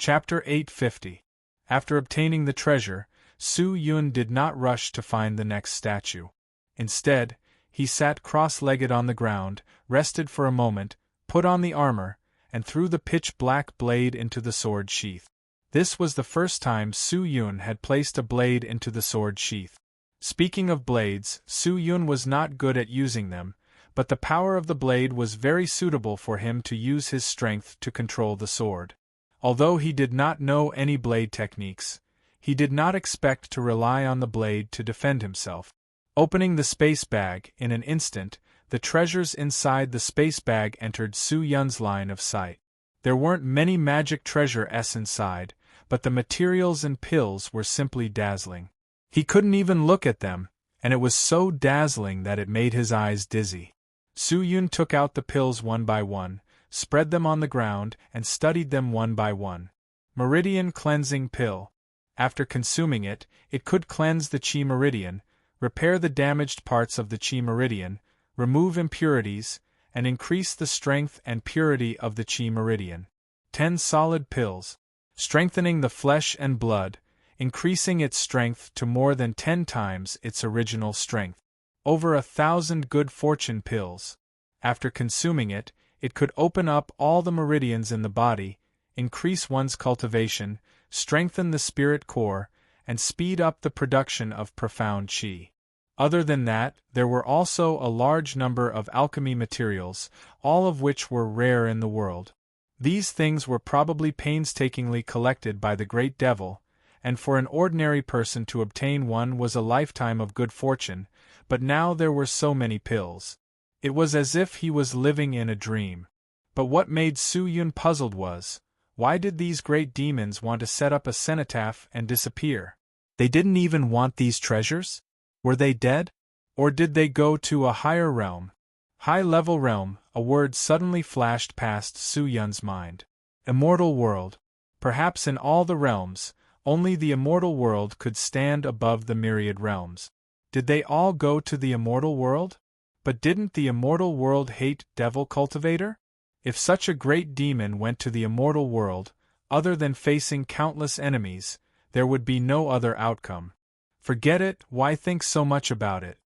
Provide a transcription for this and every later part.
Chapter 850. After obtaining the treasure, Su Yun did not rush to find the next statue. Instead, he sat cross-legged on the ground, rested for a moment, put on the armor, and threw the pitch-black blade into the sword sheath. This was the first time Su Yun had placed a blade into the sword sheath. Speaking of blades, Su Yun was not good at using them, but the power of the blade was very suitable for him to use his strength to control the sword. Although he did not know any blade techniques, he did not expect to rely on the blade to defend himself. Opening the space bag, in an instant, the treasures inside the space bag entered Su Yun's line of sight. There weren't many magic treasures inside, but the materials and pills were simply dazzling. He couldn't even look at them, and it was so dazzling that it made his eyes dizzy. Su Yun took out the pills one by one, spread them on the ground, and studied them one by one. Meridian Cleansing Pill. After consuming it, it could cleanse the Qi meridian, repair the damaged parts of the Qi meridian, remove impurities, and increase the strength and purity of the Qi meridian. 10 solid pills. Strengthening the flesh and blood, increasing its strength to more than 10 times its original strength. Over 1,000 good fortune pills. After consuming it, it could open up all the meridians in the body, increase one's cultivation, strengthen the spirit core, and speed up the production of profound qi. Other than that, there were also a large number of alchemy materials, all of which were rare in the world. These things were probably painstakingly collected by the Great Devil, and for an ordinary person to obtain one was a lifetime of good fortune, but now there were so many pills. It was as if he was living in a dream. But what made Su Yun puzzled was, why did these great demons want to set up a cenotaph and disappear? They didn't even want these treasures? Were they dead? Or did they go to a higher realm? High-level realm, a word suddenly flashed past Su Yun's mind. Immortal world. Perhaps in all the realms, only the immortal world could stand above the myriad realms. Did they all go to the immortal world? But didn't the immortal world hate Devil Cultivator? If such a great demon went to the immortal world, other than facing countless enemies, there would be no other outcome. Forget it, why think so much about it?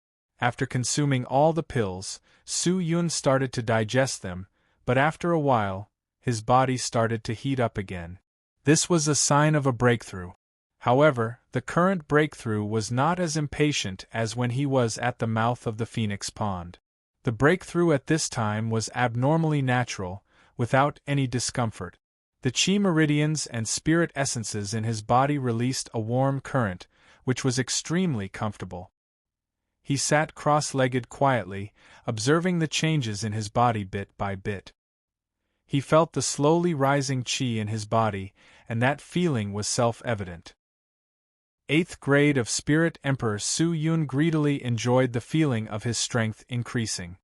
After consuming all the pills, Su Yun started to digest them, but after a while, his body started to heat up again. This was a sign of a breakthrough. However, the current breakthrough was not as impatient as when he was at the mouth of the Phoenix Pond. The breakthrough at this time was abnormally natural, without any discomfort. The Qi meridians and spirit essences in his body released a warm current, which was extremely comfortable. He sat cross-legged quietly, observing the changes in his body bit by bit. He felt the slowly rising qi in his body, and that feeling was self-evident. 8th grade of Spirit Emperor Su Yun greedily enjoyed the feeling of his strength increasing.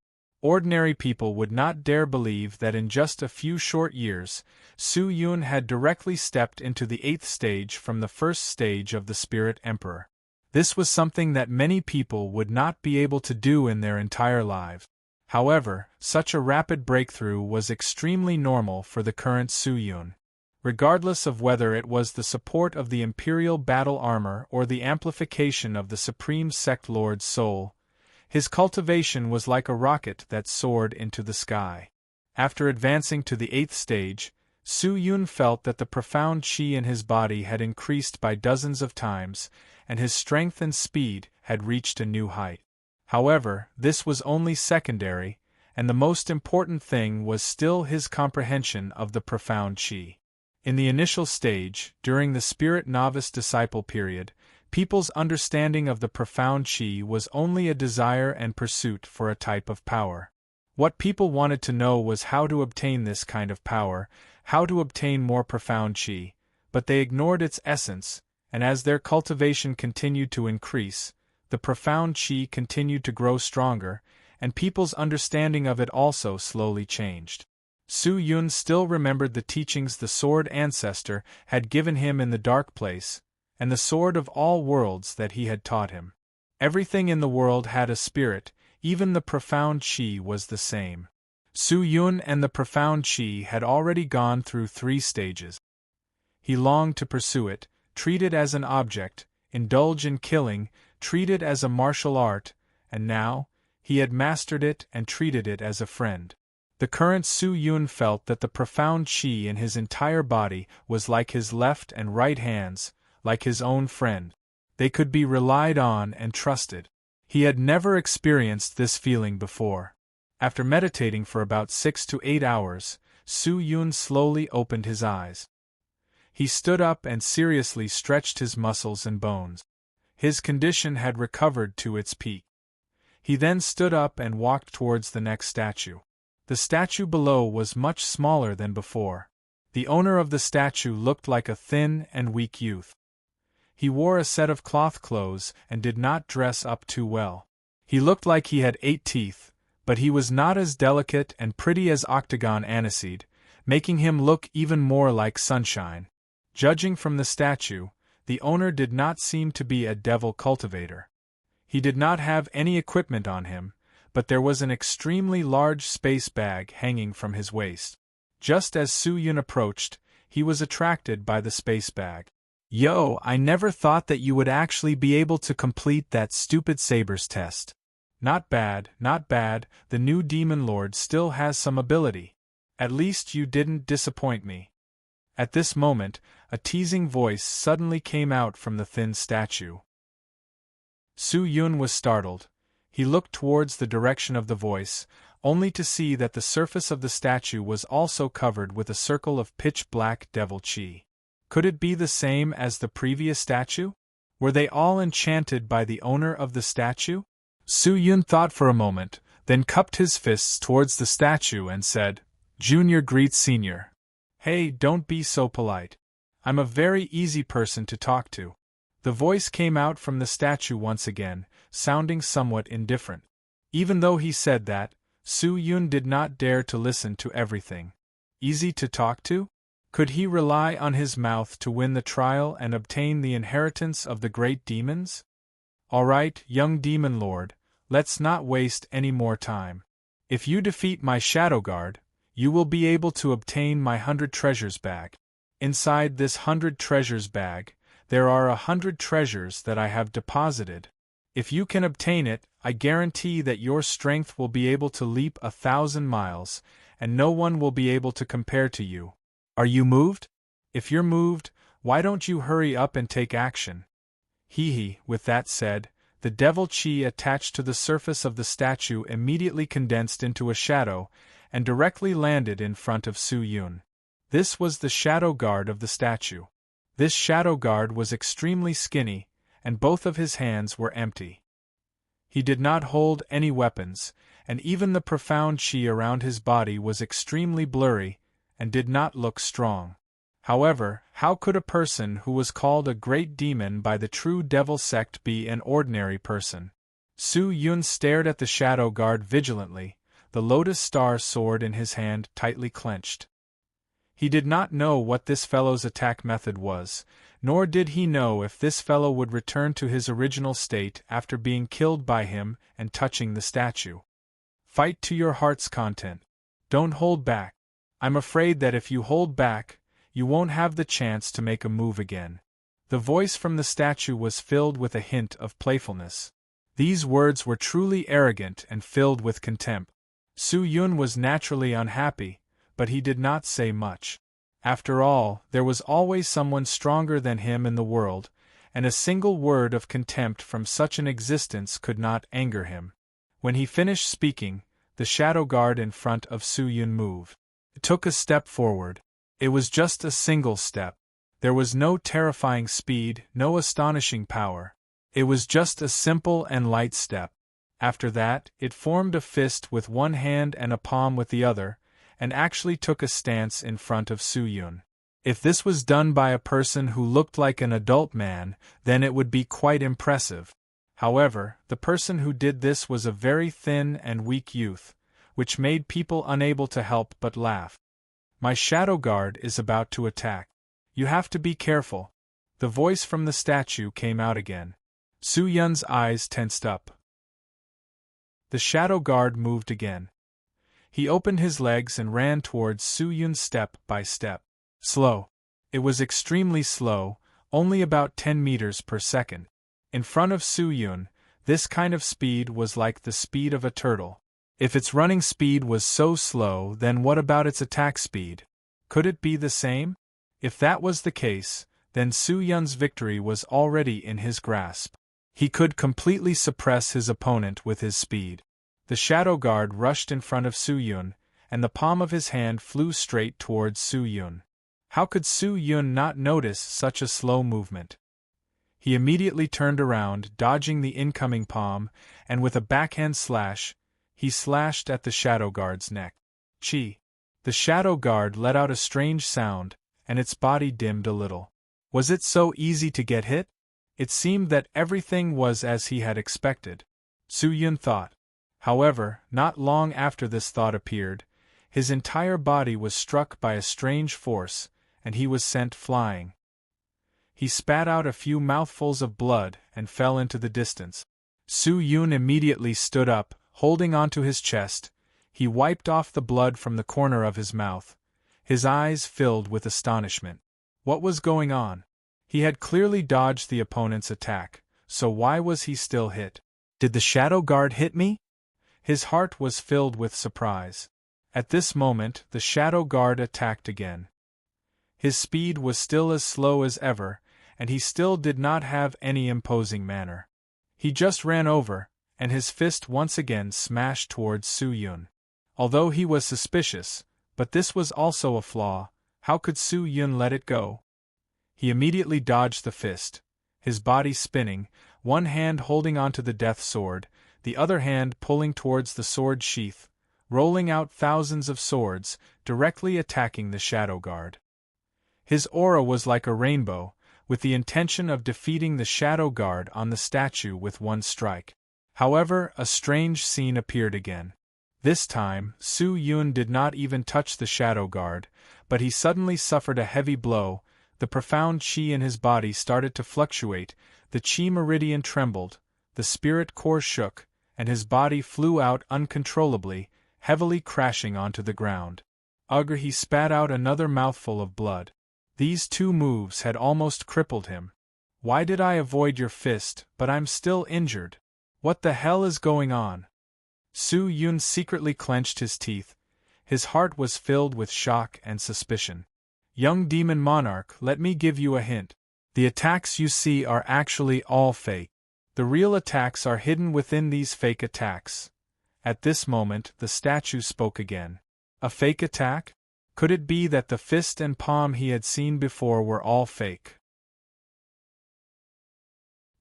Ordinary people would not dare believe that in just a few short years, Su Yun had directly stepped into the 8th stage from the 1st stage of the Spirit Emperor. This was something that many people would not be able to do in their entire lives. However, such a rapid breakthrough was extremely normal for the current Su Yun. Regardless of whether it was the support of the Imperial battle armor or the amplification of the Supreme Sect Lord's soul, his cultivation was like a rocket that soared into the sky. After advancing to the 8th stage, Su Yun felt that the profound qi in his body had increased by dozens of times, and his strength and speed had reached a new height. However, this was only secondary, and the most important thing was still his comprehension of the profound qi. In the initial stage, during the Spirit Novice Disciple period, people's understanding of the profound qi was only a desire and pursuit for a type of power. What people wanted to know was how to obtain this kind of power, how to obtain more profound qi, but they ignored its essence, and as their cultivation continued to increase, the profound qi continued to grow stronger, and people's understanding of it also slowly changed. Su Yun still remembered the teachings the Sword Ancestor had given him in the Dark Place, and the Sword of all worlds that he had taught him. Everything in the world had a spirit, even the profound qi was the same. Su Yun and the profound qi had already gone through 3 stages. He longed to pursue it, treat it as an object, indulge in killing, treat it as a martial art, and now, he had mastered it and treated it as a friend. The current Su Yun felt that the profound qi in his entire body was like his left and right hands, like his own friend. They could be relied on and trusted. He had never experienced this feeling before. After meditating for about 6 to 8 hours, Su Yun slowly opened his eyes. He stood up and seriously stretched his muscles and bones. His condition had recovered to its peak. He then stood up and walked towards the next statue. The statue below was much smaller than before. The owner of the statue looked like a thin and weak youth. He wore a set of cloth clothes and did not dress up too well. He looked like he had 8 teeth, but he was not as delicate and pretty as Octagon Aniseed, making him look even more like sunshine. Judging from the statue, the owner did not seem to be a devil cultivator. He did not have any equipment on him, but there was an extremely large space bag hanging from his waist. Just as Su Yun approached, he was attracted by the space bag. "Yo, I never thought that you would actually be able to complete that stupid Saber's test." Not bad, not bad, the new Demon Lord still has some ability. At least you didn't disappoint me." At this moment, a teasing voice suddenly came out from the thin statue. Su Yun was startled. He looked towards the direction of the voice, only to see that the surface of the statue was also covered with a circle of pitch-black devil qi. Could it be the same as the previous statue? Were they all enchanted by the owner of the statue? Su Yun thought for a moment, then cupped his fists towards the statue and said, "Junior greets Senior. Hey, don't be so polite. I'm a very easy person to talk to." The voice came out from the statue once again, sounding somewhat indifferent. Even though he said that, Su Yun did not dare to listen to everything. Easy to talk to? Could he rely on his mouth to win the trial and obtain the inheritance of the great demons? "All right, young Demon Lord, let's not waste any more time. If you defeat my Shadow Guard, you will be able to obtain my 100 treasures bag. Inside this 100 treasures bag, there are 100 treasures that I have deposited. If you can obtain it, I guarantee that your strength will be able to leap 1,000 miles, and no one will be able to compare to you. Are you moved? If you're moved, why don't you hurry up and take action?" With that said, the devil qi attached to the surface of the statue immediately condensed into a shadow, and directly landed in front of Su Yun. This was the shadow guard of the statue. This shadow guard was extremely skinny, and both of his hands were empty. He did not hold any weapons, and even the profound qi around his body was extremely blurry, and did not look strong. However, how could a person who was called a great demon by the true devil sect be an ordinary person? Su Yun stared at the shadow guard vigilantly, the lotus star sword in his hand tightly clenched. He did not know what this fellow's attack method was, nor did he know if this fellow would return to his original state after being killed by him and touching the statue. Fight to your heart's content. Don't hold back. I'm afraid that if you hold back, you won't have the chance to make a move again. The voice from the statue was filled with a hint of playfulness. These words were truly arrogant and filled with contempt. Su Yun was naturally unhappy, but he did not say much. After all, there was always someone stronger than him in the world, and a single word of contempt from such an existence could not anger him. When he finished speaking, the shadow guard in front of Su Yun moved. It took a step forward. It was just a single step. There was no terrifying speed, no astonishing power. It was just a simple and light step. After that, it formed a fist with one hand and a palm with the other, and actually took a stance in front of Su Yun. If this was done by a person who looked like an adult man, then it would be quite impressive. However, the person who did this was a very thin and weak youth, which made people unable to help but laugh. "My shadow guard is about to attack. You have to be careful." The voice from the statue came out again. Su Yun's eyes tensed up. The shadow guard moved again. He opened his legs and ran towards Su Yun step by step. Slow. It was extremely slow, only about 10 meters per second. In front of Su Yun, this kind of speed was like the speed of a turtle. If its running speed was so slow, then what about its attack speed? Could it be the same? If that was the case, then Su Yun's victory was already in his grasp. He could completely suppress his opponent with his speed. The Shadow Guard rushed in front of Su Yun, and the palm of his hand flew straight towards Su Yun. How could Su Yun not notice such a slow movement? He immediately turned around, dodging the incoming palm, and with a backhand slash, he slashed at the Shadow Guard's neck. Chi! The Shadow Guard let out a strange sound, and its body dimmed a little. Was it so easy to get hit? It seemed that everything was as he had expected. Su Yun thought. However, not long after this thought appeared, his entire body was struck by a strange force, and he was sent flying. He spat out a few mouthfuls of blood and fell into the distance. Su Yun immediately stood up, holding onto his chest. He wiped off the blood from the corner of his mouth. His eyes filled with astonishment. What was going on? He had clearly dodged the opponent's attack, so why was he still hit? Did the Shadow Guard hit me? His heart was filled with surprise. At this moment, the Shadow Guard attacked again. His speed was still as slow as ever, and he still did not have any imposing manner. He just ran over, and his fist once again smashed towards Su Yun. Although he was suspicious, but this was also a flaw, how could Su Yun let it go? He immediately dodged the fist, his body spinning, one hand holding onto the death sword, the other hand pulling towards the sword sheath, rolling out thousands of swords, directly attacking the Shadow Guard. His aura was like a rainbow, with the intention of defeating the Shadow Guard on the statue with one strike. However, a strange scene appeared again. This time, Su Yun did not even touch the Shadow Guard, but he suddenly suffered a heavy blow. The profound qi in his body started to fluctuate, the qi meridian trembled, the spirit core shook, and his body flew out uncontrollably, heavily crashing onto the ground. Ugh! He spat out another mouthful of blood. These two moves had almost crippled him. Why did I avoid your fist, but I'm still injured? What the hell is going on? Su Yun secretly clenched his teeth. His heart was filled with shock and suspicion. Young Demon Monarch, let me give you a hint. The attacks you see are actually all fake. The real attacks are hidden within these fake attacks. At this moment, the statue spoke again. A fake attack? Could it be that the fist and palm he had seen before were all fake?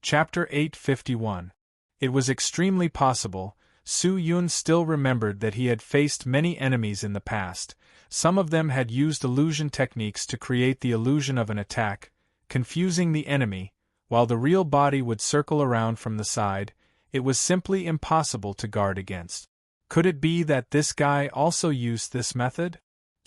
Chapter 851. It was extremely possible. Su Yun still remembered that he had faced many enemies in the past. Some of them had used illusion techniques to create the illusion of an attack, confusing the enemy, while the real body would circle around from the side. It was simply impossible to guard against. Could it be that this guy also used this method?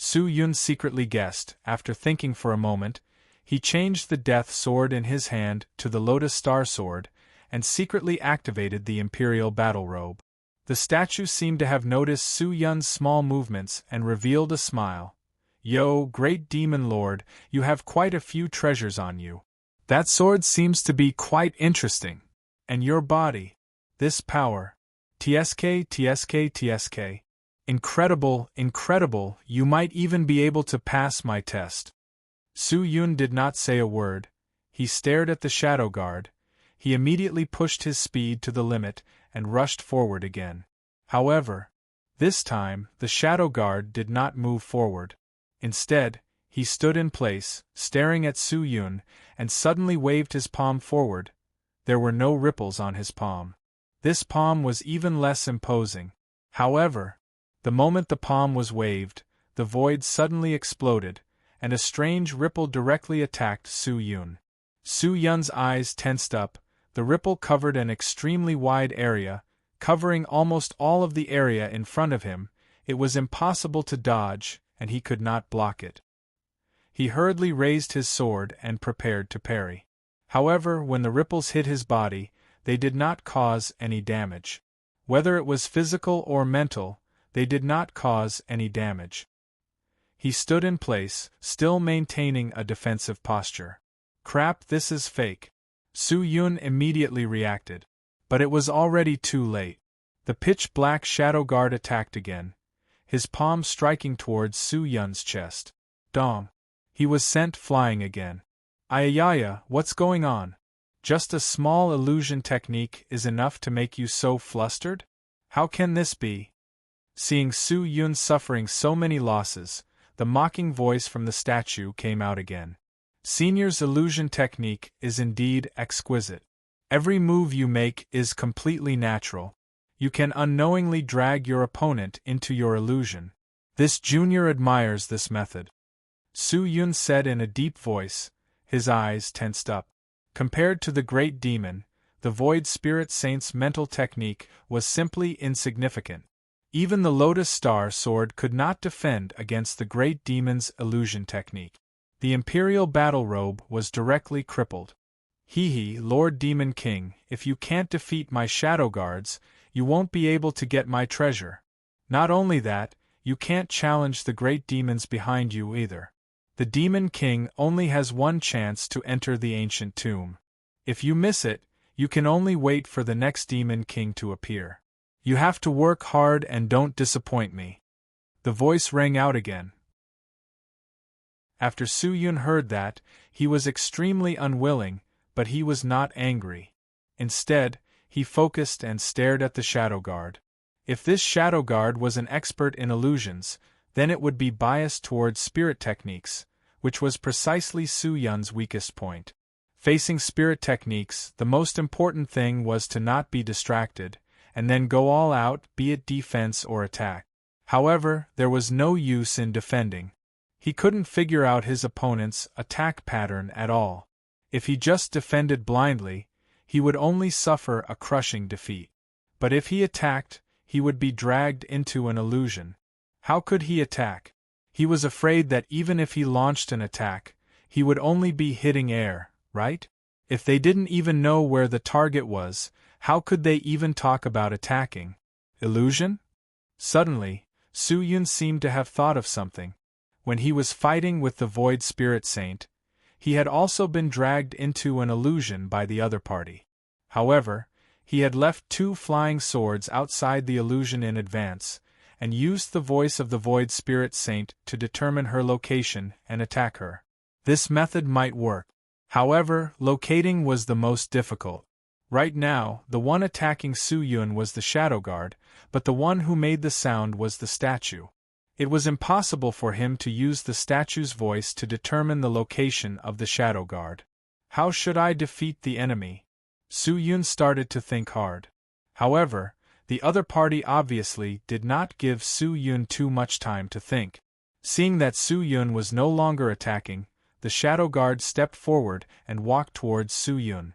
Su Yun secretly guessed. After thinking for a moment, he changed the death sword in his hand to the Lotus Star Sword, and secretly activated the Imperial Battle Robe. The statue seemed to have noticed Su Yun's small movements and revealed a smile. Yo, great demon lord, you have quite a few treasures on you. That sword seems to be quite interesting. And your body. This power. TSK, TSK, TSK. Incredible, incredible, you might even be able to pass my test. Su Yun did not say a word. He stared at the Shadow Guard. He immediately pushed his speed to the limit and rushed forward again. However, this time, the Shadow Guard did not move forward. Instead, he stood in place, staring at Su Yun, and suddenly waved his palm forward. There were no ripples on his palm. This palm was even less imposing. However, the moment the palm was waved, the void suddenly exploded, and a strange ripple directly attacked Su Yun. Su Yun's eyes tensed up. The ripple covered an extremely wide area, covering almost all of the area in front of him. It was impossible to dodge, and he could not block it. He hurriedly raised his sword and prepared to parry. However, when the ripples hit his body, they did not cause any damage. Whether it was physical or mental, they did not cause any damage. He stood in place, still maintaining a defensive posture. Crap, this is fake. Su Yun immediately reacted. But it was already too late. The pitch-black shadow guard attacked again, his palm striking towards Su Yun's chest. Dong! He was sent flying again. Ayayaya, what's going on? Just a small illusion technique is enough to make you so flustered? How can this be? Seeing Su Yun suffering so many losses, the mocking voice from the statue came out again. Senior's illusion technique is indeed exquisite. Every move you make is completely natural. You can unknowingly drag your opponent into your illusion. This junior admires this method. Su Yun said in a deep voice, his eyes tensed up. Compared to the great demon, the Void Spirit Saint's mental technique was simply insignificant. Even the Lotus Star Sword could not defend against the great demon's illusion technique. The Imperial Battle Robe was directly crippled. Hee, Lord Demon King, if you can't defeat my Shadow Guards, you won't be able to get my treasure. Not only that, you can't challenge the great demons behind you either. The Demon King only has one chance to enter the ancient tomb. If you miss it, you can only wait for the next Demon King to appear. You have to work hard and don't disappoint me. The voice rang out again. After Su Yun heard that, he was extremely unwilling, but he was not angry. Instead, he focused and stared at the Shadow Guard. If this Shadow Guard was an expert in illusions, then it would be biased towards spirit techniques, which was precisely Su Yun's weakest point. Facing spirit techniques, the most important thing was to not be distracted, and then go all out, be it defense or attack. However, there was no use in defending. He couldn't figure out his opponent's attack pattern at all. If he just defended blindly, he would only suffer a crushing defeat. But if he attacked, he would be dragged into an illusion. How could he attack? He was afraid that even if he launched an attack, he would only be hitting air, right? If they didn't even know where the target was, how could they even talk about attacking? Illusion? Suddenly, Su Yun seemed to have thought of something. When he was fighting with the Void Spirit Saint, he had also been dragged into an illusion by the other party. However, he had left 2 flying swords outside the illusion in advance, and used the voice of the Void Spirit Saint to determine her location and attack her. This method might work. However, locating was the most difficult. Right now, the one attacking Su Yun was the Shadow Guard, but the one who made the sound was the statue. It was impossible for him to use the statue's voice to determine the location of the Shadow Guard. How should I defeat the enemy? Su Yun started to think hard. However, the other party obviously did not give Su Yun too much time to think. Seeing that Su Yun was no longer attacking, the Shadow Guard stepped forward and walked towards Su Yun.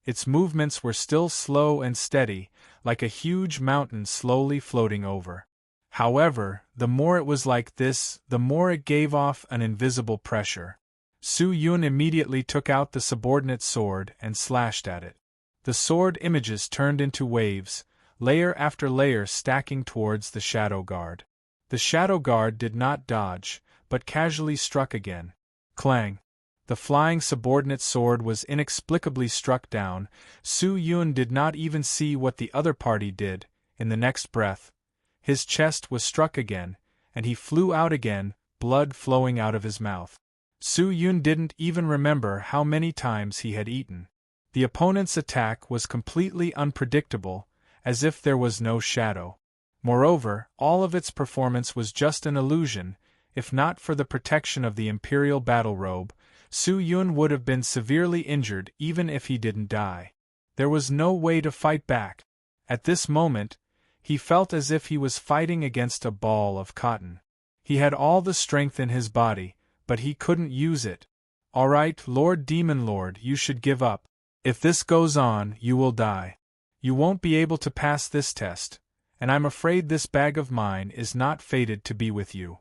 Its movements were still slow and steady, like a huge mountain slowly floating over. However, the more it was like this, the more it gave off an invisible pressure. Su Yun immediately took out the subordinate sword and slashed at it. The sword images turned into waves, layer after layer stacking towards the Shadow Guard. The Shadow Guard did not dodge, but casually struck again. Clang! The flying subordinate sword was inexplicably struck down. Su Yun did not even see what the other party did. In the next breath, his chest was struck again, and he flew out again, blood flowing out of his mouth. Su Yun didn't even remember how many times he had eaten. The opponent's attack was completely unpredictable, as if there was no shadow. Moreover, all of its performance was just an illusion. If not for the protection of the Imperial Battle Robe, Su Yun would have been severely injured even if he didn't die. There was no way to fight back. At this moment, he felt as if he was fighting against a ball of cotton. He had all the strength in his body, but he couldn't use it. All right, Lord Demon Lord, you should give up. If this goes on, you will die. You won't be able to pass this test, and I'm afraid this bag of mine is not fated to be with you.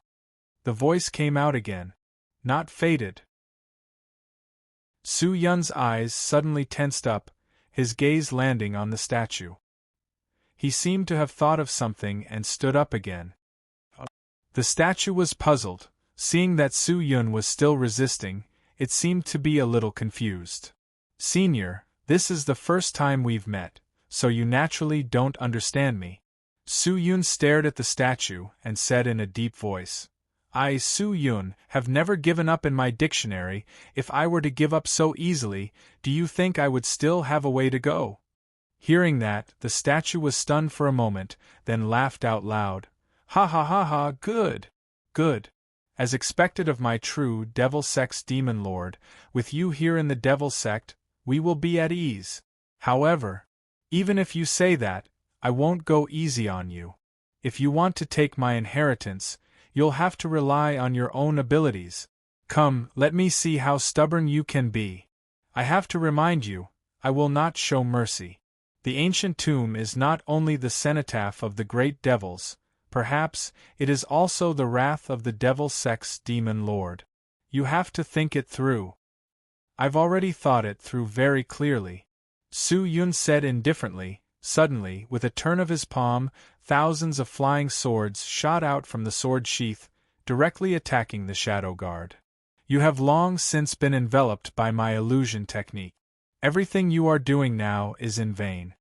The voice came out again. Not fated. Su Yun's eyes suddenly tensed up, his gaze landing on the statue. He seemed to have thought of something and stood up again. The statue was puzzled, Seeing that Su Yun was still resisting, it seemed to be a little confused. Senior, this is the first time we've met, so you naturally don't understand me. Su Yun stared at the statue and said in a deep voice, I, Su Yun, have never given up in my dictionary. If I were to give up so easily, do you think I would still have a way to go? Hearing that, the statue was stunned for a moment, then laughed out loud. Ha ha ha ha, good! Good! As expected of my true devil sex demon lord, with you here in the devil sect, we will be at ease. However, even if you say that, I won't go easy on you. If you want to take my inheritance, you'll have to rely on your own abilities. Come, let me see how stubborn you can be. I have to remind you, I will not show mercy. The ancient tomb is not only the cenotaph of the great devils, perhaps it is also the wrath of the devil sex demon lord. You have to think it through. I've already thought it through very clearly. Su Yun said indifferently. Suddenly, with a turn of his palm, thousands of flying swords shot out from the sword sheath, directly attacking the shadow guard. You have long since been enveloped by my illusion technique. Everything you are doing now is in vain.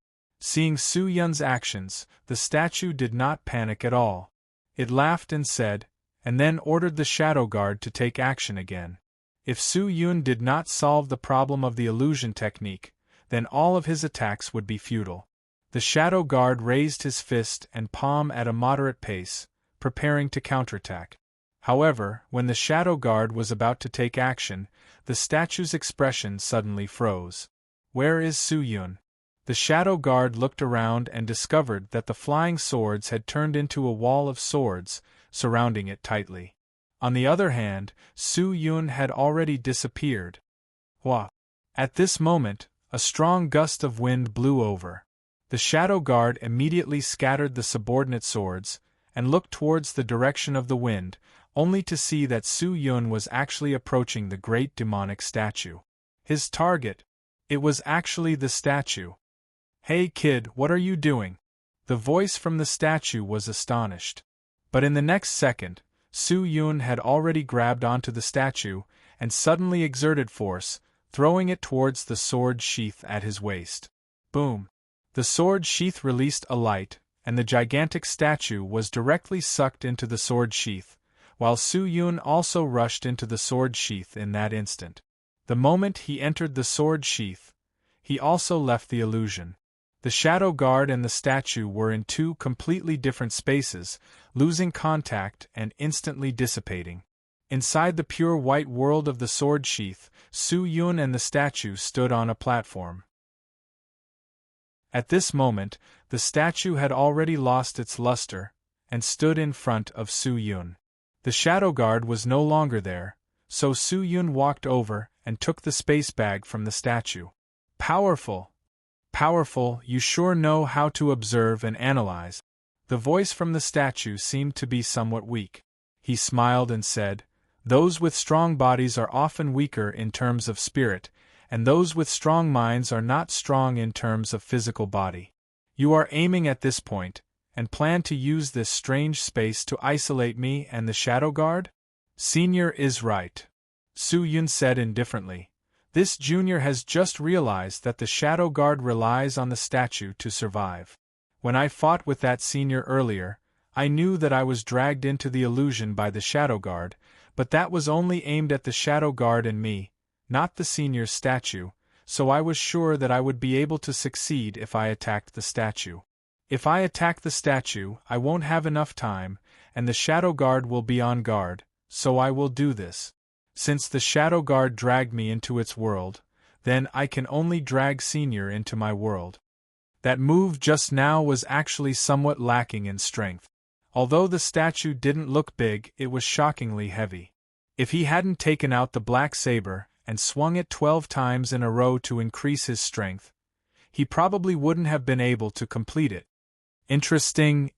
Seeing Su Yun's actions, the statue did not panic at all. It laughed and said, and then ordered the shadow guard to take action again. If Su Yun did not solve the problem of the illusion technique, then all of his attacks would be futile. The shadow guard raised his fist and palm at a moderate pace, preparing to counterattack. However, when the shadow guard was about to take action, the statue's expression suddenly froze. Where is Su Yun? The shadow guard looked around and discovered that the flying swords had turned into a wall of swords, surrounding it tightly. On the other hand, Su Yun had already disappeared. Wah! At this moment, a strong gust of wind blew over. The shadow guard immediately scattered the subordinate swords, and looked towards the direction of the wind, only to see that Su Yun was actually approaching the great demonic statue. His target. It was actually the statue. Hey kid, what are you doing? The voice from the statue was astonished. But in the next second, Su Yun had already grabbed onto the statue, and suddenly exerted force, throwing it towards the sword sheath at his waist. Boom! The sword sheath released a light, and the gigantic statue was directly sucked into the sword sheath, while Su Yun also rushed into the sword sheath in that instant. The moment he entered the sword sheath, he also left the illusion. The shadow guard and the statue were in two completely different spaces, losing contact and instantly dissipating. Inside the pure white world of the sword sheath, Su Yun and the statue stood on a platform. At this moment, the statue had already lost its luster, and stood in front of Su Yun. The shadow guard was no longer there, so Su Yun walked over and took the space bag from the statue. Powerful! Powerful, you sure know how to observe and analyze. The voice from the statue seemed to be somewhat weak. He smiled and said, those with strong bodies are often weaker in terms of spirit, and those with strong minds are not strong in terms of physical body. You are aiming at this point, and plan to use this strange space to isolate me and the shadow guard? Senior is right. Su Yun said indifferently. This junior has just realized that the shadow guard relies on the statue to survive. When I fought with that senior earlier, I knew that I was dragged into the illusion by the shadow guard, but that was only aimed at the shadow guard and me, not the senior's statue, so I was sure that I would be able to succeed if I attacked the statue. If I attack the statue, I won't have enough time, and the shadow guard will be on guard, so I will do this. Since the shadow guard dragged me into its world, then I can only drag senior into my world. That move just now was actually somewhat lacking in strength. Although the statue didn't look big, it was shockingly heavy. If he hadn't taken out the black saber and swung it 12 times in a row to increase his strength, he probably wouldn't have been able to complete it. Interesting,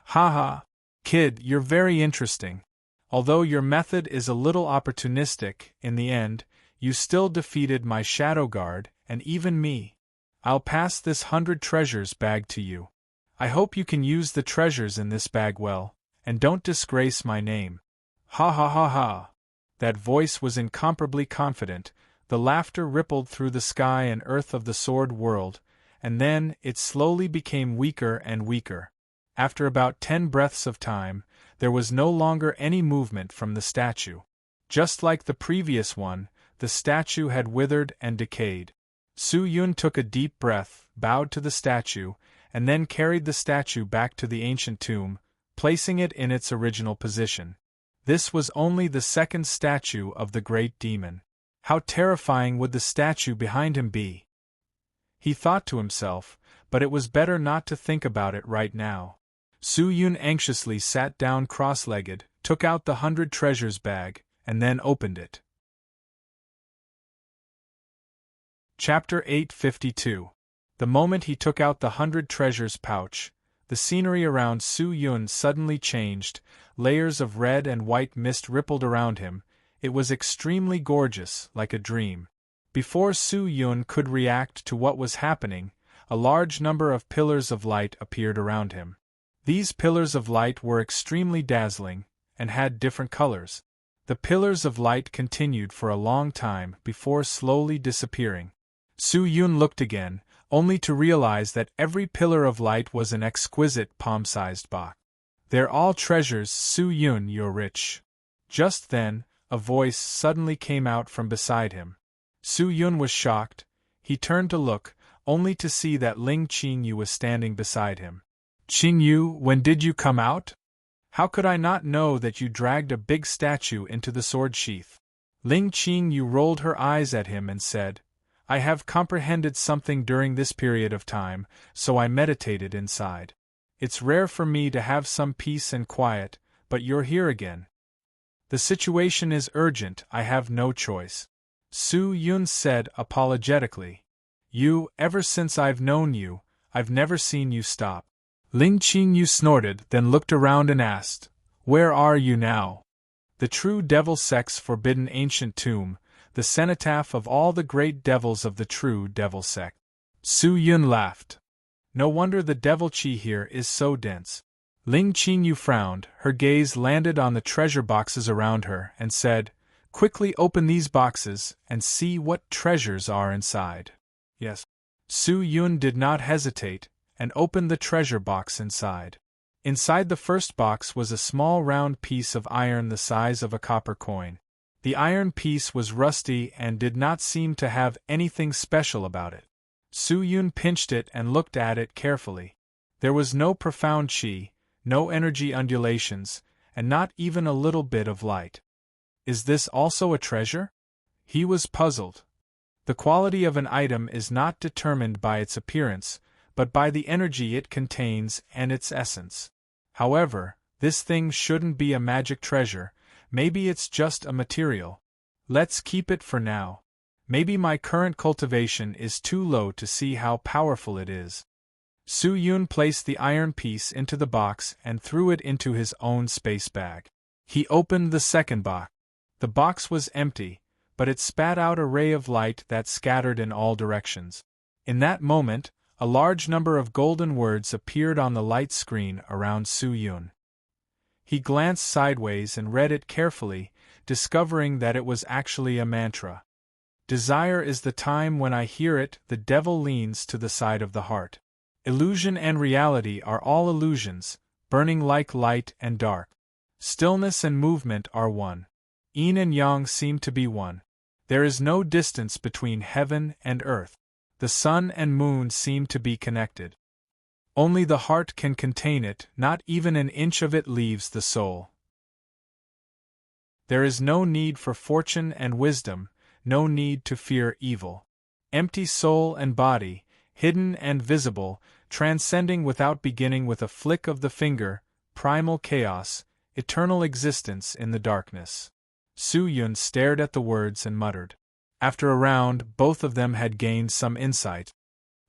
haha. Kid, you're very interesting. Although your method is a little opportunistic, in the end, you still defeated my shadow guard, and even me. I'll pass this 100 treasures bag to you. I hope you can use the treasures in this bag well, and don't disgrace my name. Ha ha ha ha! That voice was incomparably confident. The laughter rippled through the sky and earth of the sword world, and then it slowly became weaker and weaker. After about 10 breaths of time, there was no longer any movement from the statue. Just like the previous one, the statue had withered and decayed. Su Yun took a deep breath, bowed to the statue, and then carried the statue back to the ancient tomb, placing it in its original position. This was only the second statue of the great demon. How terrifying would the statue behind him be? He thought to himself, but it was better not to think about it right now. Su Yun anxiously sat down cross-legged, took out the 100 treasures bag, and then opened it. Chapter 852. The moment he took out the 100 treasures pouch, the scenery around Su Yun suddenly changed. Layers of red and white mist rippled around him. It was extremely gorgeous, like a dream. Before Su Yun could react to what was happening, a large number of pillars of light appeared around him. These pillars of light were extremely dazzling, and had different colors. The pillars of light continued for a long time before slowly disappearing. Su Yun looked again, only to realize that every pillar of light was an exquisite palm-sized box. "They're all treasures, Su Yun, you're rich." Just then, a voice suddenly came out from beside him. Su Yun was shocked. He turned to look, only to see that Ling Qingyu was standing beside him. "Qingyu, when did you come out? How could I not know that you dragged a big statue into the sword sheath?" Ling Qingyu rolled her eyes at him and said, "I have comprehended something during this period of time, so I meditated inside. It's rare for me to have some peace and quiet, but you're here again. The situation is urgent, I have no choice." Su Yun said apologetically. Ever since I've known you, I've never seen you stop." Ling Qingyu snorted, then looked around and asked, "Where are you now?" "The true devil sect's forbidden ancient tomb, the cenotaph of all the great devils of the true devil sect." Su Yun laughed. "No wonder the devil chi here is so dense." Ling Qingyu frowned, her gaze landed on the treasure boxes around her, and said, "Quickly open these boxes, and see what treasures are inside." "Yes." Su Yun did not hesitate, and opened the treasure box inside. Inside the first box was a small round piece of iron the size of a copper coin. The iron piece was rusty and did not seem to have anything special about it. Su Yun pinched it and looked at it carefully. There was no profound qi, no energy undulations, and not even a little bit of light. Is this also a treasure? He was puzzled. The quality of an item is not determined by its appearance, but by the energy it contains and its essence. However, this thing shouldn't be a magic treasure. Maybe it's just a material. Let's keep it for now. Maybe my current cultivation is too low to see how powerful it is. Su Yun placed the iron piece into the box and threw it into his own space bag. He opened the second box. The box was empty, but it spat out a ray of light that scattered in all directions. In that moment, a large number of golden words appeared on the light screen around Su Yun. He glanced sideways and read it carefully, discovering that it was actually a mantra. "Desire is the time when I hear it, the devil leans to the side of the heart. Illusion and reality are all illusions, burning like light and dark. Stillness and movement are one. Yin and yang seem to be one. There is no distance between heaven and earth. The sun and moon seem to be connected. Only the heart can contain it, not even an inch of it leaves the soul. There is no need for fortune and wisdom, no need to fear evil. Empty soul and body, hidden and visible, transcending without beginning with a flick of the finger, primal chaos, eternal existence in the darkness." Su Yun stared at the words and muttered. After a round, both of them had gained some insight.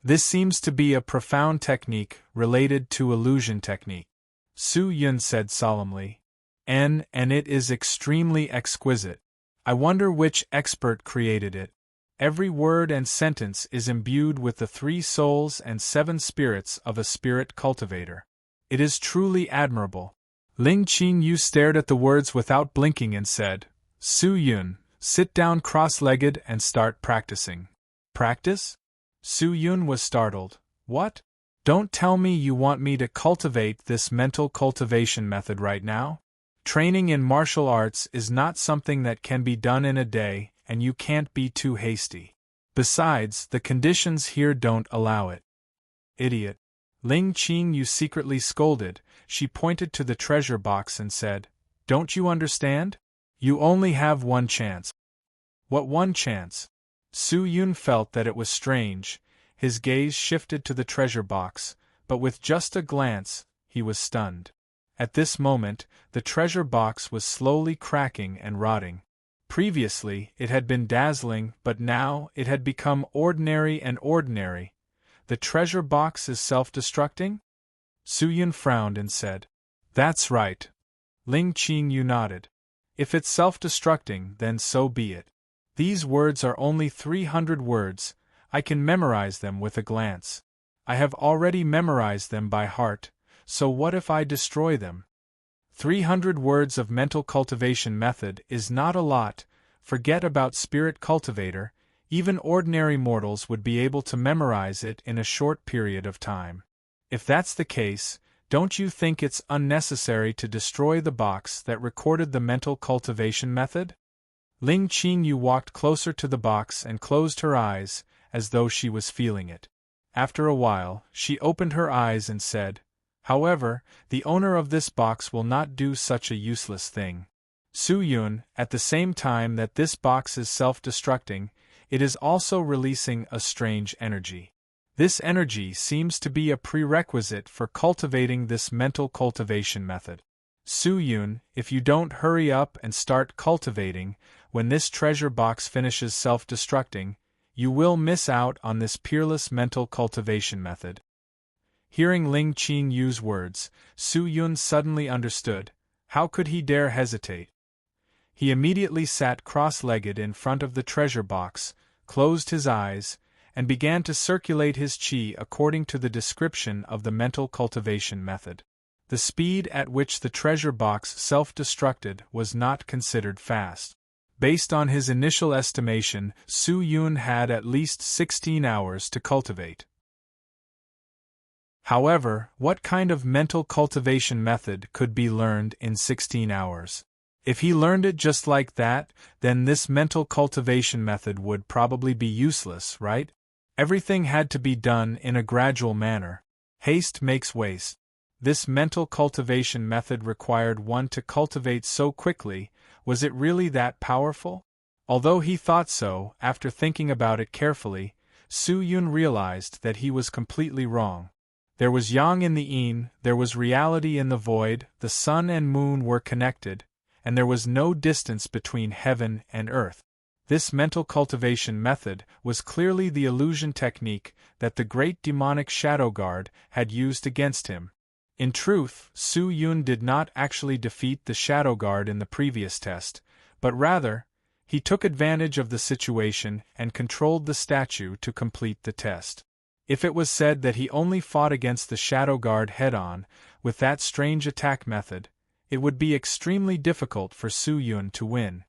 "This seems to be a profound technique related to illusion technique," Su Yun said solemnly. And it is extremely exquisite. I wonder which expert created it. Every word and sentence is imbued with the 3 souls and 7 spirits of a spirit cultivator. It is truly admirable." Ling Qingyu stared at the words without blinking and said, Su Yun, sit down cross-legged and start practicing. Practice? Su Yun was startled. What? Don't tell me you want me to cultivate this mental cultivation method right now? Training in martial arts is not something that can be done in a day, and you can't be too hasty. Besides, the conditions here don't allow it. Idiot. Ling Qingyu secretly scolded. She pointed to the treasure box and said, Don't you understand? You only have one chance. What one chance? Su Yun felt that it was strange. His gaze shifted to the treasure box, but with just a glance, he was stunned. At this moment, the treasure box was slowly cracking and rotting. Previously, it had been dazzling, but now it had become ordinary and ordinary. The treasure box is self-destructing? Su Yun frowned and said, That's right. Ling Qingyu nodded. If it's self-destructing, then so be it. These words are only 300 words. I can memorize them with a glance. I have already memorized them by heart, so what if I destroy them? 300 words of mental cultivation method is not a lot. Forget about spirit cultivator, even ordinary mortals would be able to memorize it in a short period of time. If that's the case, don't you think it's unnecessary to destroy the box that recorded the mental cultivation method? Ling Qingyu walked closer to the box and closed her eyes, as though she was feeling it. After a while, she opened her eyes and said, However, the owner of this box will not do such a useless thing. Su Yun, at the same time that this box is self-destructing, it is also releasing a strange energy. This energy seems to be a prerequisite for cultivating this mental cultivation method. Su Yun, if you don't hurry up and start cultivating, when this treasure box finishes self-destructing, you will miss out on this peerless mental cultivation method. Hearing Ling Qingyu's words, Su Yun suddenly understood. How could he dare hesitate? He immediately sat cross-legged in front of the treasure box, closed his eyes, and began to circulate his qi according to the description of the mental cultivation method. The speed at which the treasure box self-destructed was not considered fast. Based on his initial estimation, Su Yun had at least 16 hours to cultivate. However, what kind of mental cultivation method could be learned in 16 hours? If he learned it just like that, then this mental cultivation method would probably be useless, right? Everything had to be done in a gradual manner. Haste makes waste. This mental cultivation method required one to cultivate so quickly. Was it really that powerful? Although he thought so, after thinking about it carefully, Su Yun realized that he was completely wrong. There was yang in the yin, there was reality in the void, the sun and moon were connected, and there was no distance between heaven and earth. This mental cultivation method was clearly the illusion technique that the great demonic shadow guard had used against him. In truth, Su Yun did not actually defeat the shadow guard in the previous test, but rather, he took advantage of the situation and controlled the statue to complete the test. If it was said that he only fought against the shadow guard head-on, with that strange attack method, it would be extremely difficult for Su Yun to win.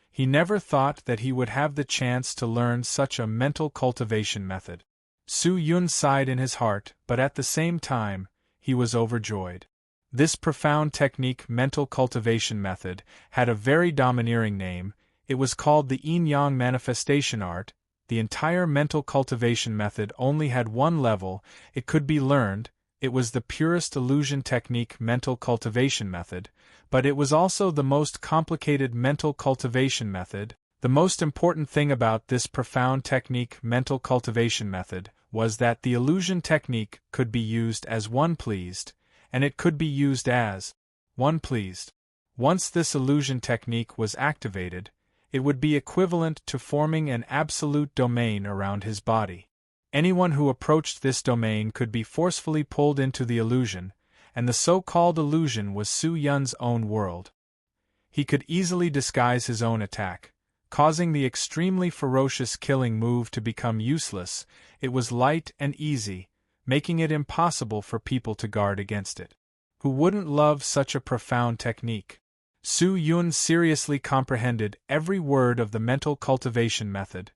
He never thought that he would have the chance to learn such a mental cultivation method. Su Yun sighed in his heart, but at the same time, he was overjoyed. This profound technique mental cultivation method had a very domineering name. It was called the yin-yang manifestation art. The entire mental cultivation method only had one level. It could be learned. It was the purest illusion technique mental cultivation method, but it was also the most complicated mental cultivation method. The most important thing about this profound technique mental cultivation method was that the illusion technique could be used as one pleased, and it could be used as one pleased. Once this illusion technique was activated, it would be equivalent to forming an absolute domain around his body. Anyone who approached this domain could be forcefully pulled into the illusion, and the so-called illusion was Su Yun's own world. He could easily disguise his own attack, causing the extremely ferocious killing move to become useless. It was light and easy, making it impossible for people to guard against it. Who wouldn't love such a profound technique? Su Yun seriously comprehended every word of the mental cultivation method,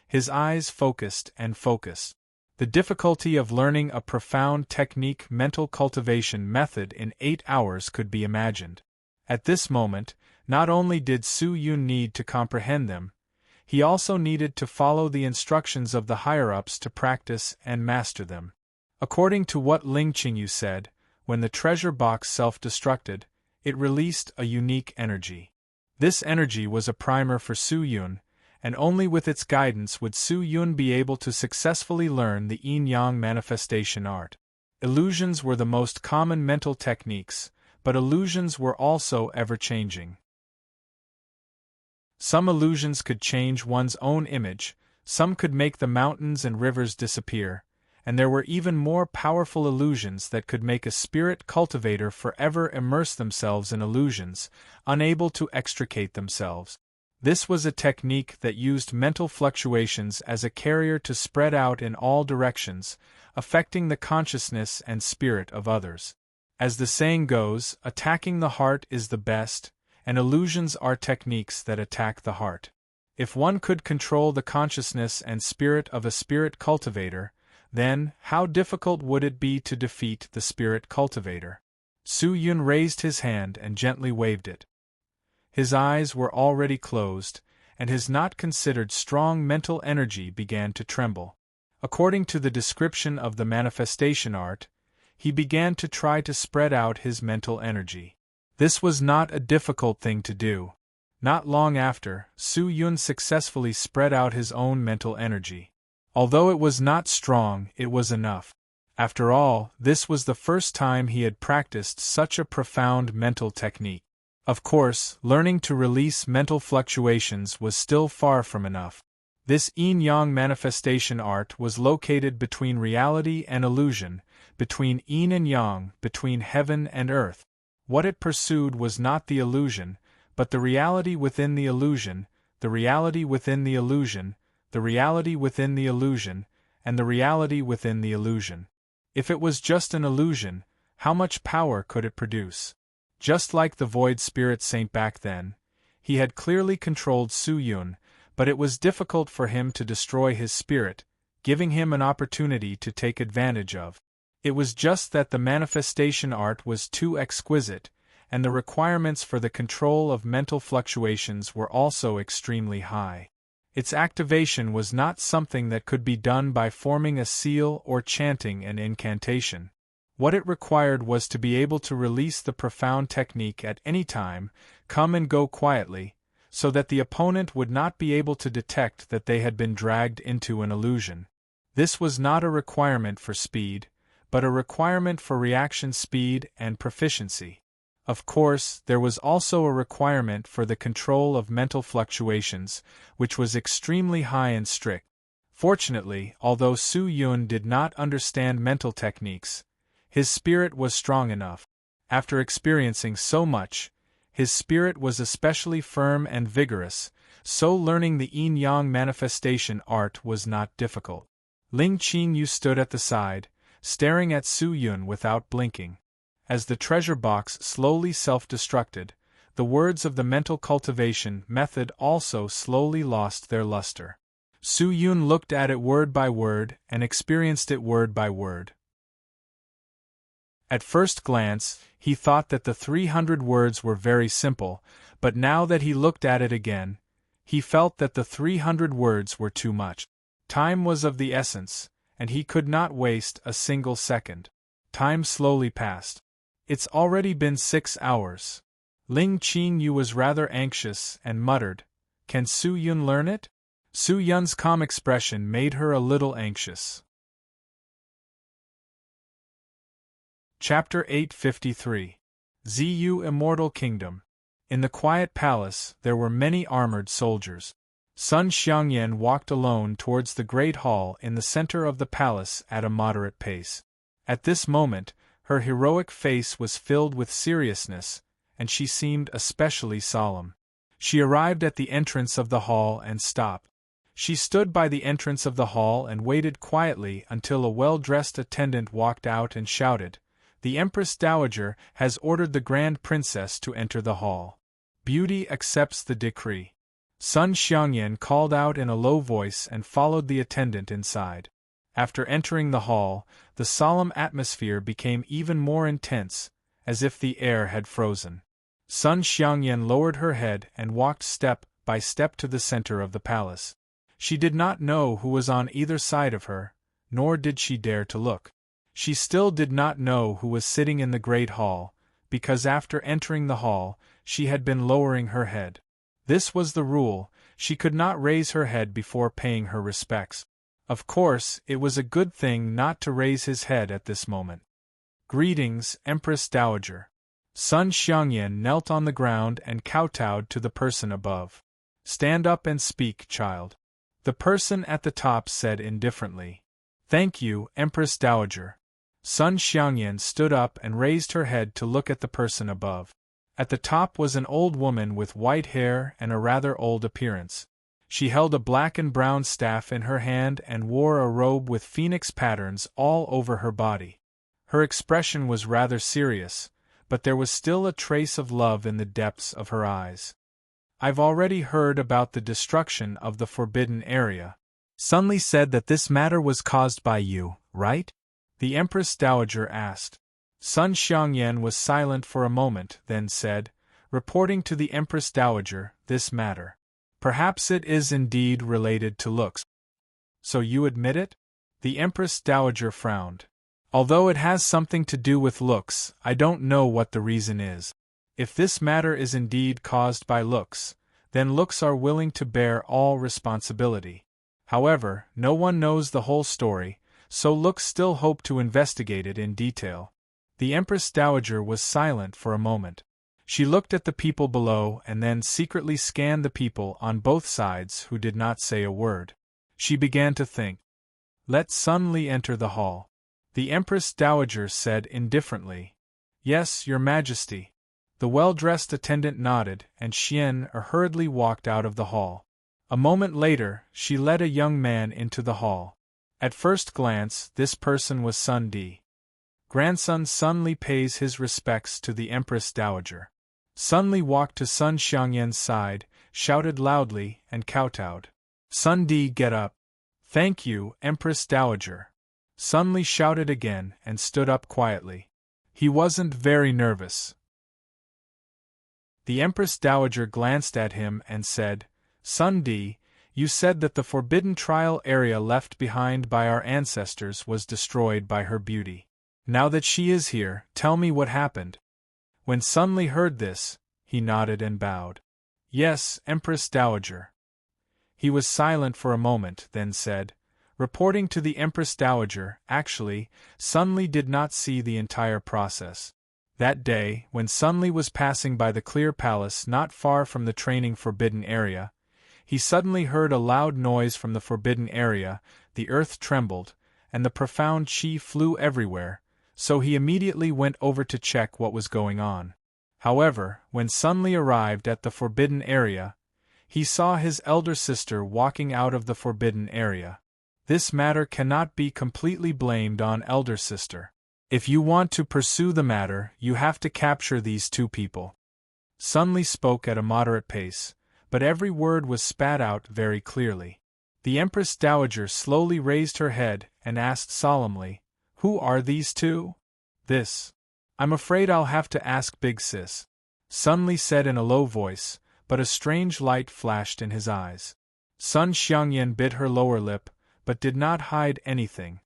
his eyes focused and focused. The difficulty of learning a profound technique mental cultivation method in 8 hours could be imagined. At this moment, not only did Su Yun need to comprehend them, he also needed to follow the instructions of the higher-ups to practice and master them. According to what Ling Qingyu said, when the treasure box self-destructed, it released a unique energy. This energy was a primer for Su Yun, and only with its guidance would Su Yun be able to successfully learn the yin-yang manifestation art. Illusions were the most common mental techniques, but illusions were also ever-changing. Some illusions could change one's own image, some could make the mountains and rivers disappear, and there were even more powerful illusions that could make a spirit cultivator forever immerse themselves in illusions, unable to extricate themselves. This was a technique that used mental fluctuations as a carrier to spread out in all directions, affecting the consciousness and spirit of others. As the saying goes, attacking the heart is the best, and illusions are techniques that attack the heart. If one could control the consciousness and spirit of a spirit cultivator, then how difficult would it be to defeat the spirit cultivator? Su Yun raised his hand and gently waved it. His eyes were already closed, and his not considered strong mental energy began to tremble. According to the description of the manifestation art, he began to try to spread out his mental energy. This was not a difficult thing to do. Not long after, Su Yun successfully spread out his own mental energy. Although it was not strong, it was enough. After all, this was the first time he had practiced such a profound mental technique. Of course, learning to release mental fluctuations was still far from enough. This yin-yang manifestation art was located between reality and illusion, between yin and yang, between heaven and earth. What it pursued was not the illusion, but the reality within the illusion, the reality within the illusion, the reality within the illusion, and the reality within the illusion. If it was just an illusion, how much power could it produce? Just like the void spirit saint back then, he had clearly controlled Su Yun, but it was difficult for him to destroy his spirit, giving him an opportunity to take advantage of. It was just that the manifestation art was too exquisite, and the requirements for the control of mental fluctuations were also extremely high. Its activation was not something that could be done by forming a seal or chanting an incantation. What it required was to be able to release the profound technique at any time, come and go quietly, so that the opponent would not be able to detect that they had been dragged into an illusion. This was not a requirement for speed, but a requirement for reaction speed and proficiency. Of course, there was also a requirement for the control of mental fluctuations, which was extremely high and strict. Fortunately, although Su Yun did not understand mental techniques, his spirit was strong enough. After experiencing so much, his spirit was especially firm and vigorous, so learning the yin-yang manifestation art was not difficult. Ling Qingyu stood at the side, staring at Su Yun without blinking. As the treasure box slowly self-destructed, the words of the mental cultivation method also slowly lost their luster. Su Yun looked at it word by word and experienced it word by word. At first glance, he thought that the 300 words were very simple, but now that he looked at it again, he felt that the 300 words were too much. Time was of the essence, and he could not waste a single second. Time slowly passed. It's already been 6 hours. Ling Qingyu was rather anxious and muttered, "Can Su Yun learn it?" Su Yun's calm expression made her a little anxious. Chapter 853. Ziyu Immortal Kingdom. In the quiet palace, there were many armored soldiers. Sun Xiangyan walked alone towards the great hall in the center of the palace at a moderate pace. At this moment, her heroic face was filled with seriousness, and she seemed especially solemn. She arrived at the entrance of the hall and stopped. She stood by the entrance of the hall and waited quietly until a well-dressed attendant walked out and shouted, The Empress Dowager has ordered the Grand Princess to enter the hall. Beauty accepts the decree. Sun Xiangyan called out in a low voice and followed the attendant inside. After entering the hall, the solemn atmosphere became even more intense, as if the air had frozen. Sun Xiangyan lowered her head and walked step by step to the center of the palace. She did not know who was on either side of her, nor did she dare to look. She still did not know who was sitting in the great hall, because after entering the hall, she had been lowering her head. This was the rule, she could not raise her head before paying her respects. Of course, it was a good thing not to raise his head at this moment. Greetings, Empress Dowager. Sun Xiangyan knelt on the ground and kowtowed to the person above. Stand up and speak, child. The person at the top said indifferently. Thank you, Empress Dowager. Sun Xiangyan stood up and raised her head to look at the person above. At the top was an old woman with white hair and a rather old appearance. She held a black and brown staff in her hand and wore a robe with phoenix patterns all over her body. Her expression was rather serious, but there was still a trace of love in the depths of her eyes. I've already heard about the destruction of the forbidden area. Sunli said that this matter was caused by you, right? The Empress Dowager asked. Sun Xiangyan was silent for a moment, then said, reporting to the Empress Dowager, this matter. Perhaps it is indeed related to looks. So you admit it? The Empress Dowager frowned. Although it has something to do with looks, I don't know what the reason is. If this matter is indeed caused by looks, then looks are willing to bear all responsibility. However, no one knows the whole story, so looks still hope to investigate it in detail. The Empress Dowager was silent for a moment. She looked at the people below and then secretly scanned the people on both sides who did not say a word. She began to think. Let Sun Li enter the hall. The Empress Dowager said indifferently. Yes, Your Majesty. The well-dressed attendant nodded, and Xian hurriedly walked out of the hall. A moment later, she led a young man into the hall. At first glance, this person was Sun Di. Grandson Sun Li pays his respects to the Empress Dowager. Sun Li walked to Sun Xiangyan's side, shouted loudly, and kowtowed. Sun Di, get up. Thank you, Empress Dowager. Sun Li shouted again and stood up quietly. He wasn't very nervous. The Empress Dowager glanced at him and said, Sun Di, you said that the forbidden trial area left behind by our ancestors was destroyed by her beauty. Now that she is here, tell me what happened. When Sun Li heard this, he nodded and bowed. Yes, Empress Dowager. He was silent for a moment, then said, reporting to the Empress Dowager, actually, Sun Li did not see the entire process. That day, when Sun Li was passing by the Clear Palace not far from the training forbidden area, he suddenly heard a loud noise from the forbidden area, the earth trembled, and the profound qi flew everywhere, so he immediately went over to check what was going on. However, when Sun Li arrived at the forbidden area, he saw his elder sister walking out of the forbidden area. This matter cannot be completely blamed on elder sister. If you want to pursue the matter, you have to capture these two people. Sun Li spoke at a moderate pace, but every word was spat out very clearly. The Empress Dowager slowly raised her head and asked solemnly, Who are these two? This. I'm afraid I'll have to ask Big Sis. Sun Li said in a low voice, but a strange light flashed in his eyes. Sun Xiangyan bit her lower lip, but did not hide anything.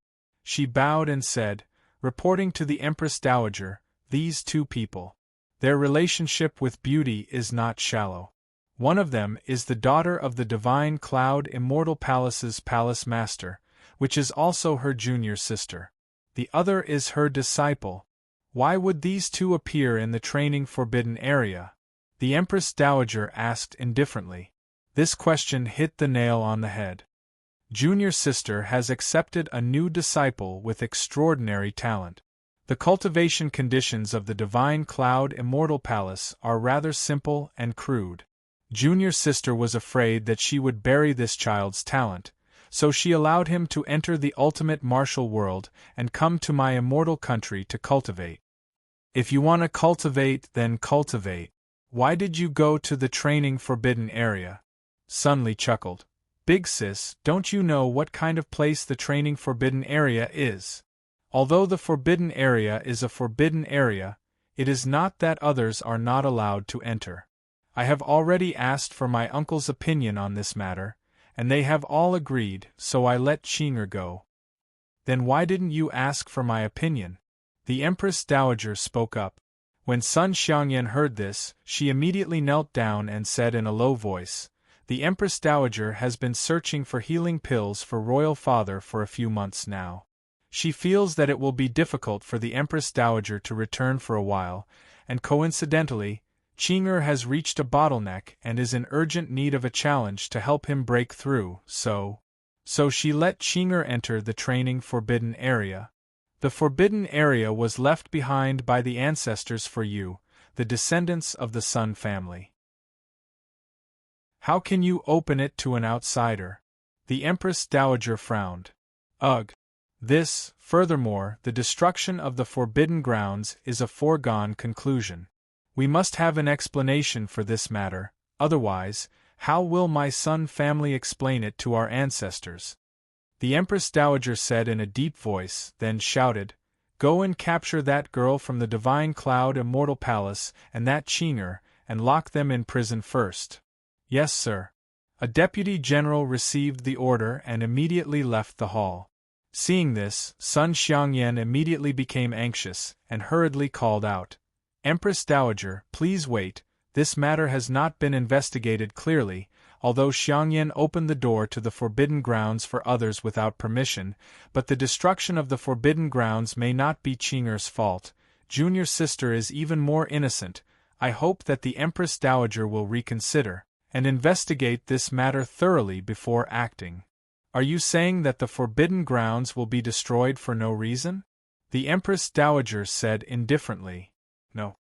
She bowed and said, reporting to the Empress Dowager, these two people. Their relationship with beauty is not shallow. One of them is the daughter of the Divine Cloud Immortal Palace's palace master, which is also her junior sister. The other is her disciple. Why would these two appear in the training forbidden area? The Empress Dowager asked indifferently. This question hit the nail on the head. Junior sister has accepted a new disciple with extraordinary talent. The cultivation conditions of the Divine Cloud Immortal Palace are rather simple and crude. Junior sister was afraid that she would bury this child's talent, so she allowed him to enter the ultimate martial world and come to my immortal country to cultivate. If you want to cultivate, then cultivate. Why did you go to the training forbidden area? Sunli chuckled. Big sis, don't you know what kind of place the training forbidden area is? Although the forbidden area is a forbidden area, it is not that others are not allowed to enter. I have already asked for my uncle's opinion on this matter, and they have all agreed, so I let Qing'er go. Then why didn't you ask for my opinion? The Empress Dowager spoke up. When Sun Xiangyan heard this, she immediately knelt down and said in a low voice, The Empress Dowager has been searching for healing pills for Royal Father for a few months now. She feels that it will be difficult for the Empress Dowager to return for a while, and coincidentally, Qing'er has reached a bottleneck and is in urgent need of a challenge to help him break through, so she let Qing'er enter the training forbidden area. The forbidden area was left behind by the ancestors for you, the descendants of the Sun family. How can you open it to an outsider? The Empress Dowager frowned. Ugh. This, furthermore, the destruction of the forbidden grounds is a foregone conclusion. We must have an explanation for this matter, otherwise, how will my Sun family explain it to our ancestors? The Empress Dowager said in a deep voice, then shouted, Go and capture that girl from the Divine Cloud Immortal Palace and that Qing'er, and lock them in prison first. Yes, sir. A deputy general received the order and immediately left the hall. Seeing this, Sun Xiangyan immediately became anxious and hurriedly called out, Empress Dowager, please wait, this matter has not been investigated clearly. Although Xiangyan opened the door to the forbidden grounds for others without permission, but the destruction of the forbidden grounds may not be Qing'er's fault. Junior sister is even more innocent. I hope that the Empress Dowager will reconsider and investigate this matter thoroughly before acting. Are you saying that the forbidden grounds will be destroyed for no reason? The Empress Dowager said indifferently. No.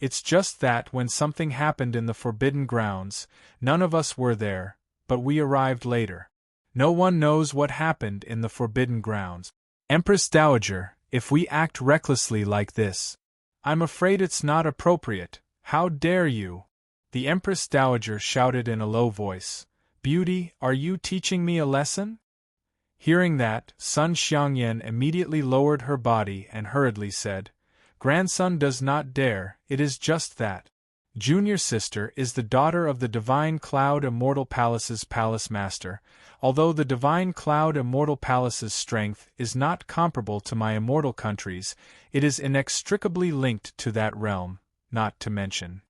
It's just that when something happened in the forbidden grounds, none of us were there, but we arrived later. No one knows what happened in the forbidden grounds. Empress Dowager, if we act recklessly like this, I'm afraid it's not appropriate. How dare you? The Empress Dowager shouted in a low voice. Beauty, are you teaching me a lesson? Hearing that, Sun Xiangyan immediately lowered her body and hurriedly said, Grandson does not dare, it is just that. Junior sister is the daughter of the Divine Cloud Immortal Palace's palace master. Although the Divine Cloud Immortal Palace's strength is not comparable to my immortal country's, it is inextricably linked to that realm, not to mention.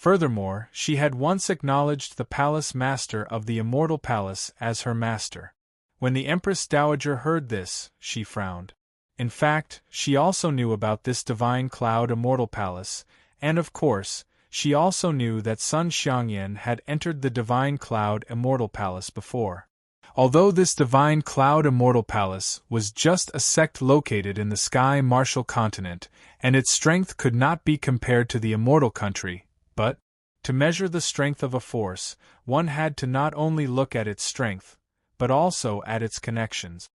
Furthermore, she had once acknowledged the palace master of the Immortal Palace as her master. When the Empress Dowager heard this, she frowned. In fact, she also knew about this Divine Cloud Immortal Palace, and of course, she also knew that Sun Xiangyan had entered the Divine Cloud Immortal Palace before. Although this Divine Cloud Immortal Palace was just a sect located in the Sky Martial Continent, and its strength could not be compared to the Immortal Country, but, to measure the strength of a force, one had to not only look at its strength, but also at its connections.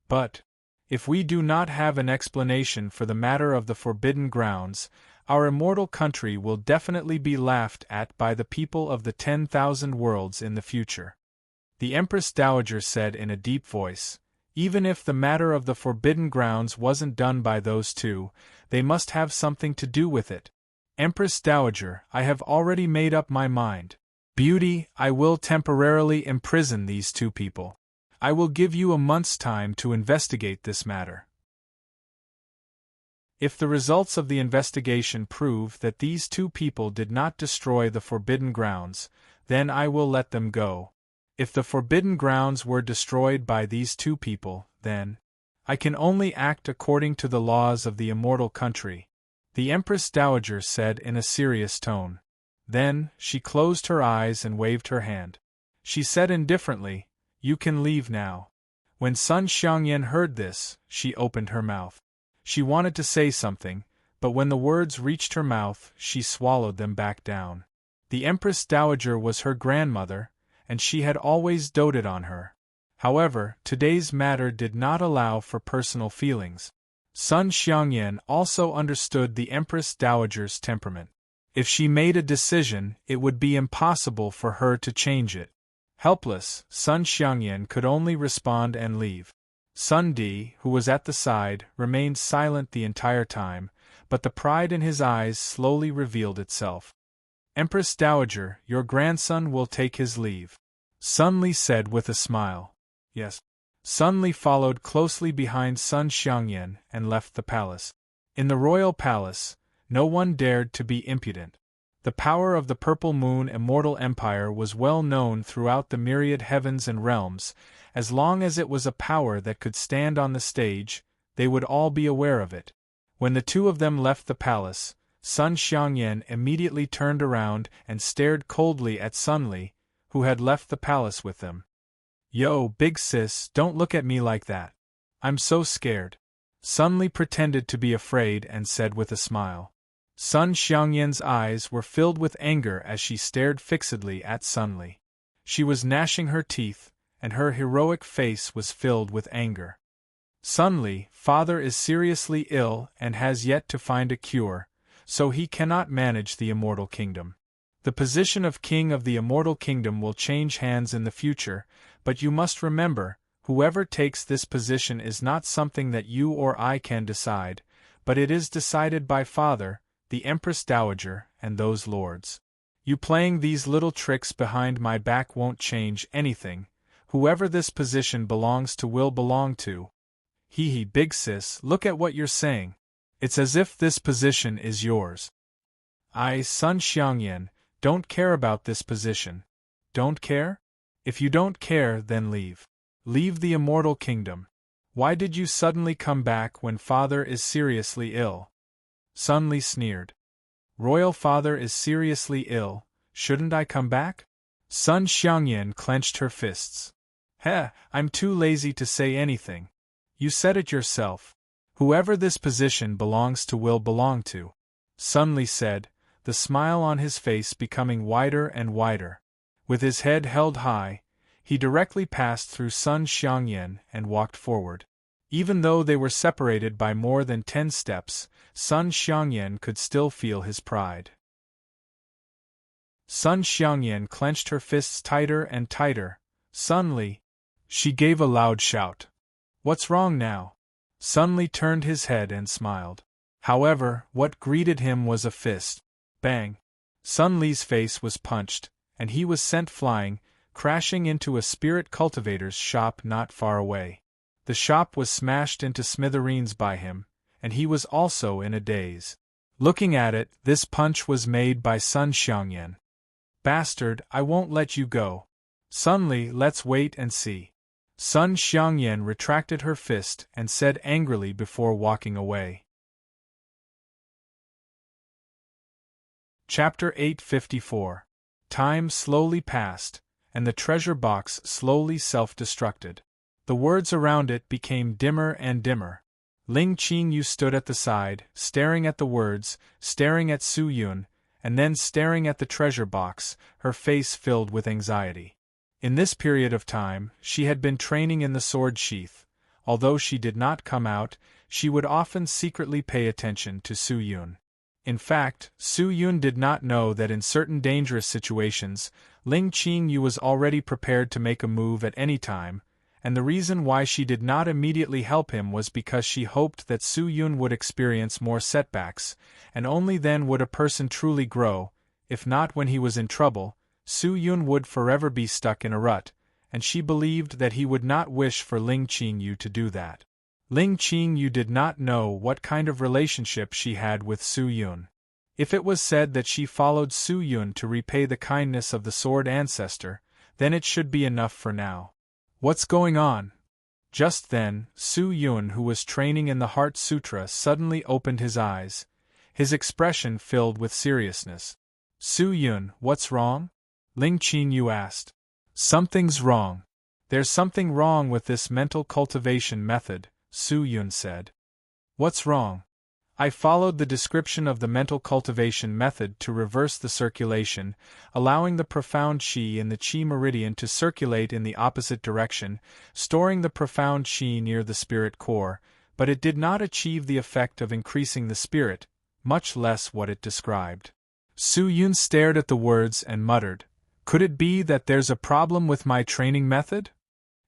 But, if we do not have an explanation for the matter of the forbidden grounds, our immortal country will definitely be laughed at by the people of the 10,000 worlds in the future. The Empress Dowager said in a deep voice, even if the matter of the forbidden grounds wasn't done by those two, they must have something to do with it. Empress Dowager, I have already made up my mind. Beauty, I will temporarily imprison these two people. I will give you a month's time to investigate this matter. If the results of the investigation prove that these two people did not destroy the forbidden grounds, then I will let them go. If the forbidden grounds were destroyed by these two people, then I can only act according to the laws of the immortal country, the Empress Dowager said in a serious tone. Then, she closed her eyes and waved her hand. She said indifferently, You can leave now. When Sun Xiangyan heard this, she opened her mouth. She wanted to say something, but when the words reached her mouth, she swallowed them back down. The Empress Dowager was her grandmother, and she had always doted on her. However, today's matter did not allow for personal feelings. Sun Xiangyan also understood the Empress Dowager's temperament. If she made a decision, it would be impossible for her to change it. Helpless, Sun Xiangyan could only respond and leave. Sun Di, who was at the side, remained silent the entire time, but the pride in his eyes slowly revealed itself. Empress Dowager, your grandson will take his leave. Sun Li said with a smile. Yes. Sun Li followed closely behind Sun Xiangyan and left the palace. In the royal palace, no one dared to be impudent. The power of the Purple Moon Immortal Empire was well known throughout the myriad heavens and realms. As long as it was a power that could stand on the stage, they would all be aware of it. When the two of them left the palace, Sun Xiangyan immediately turned around and stared coldly at Sun Li, who had left the palace with them. Yo, big sis, don't look at me like that. I'm so scared. Sun Li pretended to be afraid and said with a smile. Sun Xiangyan's eyes were filled with anger as she stared fixedly at Sun Li. She was gnashing her teeth, and her heroic face was filled with anger. Sun Li, father is seriously ill and has yet to find a cure, so he cannot manage the Immortal Kingdom. The position of King of the Immortal Kingdom will change hands in the future, but you must remember, whoever takes this position is not something that you or I can decide, but it is decided by Father, the Empress Dowager, and those lords. You playing these little tricks behind my back won't change anything. Whoever this position belongs to will belong to. Hee, big sis, look at what you're saying. It's as if this position is yours. I, Sun Xiangyan, don't care about this position. Don't care? If you don't care, then leave. Leave the Immortal Kingdom. Why did you suddenly come back when father is seriously ill? Sun Li sneered. Royal father is seriously ill, shouldn't I come back? Sun Xiangyan clenched her fists. Heh, I'm too lazy to say anything. You said it yourself. Whoever this position belongs to will belong to. Sun Li said, the smile on his face becoming wider and wider. With his head held high, he directly passed through Sun Xiangyan and walked forward. Even though they were separated by more than 10 steps, Sun Xiangyan could still feel his pride. Sun Xiangyan clenched her fists tighter and tighter. Sun Li! She gave a loud shout. What's wrong now? Sun Li turned his head and smiled. However, what greeted him was a fist. Bang! Sun Li's face was punched, and he was sent flying, crashing into a spirit cultivator's shop not far away. The shop was smashed into smithereens by him, and he was also in a daze. Looking at it, this punch was made by Sun Xiangyan. Bastard, I won't let you go. Sun Li, let's wait and see. Sun Xiangyan retracted her fist and said angrily before walking away. Chapter 854. Time slowly passed, and the treasure box slowly self-destructed. The words around it became dimmer and dimmer. Ling Qingyu stood at the side, staring at the words, staring at Su Yun, and then staring at the treasure box, her face filled with anxiety. In this period of time, she had been training in the sword sheath. Although she did not come out, she would often secretly pay attention to Su Yun. In fact, Su Yun did not know that in certain dangerous situations, Ling Qingyu was already prepared to make a move at any time, and the reason why she did not immediately help him was because she hoped that Su Yun would experience more setbacks, and only then would a person truly grow. If not when he was in trouble, Su Yun would forever be stuck in a rut, and she believed that he would not wish for Ling Qingyu to do that. Ling Qingyu did not know what kind of relationship she had with Su Yun. If it was said that she followed Su Yun to repay the kindness of the sword ancestor, then it should be enough for now. What's going on? Just then, Su Yun, who was training in the Heart Sutra, suddenly opened his eyes, his expression filled with seriousness. Su Yun, what's wrong? Ling Qingyu asked. Something's wrong. There's something wrong with this mental cultivation method, Su Yun said. What's wrong? I followed the description of the mental cultivation method to reverse the circulation, allowing the profound qi in the qi meridian to circulate in the opposite direction, storing the profound qi near the spirit core, but it did not achieve the effect of increasing the spirit, much less what it described. Su Yun stared at the words and muttered, "Could it be that there's a problem with my training method?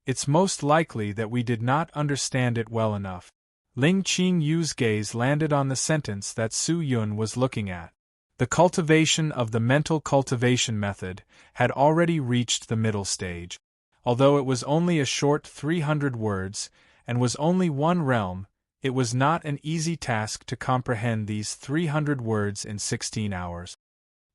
It's most likely that we did not understand it well enough." Ling Qingyu's gaze landed on the sentence that Su Yun was looking at. The cultivation of the mental cultivation method had already reached the middle stage. Although it was only a short 300 words, and was only one realm, it was not an easy task to comprehend these 300 words in 16 hours.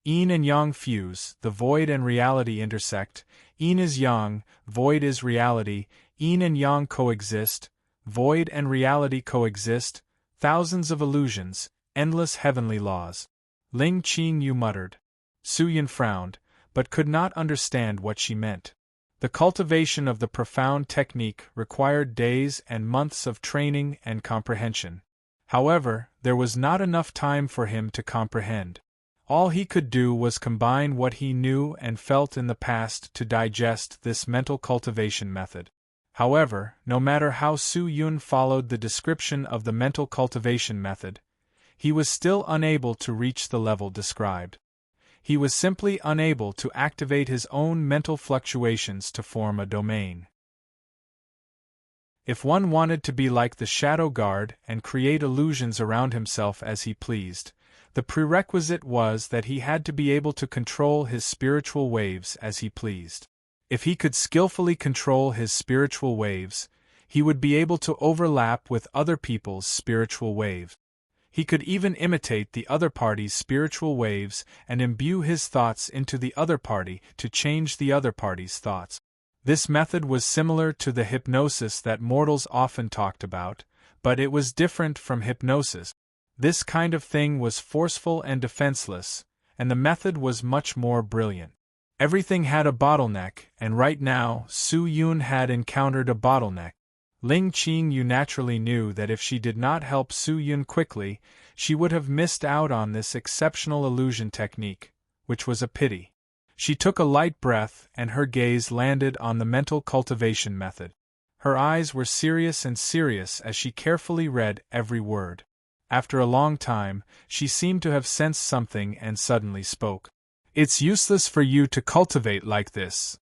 Yin and yang fuse, the void and reality intersect, yin is yang, void is reality, yin and yang coexist, void and reality coexist, thousands of illusions, endless heavenly laws. Ling Qingyu muttered. Su Yun frowned, but could not understand what she meant. The cultivation of the profound technique required days and months of training and comprehension. However, there was not enough time for him to comprehend. All he could do was combine what he knew and felt in the past to digest this mental cultivation method. However, no matter how Su Yun followed the description of the mental cultivation method, he was still unable to reach the level described. He was simply unable to activate his own mental fluctuations to form a domain. If one wanted to be like the Shadow Guard and create illusions around himself as he pleased, the prerequisite was that he had to be able to control his spiritual waves as he pleased. If he could skillfully control his spiritual waves, he would be able to overlap with other people's spiritual waves. He could even imitate the other party's spiritual waves and imbue his thoughts into the other party to change the other party's thoughts. This method was similar to the hypnosis that mortals often talked about, but it was different from hypnosis. This kind of thing was forceful and defenseless, and the method was much more brilliant. Everything had a bottleneck, and right now, Su Yun had encountered a bottleneck. Ling Qingyu naturally knew that if she did not help Su Yun quickly, she would have missed out on this exceptional illusion technique, which was a pity. She took a light breath and her gaze landed on the mental cultivation method. Her eyes were serious as she carefully read every word. After a long time, she seemed to have sensed something and suddenly spoke. "It's useless for you to cultivate like this."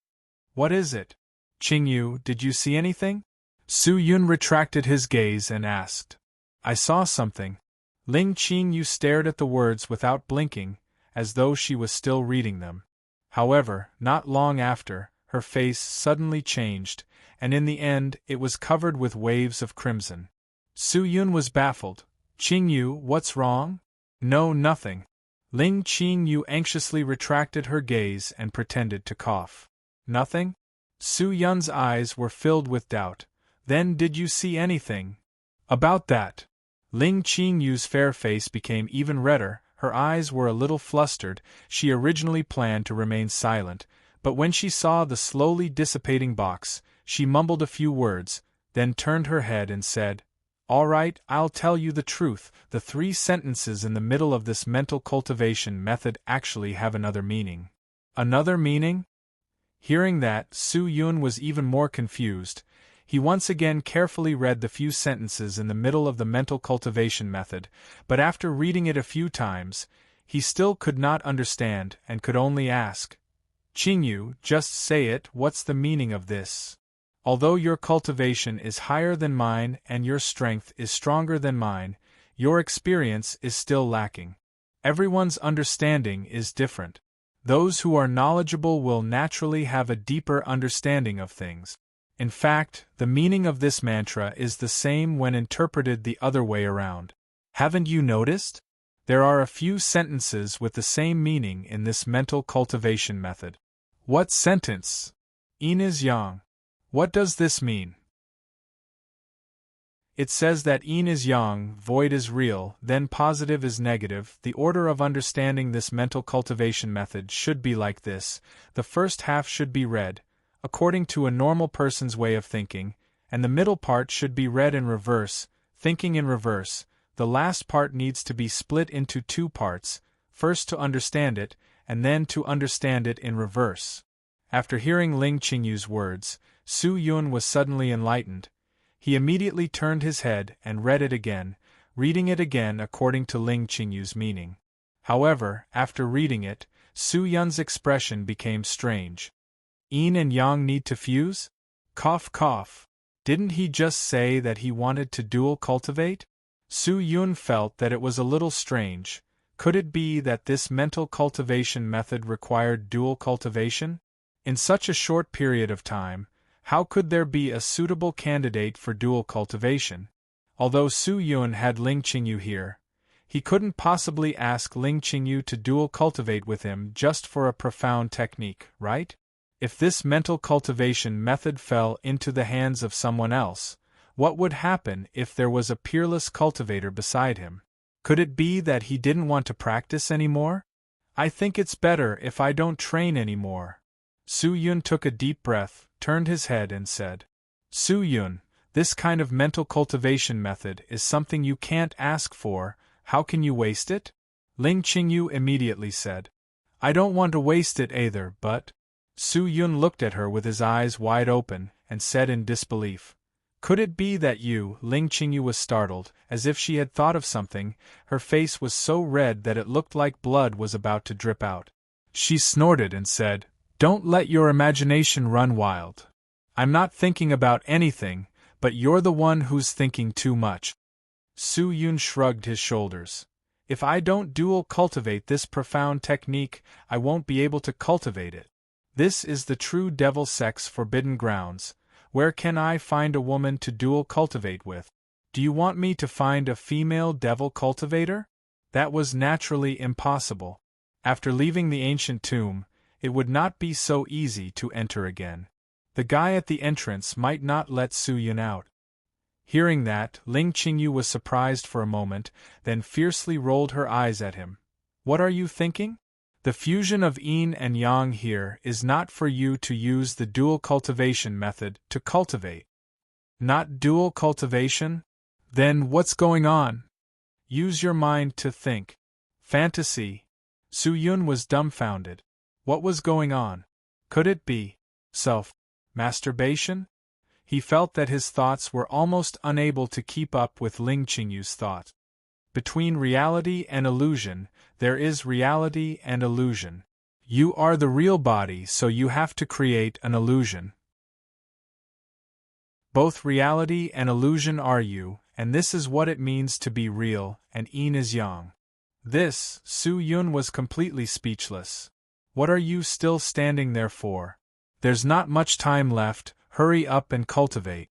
"What is it? Qingyu, did you see anything?" Su Yun retracted his gaze and asked. "I saw something." Ling Qingyu stared at the words without blinking, as though she was still reading them. However, not long after, her face suddenly changed, and in the end it was covered with waves of crimson. Su Yun was baffled. "Qingyu, what's wrong?" "No, nothing." Ling Qingyu anxiously retracted her gaze and pretended to cough. "Nothing?" Su Yun's eyes were filled with doubt. "Then did you see anything?" "About that." Ling Qingyu's fair face became even redder, her eyes were a little flustered. She originally planned to remain silent, but when she saw the slowly dissipating box, she mumbled a few words, then turned her head and said, "All right, I'll tell you the truth. The 3 sentences in the middle of this mental cultivation method actually have another meaning." "Another meaning?" Hearing that, Su Yun was even more confused. He once again carefully read the few sentences in the middle of the mental cultivation method, but after reading it a few times, he still could not understand and could only ask, "Qingyu, just say it, what's the meaning of this? Although your cultivation is higher than mine and your strength is stronger than mine, your experience is still lacking. Everyone's understanding is different. Those who are knowledgeable will naturally have a deeper understanding of things. In fact, the meaning of this mantra is the same when interpreted the other way around. Haven't you noticed? There are a few sentences with the same meaning in this mental cultivation method." "What sentence?" "Yin is yang." "What does this mean?" "It says that yin is yang, void is real, then positive is negative. The order of understanding this mental cultivation method should be like this. The first half should be read, according to a normal person's way of thinking, and the middle part should be read in reverse, thinking in reverse. The last part needs to be split into 2 parts, first to understand it, and then to understand it in reverse." After hearing Ling Qingyu's words, Su Yun was suddenly enlightened. He immediately turned his head and read it again, reading it again according to Ling Qingyu's meaning. However, after reading it, Su Yun's expression became strange. Yin and yang need to fuse? Cough cough. Didn't he just say that he wanted to dual cultivate? Su Yun felt that it was a little strange. Could it be that this mental cultivation method required dual cultivation? In such a short period of time, how could there be a suitable candidate for dual cultivation? Although Su Yun had Ling Qingyu here, he couldn't possibly ask Ling Qingyu to dual cultivate with him just for a profound technique, right? If this mental cultivation method fell into the hands of someone else, what would happen if there was a peerless cultivator beside him? Could it be that he didn't want to practice anymore? I think it's better if I don't train anymore. Su Yun took a deep breath, turned his head and said, Su Yun, this kind of mental cultivation method is something you can't ask for. How can you waste it? Ling Qingyu immediately said, I don't want to waste it either, but… Su Yun looked at her with his eyes wide open, and said in disbelief, Could it be that you… Ling Qingyu was startled, as if she had thought of something. Her face was so red that it looked like blood was about to drip out. She snorted and said, Don't let your imagination run wild. I'm not thinking about anything, but you're the one who's thinking too much. Su Yun shrugged his shoulders. If I don't dual cultivate this profound technique, I won't be able to cultivate it. This is the true devil sex forbidden grounds. Where can I find a woman to dual cultivate with? Do you want me to find a female devil cultivator? That was naturally impossible. After leaving the ancient tomb, it would not be so easy to enter again. The guy at the entrance might not let Su Yun out. Hearing that, Ling Qingyu was surprised for a moment, then fiercely rolled her eyes at him. What are you thinking? The fusion of yin and yang here is not for you to use the dual cultivation method to cultivate. Not dual cultivation? Then what's going on? Use your mind to think. Fantasy. Su Yun was dumbfounded. What was going on? Could it be self-masturbation? He felt that his thoughts were almost unable to keep up with Ling Qingyu's thought. Between reality and illusion, there is reality and illusion. You are the real body, so you have to create an illusion. Both reality and illusion are you, and this is what it means to be real, and yin is yang. This, Su Yun was completely speechless. What are you still standing there for? There's not much time left, hurry up and cultivate.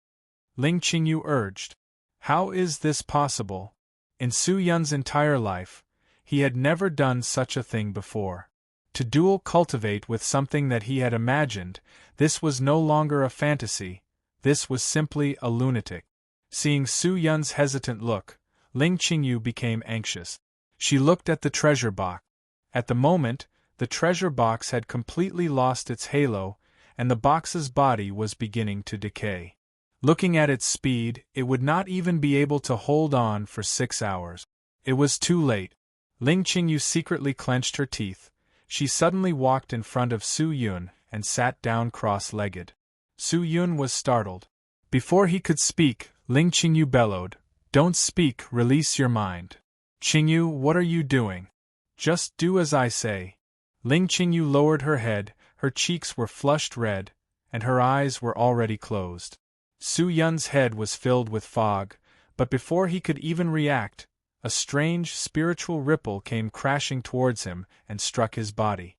Ling Qingyu urged. How is this possible? In Su Yun's entire life, he had never done such a thing before. To dual cultivate with something that he had imagined, this was no longer a fantasy, this was simply a lunatic. Seeing Su Yun's hesitant look, Ling Qingyu became anxious. She looked at the treasure box. At the moment, the treasure box had completely lost its halo, and the box's body was beginning to decay. Looking at its speed, it would not even be able to hold on for 6 hours. It was too late. Ling Qingyu secretly clenched her teeth. She suddenly walked in front of Su Yun and sat down cross-legged. Su Yun was startled. Before he could speak, Ling Qingyu bellowed, Don't speak, release your mind. Qingyu, what are you doing? Just do as I say. Ling Qingyu lowered her head, her cheeks were flushed red, and her eyes were already closed. Su Yun's head was filled with fog, but before he could even react, a strange spiritual ripple came crashing towards him and struck his body.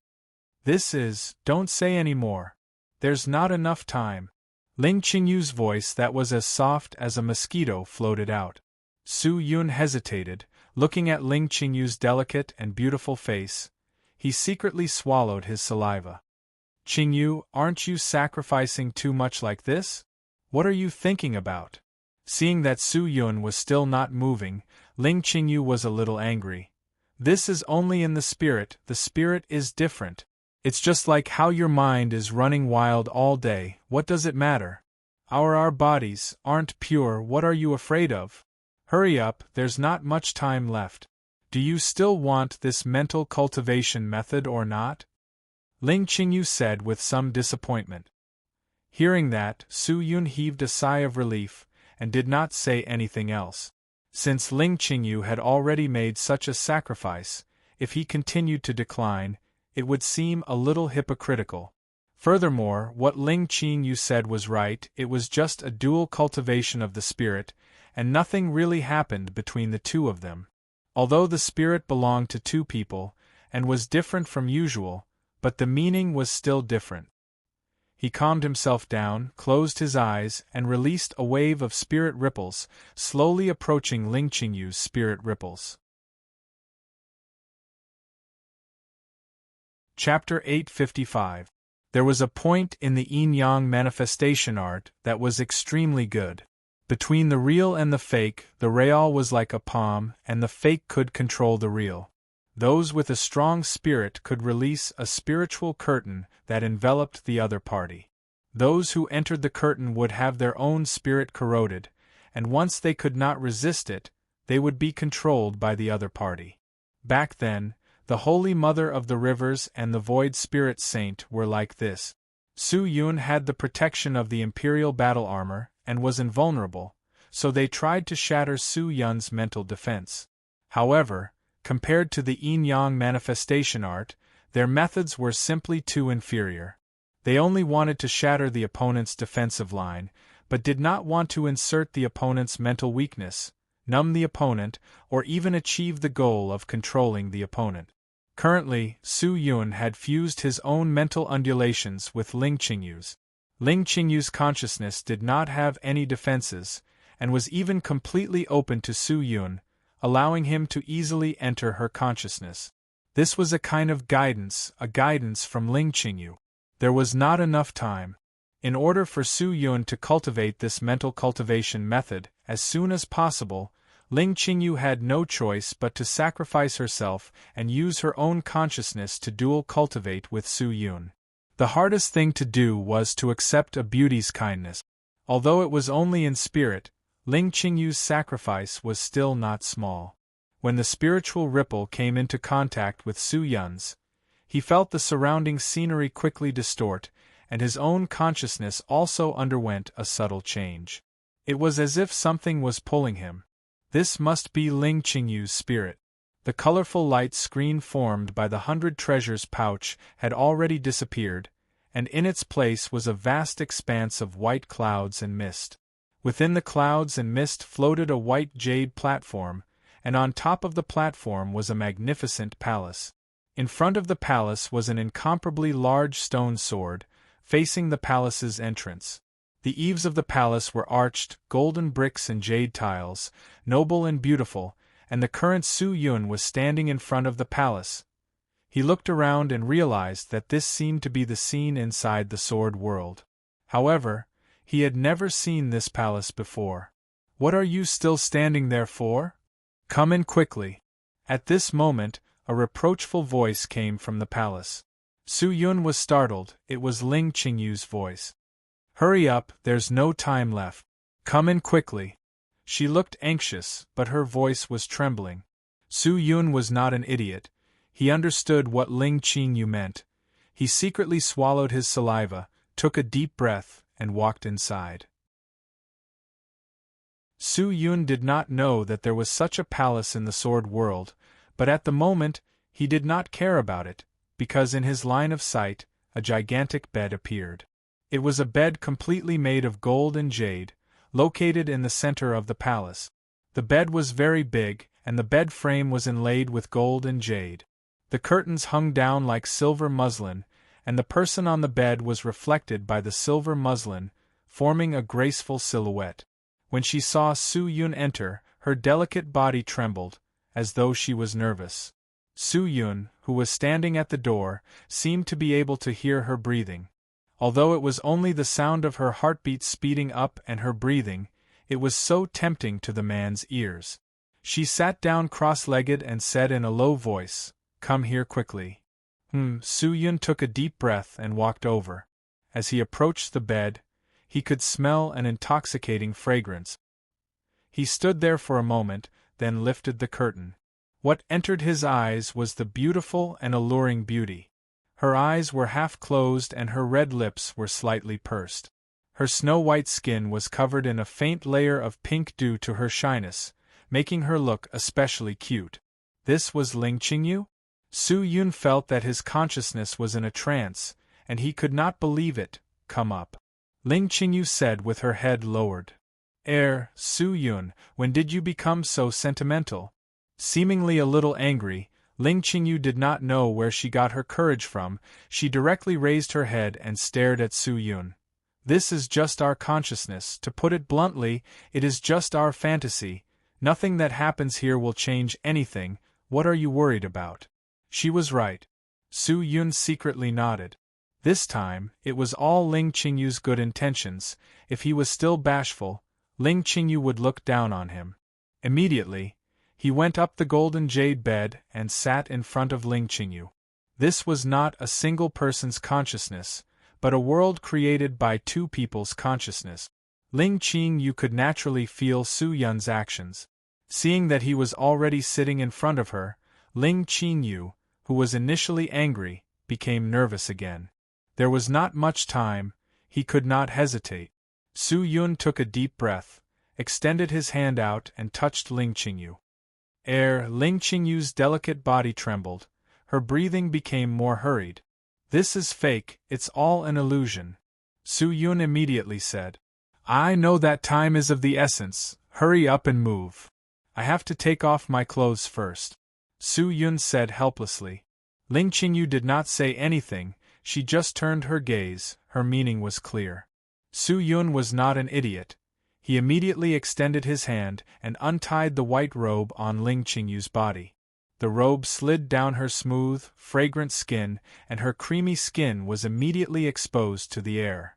Don't say any more. There's not enough time. Ling Qingyu's voice that was as soft as a mosquito floated out. Su Yun hesitated, looking at Ling Qingyu's delicate and beautiful face. He secretly swallowed his saliva. Qingyu, aren't you sacrificing too much like this? What are you thinking about? Seeing that Su Yun was still not moving, Ling Qingyu was a little angry. This is only in the spirit is different. It's just like how your mind is running wild all day, what does it matter? Our bodies aren't pure, what are you afraid of? Hurry up, there's not much time left. Do you still want this mental cultivation method or not? Ling Qingyu said with some disappointment. Hearing that, Su Yun heaved a sigh of relief, and did not say anything else. Since Ling Qingyu had already made such a sacrifice, if he continued to decline, it would seem a little hypocritical. Furthermore, what Ling Qingyu said was right, it was just a dual cultivation of the spirit, and nothing really happened between the two of them. Although the spirit belonged to two people, and was different from usual, but the meaning was still different. He calmed himself down, closed his eyes, and released a wave of spirit ripples, slowly approaching Ling Qingyu's spirit ripples. Chapter 855. There was a point in the yin-yang manifestation art that was extremely good. Between the real and the fake, the real was like a palm, and the fake could control the real. Those with a strong spirit could release a spiritual curtain that enveloped the other party. Those who entered the curtain would have their own spirit corroded, and once they could not resist it, they would be controlled by the other party. Back then, the Holy Mother of the Rivers and the Void Spirit Saint were like this. Su Yun had the protection of the Imperial battle armor, and was invulnerable, so they tried to shatter Su Yun's mental defense. However, compared to the yin-yang manifestation art, their methods were simply too inferior. They only wanted to shatter the opponent's defensive line, but did not want to insert the opponent's mental weakness, numb the opponent, or even achieve the goal of controlling the opponent. Currently, Su Yun had fused his own mental undulations with Ling Qingyu's. Ling Qingyu's consciousness did not have any defenses, and was even completely open to Su Yun, allowing him to easily enter her consciousness. This was a kind of guidance, a guidance from Ling Qingyu. There was not enough time. In order for Su Yun to cultivate this mental cultivation method as soon as possible, Ling Qingyu had no choice but to sacrifice herself and use her own consciousness to dual cultivate with Su Yun. The hardest thing to do was to accept a beauty's kindness. Although it was only in spirit, Ling Qingyu's sacrifice was still not small. When the spiritual ripple came into contact with Su Yun's, he felt the surrounding scenery quickly distort, and his own consciousness also underwent a subtle change. It was as if something was pulling him. This must be Ling Qingyu's spirit. The colorful light screen formed by the 100 treasures pouch had already disappeared, and in its place was a vast expanse of white clouds and mist. Within the clouds and mist floated a white jade platform, and on top of the platform was a magnificent palace. In front of the palace was an incomparably large stone sword, facing the palace's entrance. The eaves of the palace were arched, golden bricks and jade tiles, noble and beautiful, and the current Su Yun was standing in front of the palace. He looked around and realized that this seemed to be the scene inside the sword world. However, he had never seen this palace before. "What are you still standing there for? Come in quickly." At this moment, a reproachful voice came from the palace. Su Yun was startled. It was Ling Qingyu's voice. "Hurry up, there's no time left. Come in quickly." She looked anxious, but her voice was trembling. Su Yun was not an idiot. He understood what Ling Qingyu meant. He secretly swallowed his saliva, took a deep breath, and walked inside. Su Yun did not know that there was such a palace in the sword world, but at the moment, he did not care about it, because in his line of sight, a gigantic bed appeared. It was a bed completely made of gold and jade, located in the center of the palace. The bed was very big, and the bed frame was inlaid with gold and jade. The curtains hung down like silver muslin, and the person on the bed was reflected by the silver muslin, forming a graceful silhouette. When she saw Su Yun enter, her delicate body trembled, as though she was nervous. Su Yun, who was standing at the door, seemed to be able to hear her breathing. Although it was only the sound of her heartbeat speeding up and her breathing, it was so tempting to the man's ears. She sat down cross-legged and said in a low voice, "Come here quickly." Su Yun took a deep breath and walked over. As he approached the bed, he could smell an intoxicating fragrance. He stood there for a moment, then lifted the curtain. What entered his eyes was the beautiful and alluring beauty. Her eyes were half closed and her red lips were slightly pursed. Her snow-white skin was covered in a faint layer of pink due to her shyness, making her look especially cute. This was Ling Qingyu? Su Yun felt that his consciousness was in a trance, and he could not believe it. Come up. Ling Qingyu said with her head lowered. Su Yun, when did you become so sentimental? Seemingly a little angry, Ling Qingyu did not know where she got her courage from. She directly raised her head and stared at Su Yun. This is just our consciousness, to put it bluntly, it is just our fantasy. Nothing that happens here will change anything. What are you worried about? She was right. Su Yun secretly nodded. This time, it was all Ling Qingyu's good intentions. If he was still bashful, Ling Qingyu would look down on him. Immediately, he went up the golden jade bed and sat in front of Ling Qingyu. This was not a single person's consciousness, but a world created by two people's consciousness. Ling Qingyu could naturally feel Su Yun's actions. Seeing that he was already sitting in front of her, Ling Qingyu, who was initially angry, became nervous again. There was not much time, he could not hesitate. Su Yun took a deep breath, extended his hand out and touched Ling Qingyu. Ling Qingyu's delicate body trembled, her breathing became more hurried. This is fake, it's all an illusion. Su Yun immediately said. I know that time is of the essence, hurry up and move. I have to take off my clothes first. Su Yun said helplessly. Ling Qingyu did not say anything, she just turned her gaze, her meaning was clear. Su Yun was not an idiot. He immediately extended his hand and untied the white robe on Ling Qingyu's body. The robe slid down her smooth, fragrant skin, and her creamy skin was immediately exposed to the air.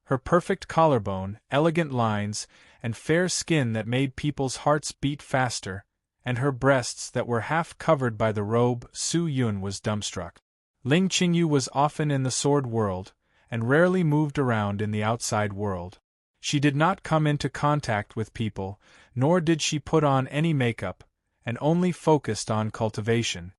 Her perfect collarbone, elegant lines, and fair skin that made people's hearts beat faster, and her breasts that were half covered by the robe, Su Yun was dumbstruck. Ling Qingyu was often in the sword world, and rarely moved around in the outside world. She did not come into contact with people, nor did she put on any makeup, and only focused on cultivation.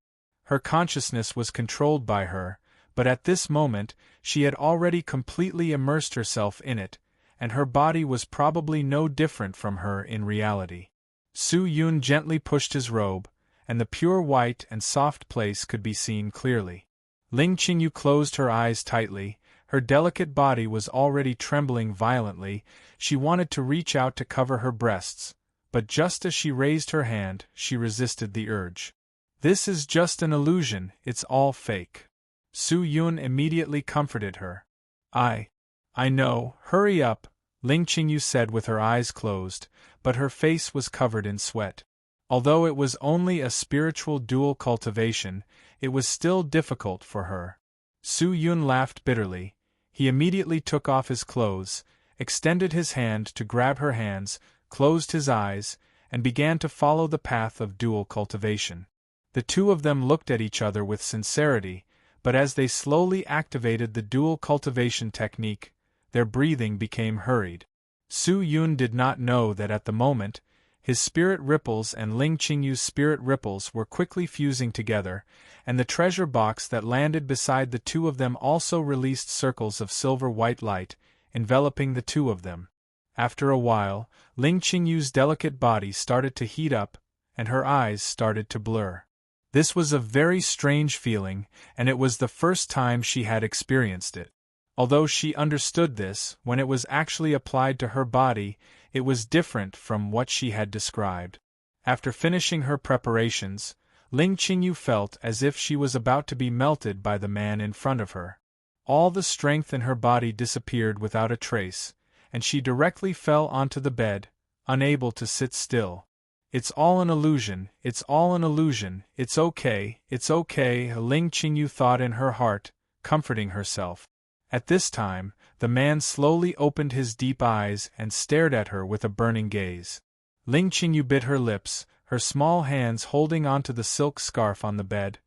Her consciousness was controlled by her, but at this moment, she had already completely immersed herself in it, and her body was probably no different from her in reality. Su Yun gently pushed his robe, and the pure white and soft place could be seen clearly. Ling Qingyu closed her eyes tightly, her delicate body was already trembling violently, she wanted to reach out to cover her breasts, but just as she raised her hand, she resisted the urge. This is just an illusion, it's all fake. Su Yun immediately comforted her. I know, hurry up, Ling Qingyu said with her eyes closed, but her face was covered in sweat. Although it was only a spiritual dual cultivation, it was still difficult for her. Su Yun laughed bitterly. He immediately took off his clothes, extended his hand to grab her hands, closed his eyes, and began to follow the path of dual cultivation. The two of them looked at each other with sincerity, but as they slowly activated the dual cultivation technique, their breathing became hurried. Su Yun did not know that at the moment, his spirit ripples and Ling Qingyu's spirit ripples were quickly fusing together, and the treasure box that landed beside the two of them also released circles of silver-white light, enveloping the two of them. After a while, Ling Qingyu's delicate body started to heat up, and her eyes started to blur. This was a very strange feeling, and it was the first time she had experienced it. Although she understood this, when it was actually applied to her body, it was different from what she had described. After finishing her preparations, Ling Qingyu felt as if she was about to be melted by the man in front of her. All the strength in her body disappeared without a trace, and she directly fell onto the bed, unable to sit still. It's all an illusion, it's all an illusion, it's okay, Ling Qingyu thought in her heart, comforting herself. At this time, the man slowly opened his deep eyes and stared at her with a burning gaze. Ling Qingyu bit her lips, her small hands holding onto the silk scarf on the bed,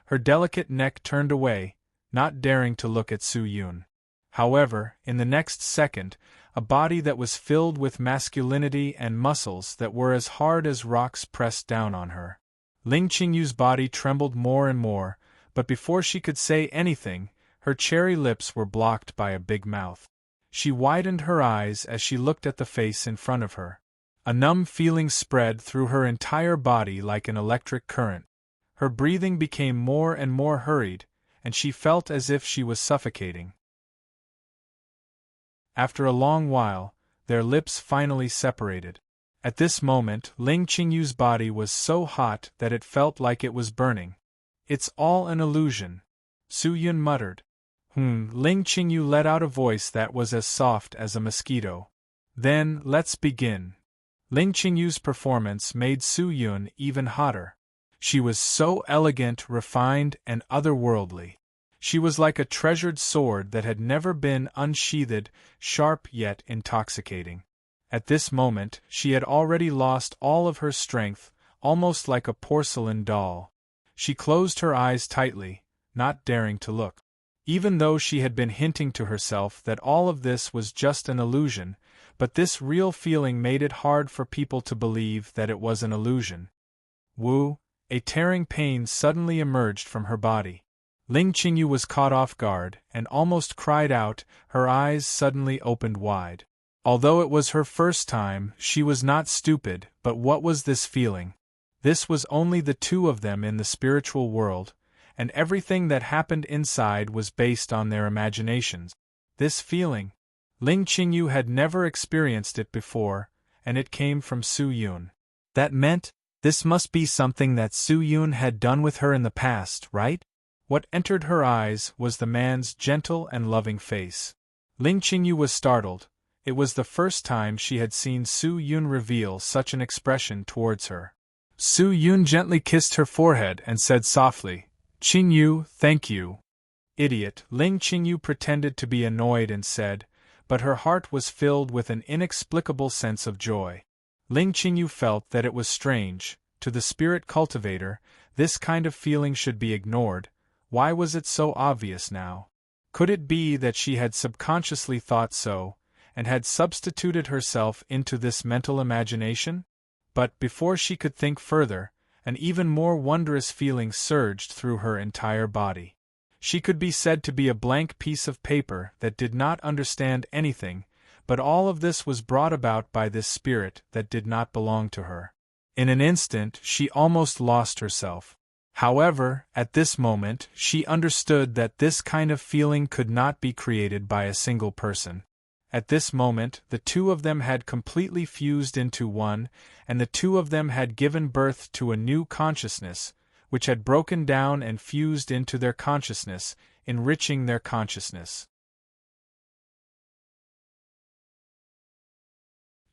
her delicate neck turned away, not daring to look at Su Yun. However, in the next second, a body that was filled with masculinity and muscles that were as hard as rocks pressed down on her. Ling Qingyu's body trembled more and more, but before she could say anything, Her cherry lips were blocked by a big mouth. She widened her eyes as she looked at the face in front of her. A numb feeling spread through her entire body like an electric current. Her breathing became more and more hurried, and she felt as if she was suffocating. After a long while, their lips finally separated. At this moment, Ling Qingyu's body was so hot that it felt like it was burning. "It's all an illusion," Su Yun muttered. Ling Qingyu let out a voice that was as soft as a mosquito. "Then, let's begin." Ling Qingyu's performance made Su Yun even hotter. She was so elegant, refined, and otherworldly. She was like a treasured sword that had never been unsheathed, sharp yet intoxicating. At this moment, she had already lost all of her strength, almost like a porcelain doll. She closed her eyes tightly, not daring to look. Even though she had been hinting to herself that all of this was just an illusion, but this real feeling made it hard for people to believe that it was an illusion. Wu, a tearing pain suddenly emerged from her body. Ling Qingyu was caught off guard and almost cried out, her eyes suddenly opened wide. Although it was her first time, she was not stupid, but what was this feeling? This was only the two of them in the spiritual world, and everything that happened inside was based on their imaginations. This feeling, Ling Qingyu had never experienced it before, and it came from Su Yun. That meant, this must be something that Su Yun had done with her in the past, right? What entered her eyes was the man's gentle and loving face. Ling Qingyu was startled. It was the first time she had seen Su Yun reveal such an expression towards her. Su Yun gently kissed her forehead and said softly, "Qingyu, thank you." "Idiot," Ling Qingyu pretended to be annoyed and said, but her heart was filled with an inexplicable sense of joy. Ling Qingyu felt that it was strange. To the spirit cultivator, this kind of feeling should be ignored. Why was it so obvious now? Could it be that she had subconsciously thought so, and had substituted herself into this mental imagination? But before she could think further, an even more wondrous feeling surged through her entire body. She could be said to be a blank piece of paper that did not understand anything, but all of this was brought about by this spirit that did not belong to her. In an instant, she almost lost herself. However, at this moment, she understood that this kind of feeling could not be created by a single person. At this moment, the two of them had completely fused into one, and the two of them had given birth to a new consciousness, which had broken down and fused into their consciousness, enriching their consciousness.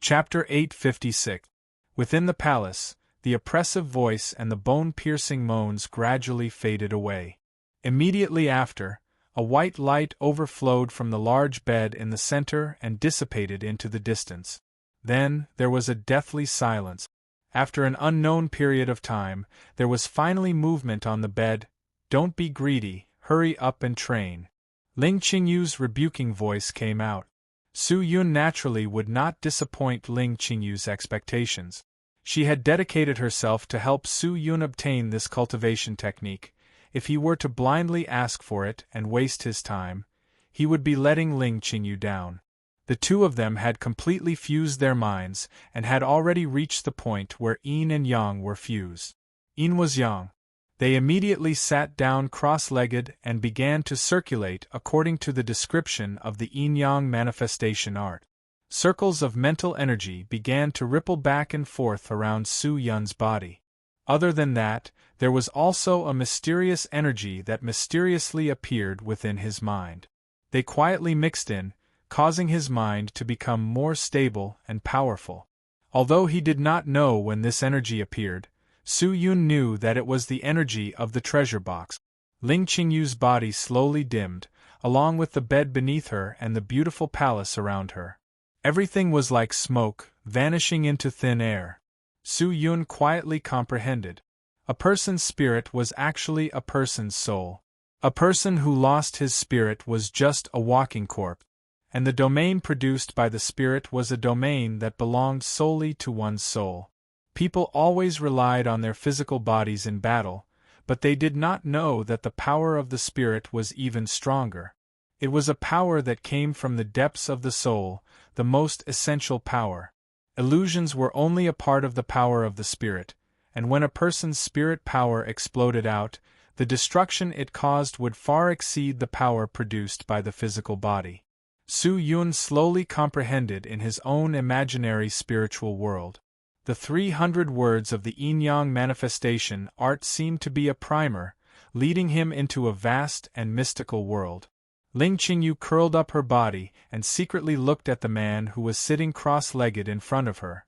Chapter 856. Within the palace, the oppressive voice and the bone-piercing moans gradually faded away. Immediately after, a white light overflowed from the large bed in the center and dissipated into the distance. Then, there was a deathly silence. After an unknown period of time, there was finally movement on the bed. "Don't be greedy, hurry up and train." Ling Qingyu's rebuking voice came out. Su Yun naturally would not disappoint Ling Qingyu's expectations. She had dedicated herself to help Su Yun obtain this cultivation technique. If he were to blindly ask for it and waste his time, he would be letting Ling Qingyu down. The two of them had completely fused their minds and had already reached the point where yin and yang were fused. Yin was yang. They immediately sat down cross-legged and began to circulate according to the description of the yin-yang manifestation art. Circles of mental energy began to ripple back and forth around Su Yun's body. Other than that, there was also a mysterious energy that mysteriously appeared within his mind. They quietly mixed in, causing his mind to become more stable and powerful. Although he did not know when this energy appeared, Su Yun knew that it was the energy of the treasure box. Ling Qingyu's body slowly dimmed, along with the bed beneath her and the beautiful palace around her. Everything was like smoke, vanishing into thin air. Su Yun quietly comprehended. A person's spirit was actually a person's soul. A person who lost his spirit was just a walking corpse, and the domain produced by the spirit was a domain that belonged solely to one's soul. People always relied on their physical bodies in battle, but they did not know that the power of the spirit was even stronger. It was a power that came from the depths of the soul, the most essential power. Illusions were only a part of the power of the spirit, and when a person's spirit power exploded out, the destruction it caused would far exceed the power produced by the physical body. Su Yun slowly comprehended in his own imaginary spiritual world. The 300 words of the yin-yang manifestation art seemed to be a primer, leading him into a vast and mystical world. Ling Qingyu curled up her body and secretly looked at the man who was sitting cross-legged in front of her.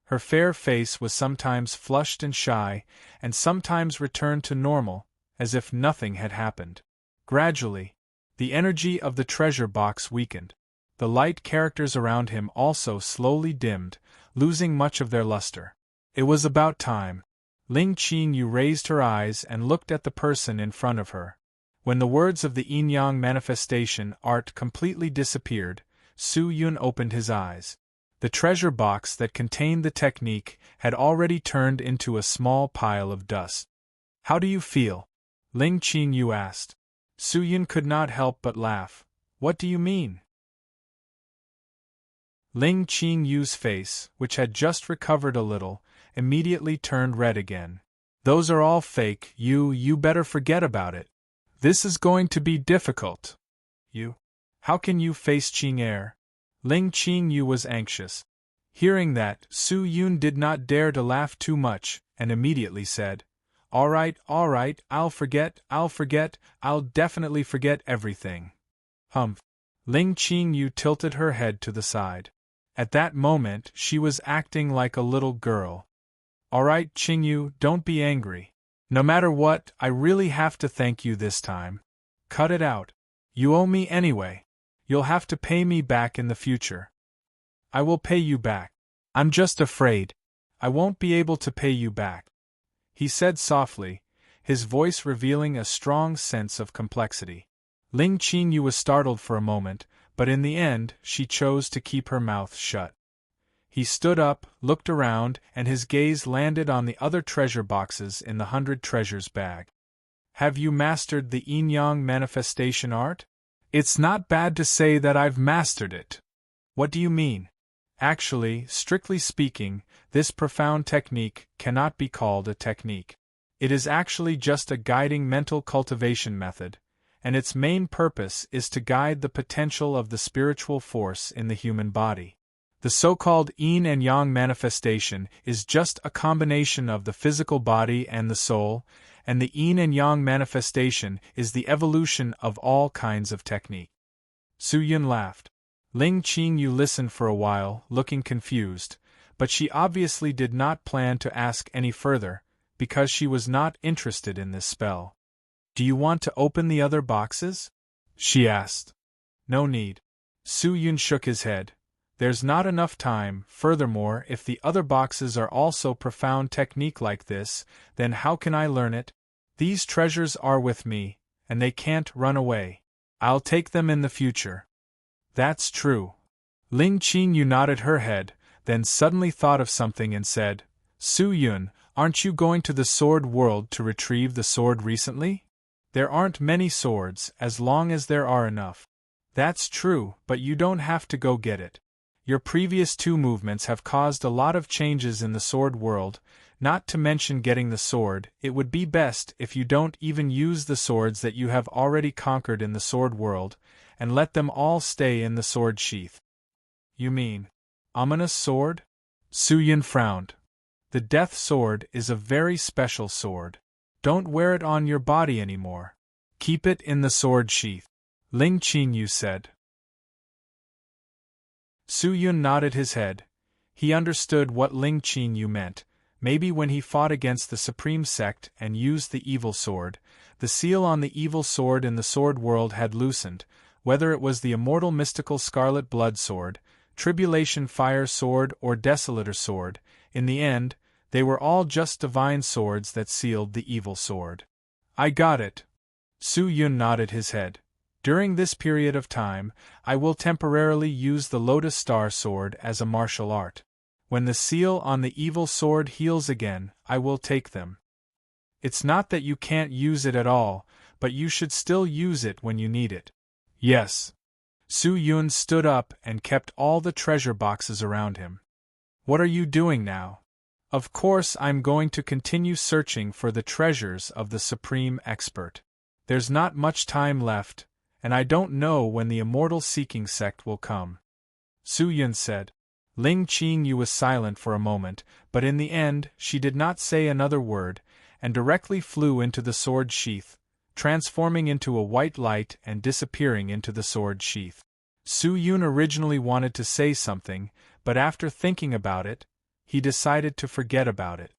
Her fair face was sometimes flushed and shy, and sometimes returned to normal, as if nothing had happened. Gradually, the energy of the treasure box weakened. The light characters around him also slowly dimmed, losing much of their luster. It was about time. Ling Qingyu raised her eyes and looked at the person in front of her. When the words of the yin-yang manifestation art completely disappeared, Su Yun opened his eyes. The treasure box that contained the technique had already turned into a small pile of dust. "How do you feel?" Ling Qingyu asked. Su Yun could not help but laugh. "What do you mean?" Ling Qingyu's face, which had just recovered a little, immediately turned red again. "Those are all fake. You better forget about it. This is going to be difficult." How can you face Qing'er?" Ling Qingyu was anxious. Hearing that, Su Yun did not dare to laugh too much, and immediately said, all right, I'll forget, I'll definitely forget everything." Humph. Ling Qingyu tilted her head to the side. At that moment she was acting like a little girl. "All right, Qingyu, don't be angry. No matter what, I really have to thank you this time. Cut it out. You owe me anyway. You'll have to pay me back in the future." "I will pay you back. I'm just afraid I won't be able to pay you back," he said softly, his voice revealing a strong sense of complexity. Ling Qingyu was startled for a moment, but in the end she chose to keep her mouth shut. He stood up, looked around, and his gaze landed on the other treasure boxes in the 100 treasures bag. "Have you mastered the yin-yang manifestation art?" "It's not bad to say that I've mastered it." "What do you mean?" "Actually, strictly speaking, this profound technique cannot be called a technique. It is actually just a guiding mental cultivation method, and its main purpose is to guide the potential of the spiritual force in the human body. The so-called yin and yang manifestation is just a combination of the physical body and the soul, and the yin and yang manifestation is the evolution of all kinds of technique." Su Yun laughed. Ling Qingyu listened for a while, looking confused, but she obviously did not plan to ask any further, because she was not interested in this spell. "Do you want to open the other boxes?" she asked. "No need." Su Yun shook his head. "There's not enough time. Furthermore, if the other boxes are also profound technique like this, then how can I learn it? These treasures are with me, and they can't run away. I'll take them in the future." "That's true." Ling Qingyu nodded her head, then suddenly thought of something and said, "Su Yun, aren't you going to the sword world to retrieve the sword recently? There aren't many swords, as long as there are enough." "That's true, but you don't have to go get it. Your previous 2 movements have caused a lot of changes in the sword world, not to mention getting the sword. It would be best if you don't even use the swords that you have already conquered in the sword world, and let them all stay in the sword sheath." "You mean ominous sword?" Su Yun frowned. "The death sword is a very special sword. Don't wear it on your body anymore. Keep it in the sword sheath," Ling Qingyu said. Su Yun nodded his head. He understood what Ling Qingyu meant. Maybe when he fought against the Supreme Sect and used the evil sword, the seal on the evil sword in the sword world had loosened, whether it was the immortal mystical scarlet blood sword, tribulation fire sword, or desolator sword. In the end, they were all just divine swords that sealed the evil sword. "I got it." Su Yun nodded his head. "During this period of time, I will temporarily use the Lotus Star Sword as a martial art. When the seal on the evil sword heals again, I will take them." It's not that you can't use it at all, but you should still use it when you need it. Yes. Su Yun stood up and kept all the treasure boxes around him. What are you doing now? Of course I'm going to continue searching for the treasures of the Supreme Expert. There's not much time left, and I don't know when the Immortal Seeking sect will come. Su Yun said. Ling Qingyu was silent for a moment, but in the end she did not say another word, and directly flew into the sword sheath, transforming into a white light and disappearing into the sword sheath. Su Yun originally wanted to say something, but after thinking about it, he decided to forget about it.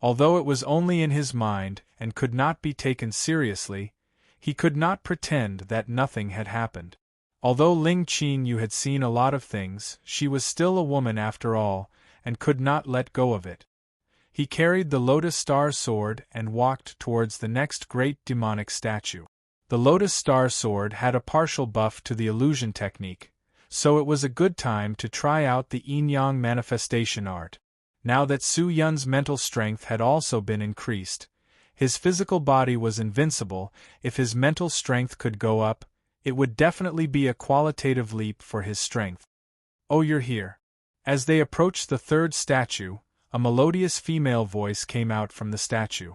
Although it was only in his mind and could not be taken seriously, he could not pretend that nothing had happened. Although Ling Qingyu had seen a lot of things, she was still a woman after all, and could not let go of it. He carried the Lotus Star Sword and walked towards the next great demonic statue. The Lotus Star Sword had a partial buff to the illusion technique, so it was a good time to try out the yin-yang manifestation art. Now that Su Yun's mental strength had also been increased, his physical body was invincible. If his mental strength could go up, it would definitely be a qualitative leap for his strength. Oh, you're here. As they approached the third statue, a melodious female voice came out from the statue.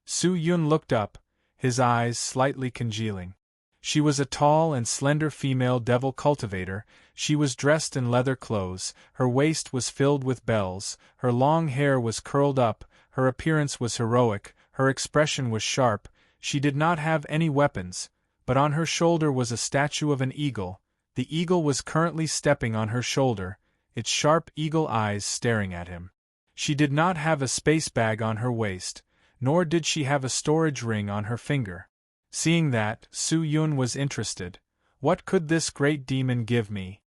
Su Yun looked up, his eyes slightly congealing. She was a tall and slender female devil cultivator. She was dressed in leather clothes, her waist was filled with bells, her long hair was curled up, her appearance was heroic, her expression was sharp. She did not have any weapons, but on her shoulder was a statue of an eagle. The eagle was currently stepping on her shoulder, its sharp eagle eyes staring at him. She did not have a space bag on her waist, nor did she have a storage ring on her finger. Seeing that, Su Yun was interested. What could this great demon give me?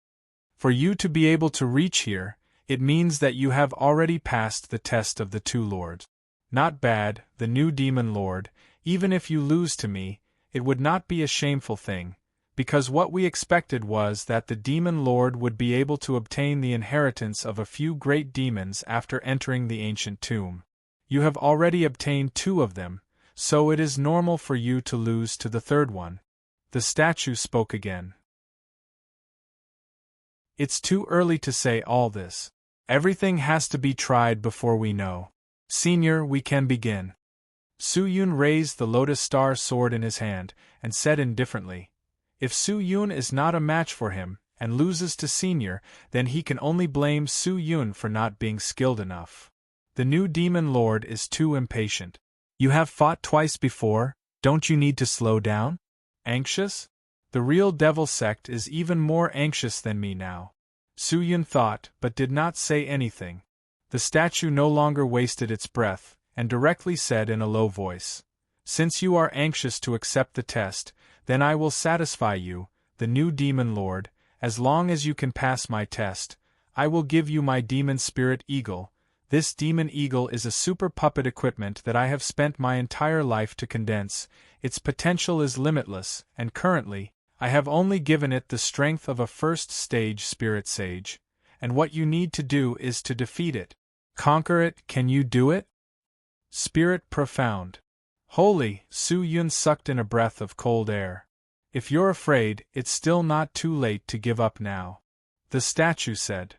For you to be able to reach here, it means that you have already passed the test of the two lords. Not bad, the new demon lord. Even if you lose to me, it would not be a shameful thing, because what we expected was that the demon lord would be able to obtain the inheritance of a few great demons after entering the ancient tomb. You have already obtained 2 of them, so it is normal for you to lose to the third one. The statue spoke again. It's too early to say all this. Everything has to be tried before we know. Senior, we can begin. Su Yun raised the Lotus Star Sword in his hand, and said indifferently, if Su Yun is not a match for him, and loses to Senior, then he can only blame Su Yun for not being skilled enough. The new demon lord is too impatient. You have fought twice before, don't you need to slow down? Anxious? The real devil sect is even more anxious than me now. Su Yun thought, but did not say anything. The statue no longer wasted its breath, and directly said in a low voice, since you are anxious to accept the test, then I will satisfy you, the new demon lord. As long as you can pass my test, I will give you my demon spirit eagle. This demon eagle is a super puppet equipment that I have spent my entire life to condense. Its potential is limitless, and currently, I have only given it the strength of a first-stage spirit sage. And what you need to do is to defeat it. Conquer it. Can you do it? Spirit profound. Holy, Su Yun sucked in a breath of cold air. If you're afraid, it's still not too late to give up now. The statue said.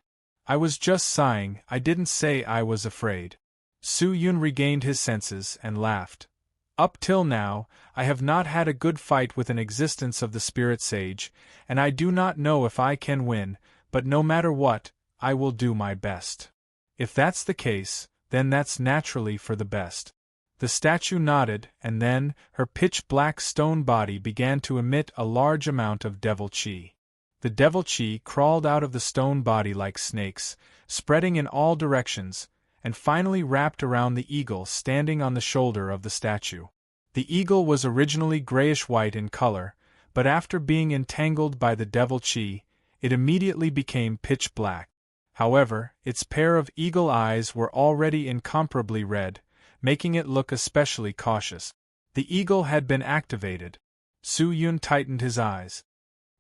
I was just sighing, I didn't say I was afraid. Su Yun regained his senses and laughed. Up till now, I have not had a good fight with an existence of the spirit sage, and I do not know if I can win, but no matter what, I will do my best. If that's the case, then that's naturally for the best. The statue nodded, and then, her pitch-black stone body began to emit a large amount of devil chi. The devil chi crawled out of the stone body like snakes, spreading in all directions, and finally wrapped around the eagle standing on the shoulder of the statue. The eagle was originally grayish-white in color, but after being entangled by the devil chi, it immediately became pitch-black. However, its pair of eagle eyes were already incomparably red, making it look especially cautious. The eagle had been activated. Su Yun tightened his eyes.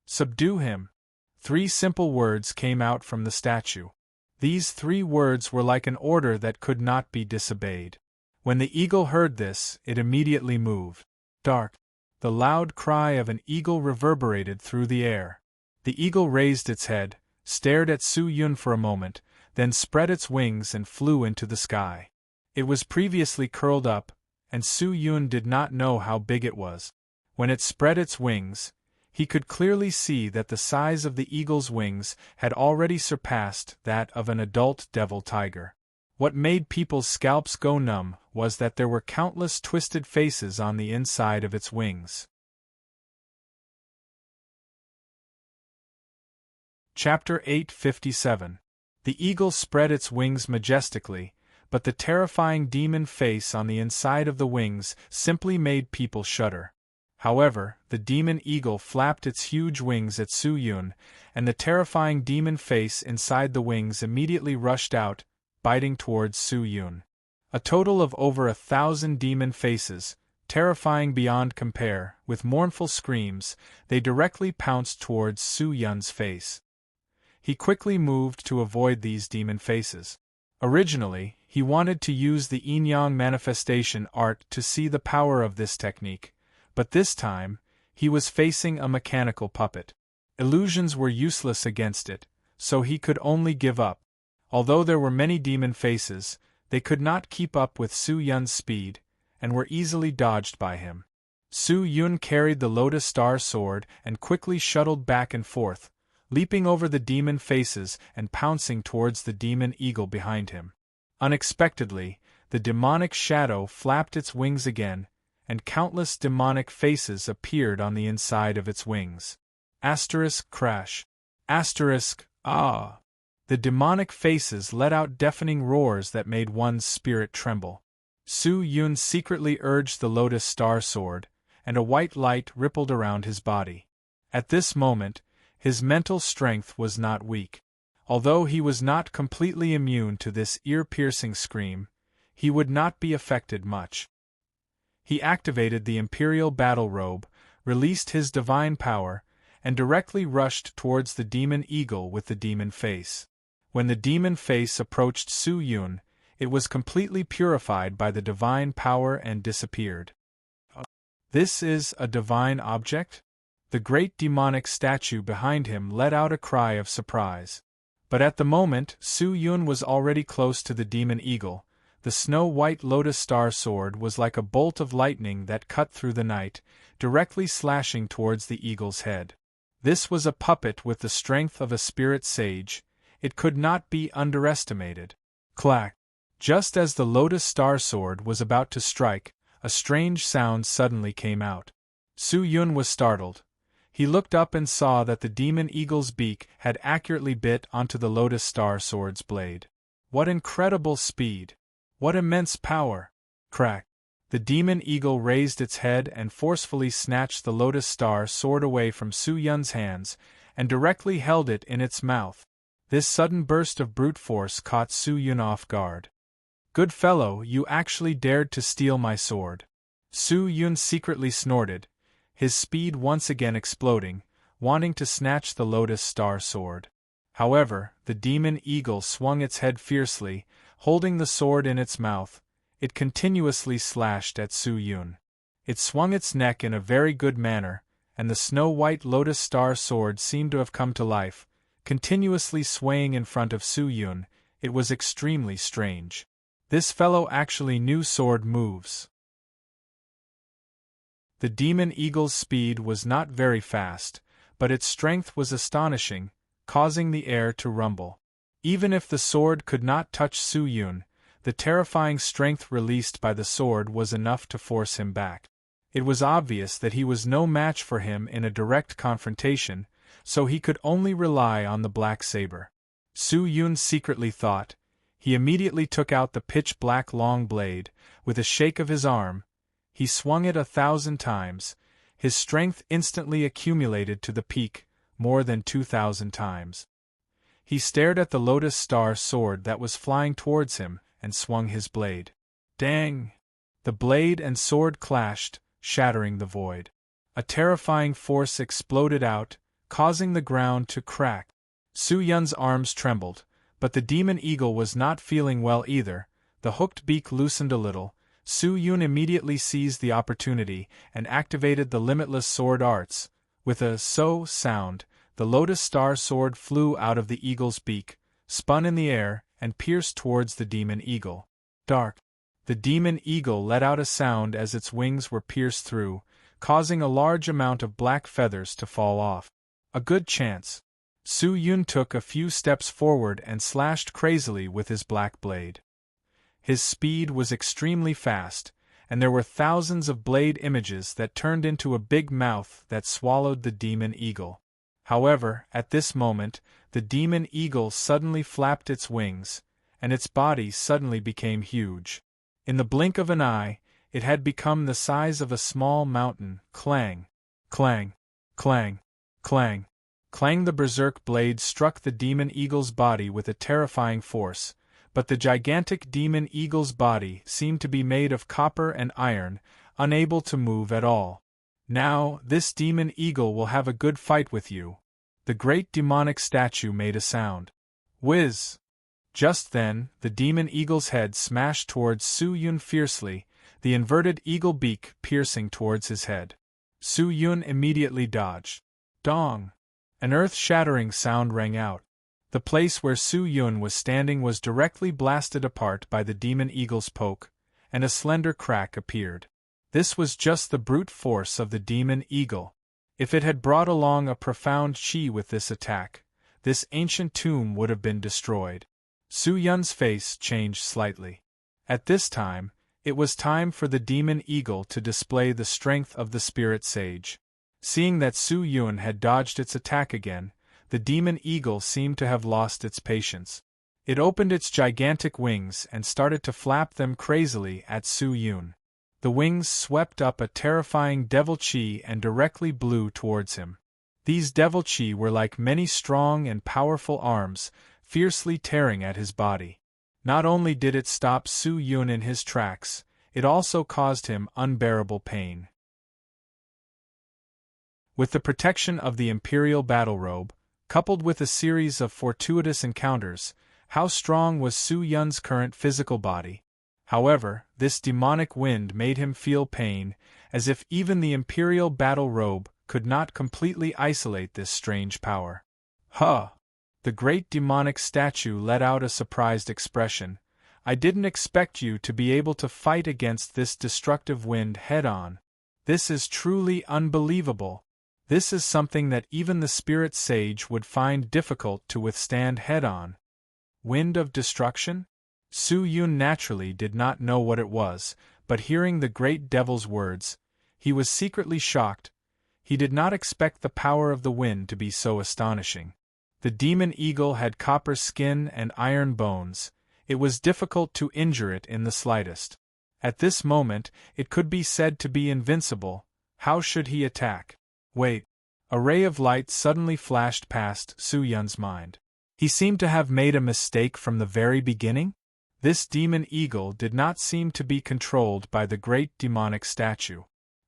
Subdue him. 3 simple words came out from the statue. These 3 words were like an order that could not be disobeyed. When the eagle heard this, it immediately moved. Dark. The loud cry of an eagle reverberated through the air. The eagle raised its head, stared at Su Yun for a moment, then spread its wings and flew into the sky. It was previously curled up, and Su Yun did not know how big it was. When it spread its wings, he could clearly see that the size of the eagle's wings had already surpassed that of an adult devil tiger. What made people's scalps go numb was that there were countless twisted faces on the inside of its wings. Chapter 857. The eagle spread its wings majestically, but the terrifying demon face on the inside of the wings simply made people shudder. However, the demon eagle flapped its huge wings at Su Yun, and the terrifying demon face inside the wings immediately rushed out, biting towards Su Yun. A total of over 1,000 demon faces, terrifying beyond compare, with mournful screams, they directly pounced towards Su Yun's face. He quickly moved to avoid these demon faces. Originally, he wanted to use the yin-yang manifestation art to see the power of this technique, but this time, he was facing a mechanical puppet. Illusions were useless against it, so he could only give up. Although there were many demon faces, they could not keep up with Su Yun's speed, and were easily dodged by him. Su Yun carried the Lotus Star Sword and quickly shuttled back and forth, leaping over the demon faces and pouncing towards the demon eagle behind him. Unexpectedly, the demonic shadow flapped its wings again, and countless demonic faces appeared on the inside of its wings. Crash. Ah! The demonic faces let out deafening roars that made one's spirit tremble. Su Yun secretly urged the Lotus Star Sword, and a white light rippled around his body. At this moment, his mental strength was not weak. Although he was not completely immune to this ear-piercing scream, he would not be affected much. He activated the Imperial Battle Robe, released his divine power, and directly rushed towards the demon eagle with the demon face. When the demon face approached Su Yun, it was completely purified by the divine power and disappeared. This is a divine object? The great demonic statue behind him let out a cry of surprise. But at the moment, Su Yun was already close to the demon eagle. The snow-white Lotus Star Sword was like a bolt of lightning that cut through the night, directly slashing towards the eagle's head. This was a puppet with the strength of a spirit sage. It could not be underestimated. Clack! Just as the Lotus Star Sword was about to strike, a strange sound suddenly came out. Su Yun was startled. He looked up and saw that the demon eagle's beak had accurately bit onto the Lotus Star Sword's blade. What incredible speed! What immense power! Crack! The demon eagle raised its head and forcefully snatched the Lotus Star Sword away from Su Yun's hands, and directly held it in its mouth. This sudden burst of brute force caught Su Yun off guard. Good fellow, you actually dared to steal my sword. Su Yun secretly snorted, his speed once again exploding, wanting to snatch the Lotus Star Sword. However, the demon eagle swung its head fiercely, holding the sword in its mouth. It continuously slashed at Su Yun. It swung its neck in a very good manner, and the snow-white Lotus Star Sword seemed to have come to life, continuously swaying in front of Su Yun. It was extremely strange. This fellow actually knew sword moves. The demon eagle's speed was not very fast, but its strength was astonishing, causing the air to rumble. Even if the sword could not touch Su Yun, the terrifying strength released by the sword was enough to force him back. It was obvious that he was no match for him in a direct confrontation, so he could only rely on the black saber. Su Yun secretly thought. He immediately took out the pitch-black long blade. With a shake of his arm, he swung it 1,000 times. His strength instantly accumulated to the peak, more than 2,000 times. He stared at the Lotus Star Sword that was flying towards him, and swung his blade. Dang! The blade and sword clashed, shattering the void. A terrifying force exploded out, causing the ground to crack. Su Yun's arms trembled, but the demon eagle was not feeling well either. The hooked beak loosened a little, Su Yun immediately seized the opportunity and activated the Limitless sword arts. With a "so" sound, the Lotus Star sword flew out of the eagle's beak, spun in the air, and pierced towards the demon eagle. Dark. The demon eagle let out a sound as its wings were pierced through, causing a large amount of black feathers to fall off. A good chance. Su Yun took a few steps forward and slashed crazily with his black blade. His speed was extremely fast, and there were thousands of blade images that turned into a big mouth that swallowed the demon eagle. However, at this moment, the demon eagle suddenly flapped its wings, and its body suddenly became huge. In the blink of an eye, it had become the size of a small mountain. Clang! Clang! Clang! Clang! Clang! The berserk blade struck the demon eagle's body with a terrifying force, but the gigantic demon eagle's body seemed to be made of copper and iron, unable to move at all. Now, this demon eagle will have a good fight with you. The great demonic statue made a sound. Whiz! Just then, the demon eagle's head smashed towards Su Yun fiercely, the inverted eagle beak piercing towards his head. Su Yun immediately dodged. Dong! An earth-shattering sound rang out. The place where Su Yun was standing was directly blasted apart by the demon eagle's poke, and a slender crack appeared. This was just the brute force of the demon eagle. If it had brought along a profound chi with this attack, this ancient tomb would have been destroyed. Su Yun's face changed slightly. At this time, it was time for the demon eagle to display the strength of the spirit sage. Seeing that Su Yun had dodged its attack again, the demon eagle seemed to have lost its patience. It opened its gigantic wings and started to flap them crazily at Su Yun. The wings swept up a terrifying devil chi and directly blew towards him. These devil chi were like many strong and powerful arms, fiercely tearing at his body. Not only did it stop Su Yun in his tracks, it also caused him unbearable pain. With the protection of the Imperial Battle Robe, coupled with a series of fortuitous encounters, how strong was Su Yun's current physical body? However, this demonic wind made him feel pain, as if even the Imperial Battle Robe could not completely isolate this strange power. Huh! The great demonic statue let out a surprised expression. I didn't expect you to be able to fight against this destructive wind head-on. This is truly unbelievable. This is something that even the spirit sage would find difficult to withstand head-on. Wind of destruction? Su Yun naturally did not know what it was, but hearing the great devil's words, he was secretly shocked. He did not expect the power of the wind to be so astonishing. The demon eagle had copper skin and iron bones. It was difficult to injure it in the slightest. At this moment, it could be said to be invincible. How should he attack? Wait. A ray of light suddenly flashed past Su Yun's mind. He seemed to have made a mistake from the very beginning? This demon eagle did not seem to be controlled by the great demonic statue.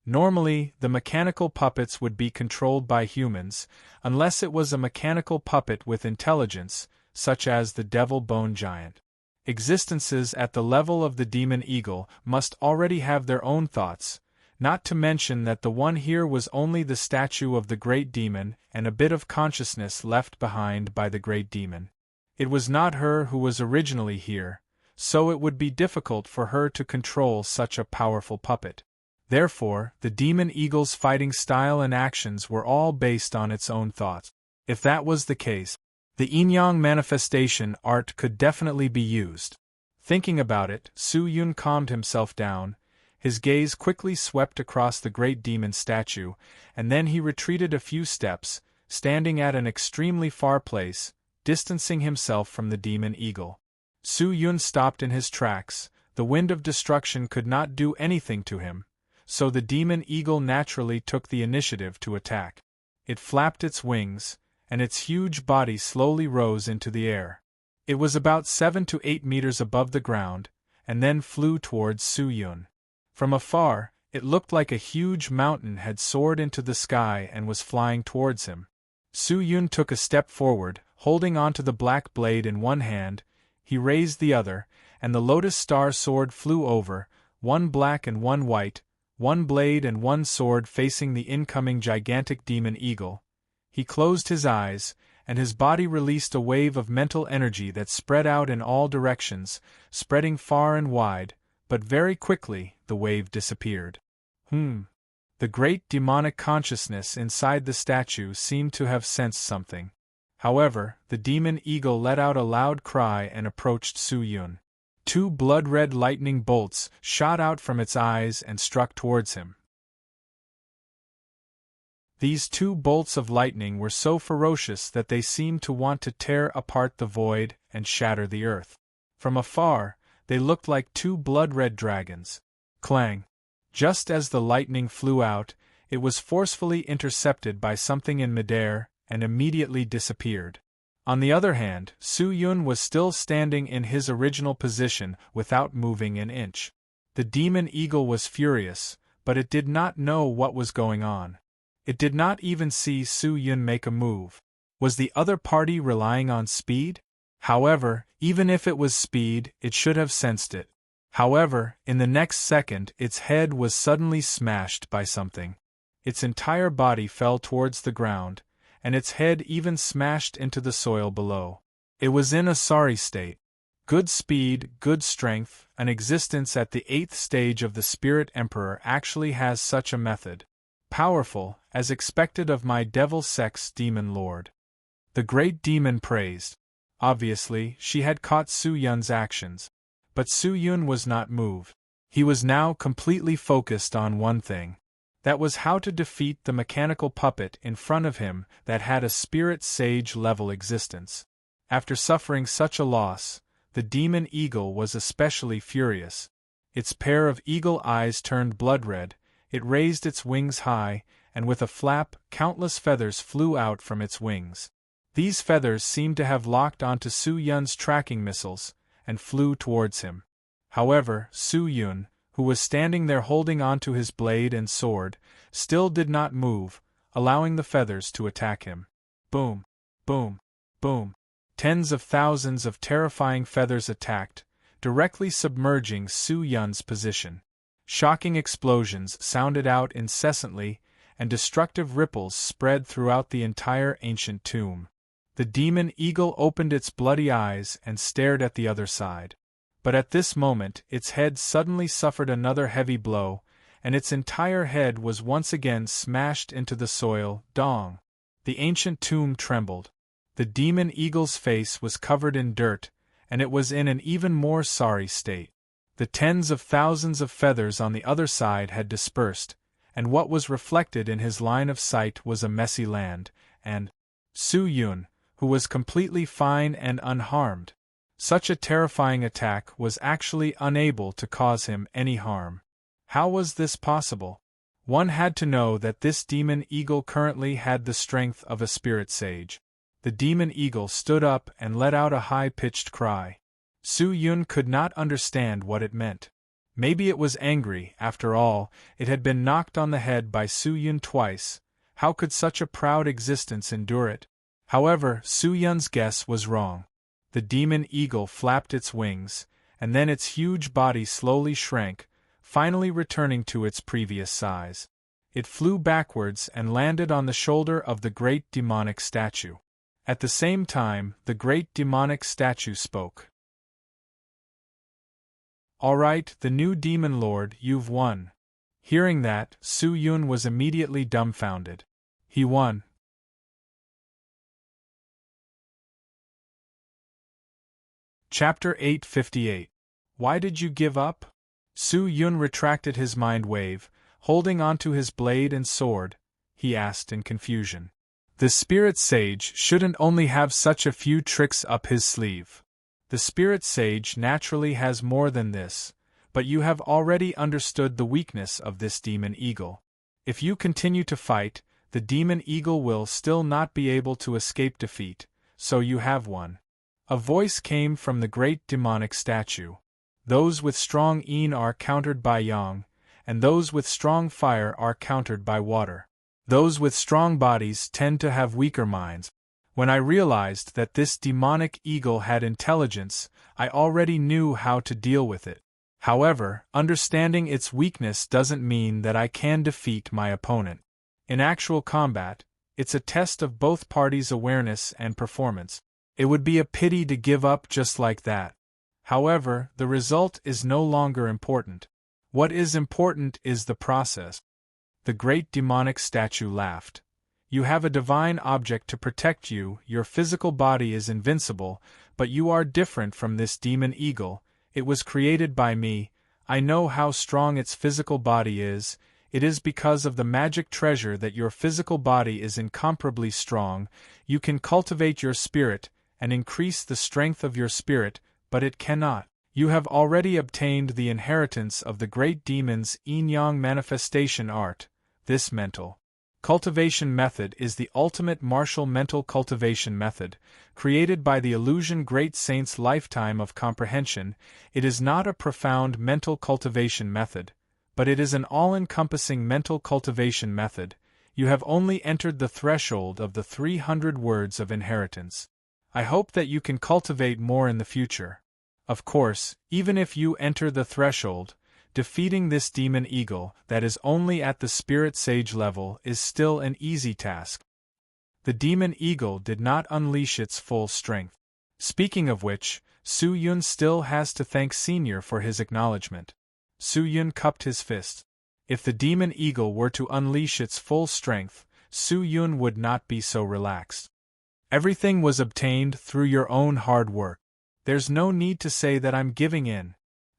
Normally, the mechanical puppets would be controlled by humans, unless it was a mechanical puppet with intelligence, such as the Devil Bone Giant. Existences at the level of the demon eagle must already have their own thoughts, not to mention that the one here was only the statue of the great demon and a bit of consciousness left behind by the great demon. It was not her who was originally here, so it would be difficult for her to control such a powerful puppet. Therefore, the demon eagle's fighting style and actions were all based on its own thoughts. If that was the case, the yin-yang manifestation art could definitely be used. Thinking about it, Su Yun calmed himself down. His gaze quickly swept across the great demon statue, and then he retreated a few steps, standing at an extremely far place, distancing himself from the demon eagle. Su Yun stopped in his tracks. The wind of destruction could not do anything to him, so the demon eagle naturally took the initiative to attack. It flapped its wings, and its huge body slowly rose into the air. It was about 7 to 8 meters above the ground, and then flew towards Su Yun. From afar, it looked like a huge mountain had soared into the sky and was flying towards him. Su Yun took a step forward, holding onto the black blade in one hand. He raised the other, and the Lotus Star sword flew over, one black and one white, one blade and one sword facing the incoming gigantic demon eagle. He closed his eyes, and his body released a wave of mental energy that spread out in all directions, spreading far and wide, but very quickly the wave disappeared. The great demonic consciousness inside the statue seemed to have sensed something. However, the demon eagle let out a loud cry and approached Su Yun. 2 blood-red lightning bolts shot out from its eyes and struck towards him. These 2 bolts of lightning were so ferocious that they seemed to want to tear apart the void and shatter the earth. From afar, they looked like 2 blood-red dragons. Clang! Just as the lightning flew out, it was forcefully intercepted by something in midair and immediately disappeared. On the other hand, Su Yun was still standing in his original position without moving an inch. The demon eagle was furious, but it did not know what was going on. It did not even see Su Yun make a move. Was the other party relying on speed? However, even if it was speed, it should have sensed it. However, in the next second, its head was suddenly smashed by something. Its entire body fell towards the ground, and its head even smashed into the soil below. It was in a sorry state. Good speed, good strength, an existence at the 8th stage of the Spirit Emperor actually has such a method. Powerful, as expected of my devil sex demon lord. The great demon praised. Obviously, she had caught Su Yun's actions. But Su Yun was not moved. He was now completely focused on one thing. That was how to defeat the mechanical puppet in front of him that had a spirit sage-level existence. After suffering such a loss, the demon eagle was especially furious. Its pair of eagle eyes turned blood-red, it raised its wings high, and with a flap, countless feathers flew out from its wings. These feathers seemed to have locked onto Su Yun's tracking missiles, and flew towards him. However, Su Yun, who was standing there holding onto his blade and sword, still did not move, allowing the feathers to attack him. Boom! Boom! Boom! Tens of thousands of terrifying feathers attacked, directly submerging Su Yun's position. Shocking explosions sounded out incessantly, and destructive ripples spread throughout the entire ancient tomb. The demon eagle opened its bloody eyes and stared at the other side. But at this moment its head suddenly suffered another heavy blow, and its entire head was once again smashed into the soil. Dong! The ancient tomb trembled. The demon eagle's face was covered in dirt, and it was in an even more sorry state. The tens of thousands of feathers on the other side had dispersed, and what was reflected in his line of sight was a messy land, and Su Yun, who was completely fine and unharmed. Such a terrifying attack was actually unable to cause him any harm. How was this possible? One had to know that this demon eagle currently had the strength of a spirit sage. The demon eagle stood up and let out a high-pitched cry. Su Yun could not understand what it meant. Maybe it was angry, after all, it had been knocked on the head by Su Yun twice. How could such a proud existence endure it? However, Su Yun's guess was wrong. The demon eagle flapped its wings, and then its huge body slowly shrank, finally returning to its previous size. It flew backwards and landed on the shoulder of the great demonic statue. At the same time, the great demonic statue spoke. "All right, the new demon lord, you've won." Hearing that, Su Yun was immediately dumbfounded. He won. Chapter 858. Why did you give up? Su Yun retracted his mind wave, holding onto his blade and sword. He asked in confusion. The spirit sage shouldn't only have such a few tricks up his sleeve. The spirit sage naturally has more than this, but you have already understood the weakness of this demon eagle. If you continue to fight, the demon eagle will still not be able to escape defeat, so you have won. A voice came from the great demonic statue. Those with strong yin are countered by yang, and those with strong fire are countered by water. Those with strong bodies tend to have weaker minds. When I realized that this demonic eagle had intelligence, I already knew how to deal with it. However, understanding its weakness doesn't mean that I can defeat my opponent. In actual combat, it's a test of both parties' awareness and performance. It would be a pity to give up just like that. However, the result is no longer important. What is important is the process. The great demonic statue laughed. You have a divine object to protect you, your physical body is invincible, but you are different from this demon eagle. It was created by me. I know how strong its physical body is. It is because of the magic treasure that your physical body is incomparably strong. You can cultivate your spirit and increase the strength of your spirit, but it cannot. You have already obtained the inheritance of the great demon's yin-yang manifestation art. This mental cultivation method is the ultimate martial mental cultivation method, created by the illusion great saint's lifetime of comprehension. It is not a profound mental cultivation method, but it is an all-encompassing mental cultivation method. You have only entered the threshold of the 300 words of inheritance. I hope that you can cultivate more in the future. Of course, even if you enter the threshold, defeating this demon eagle that is only at the spirit sage level is still an easy task. The demon eagle did not unleash its full strength. Speaking of which, Su Yun still has to thank Senior for his acknowledgement. Su Yun cupped his fist. If the demon eagle were to unleash its full strength, Su Yun would not be so relaxed. Everything was obtained through your own hard work. There's no need to say that I'm giving in.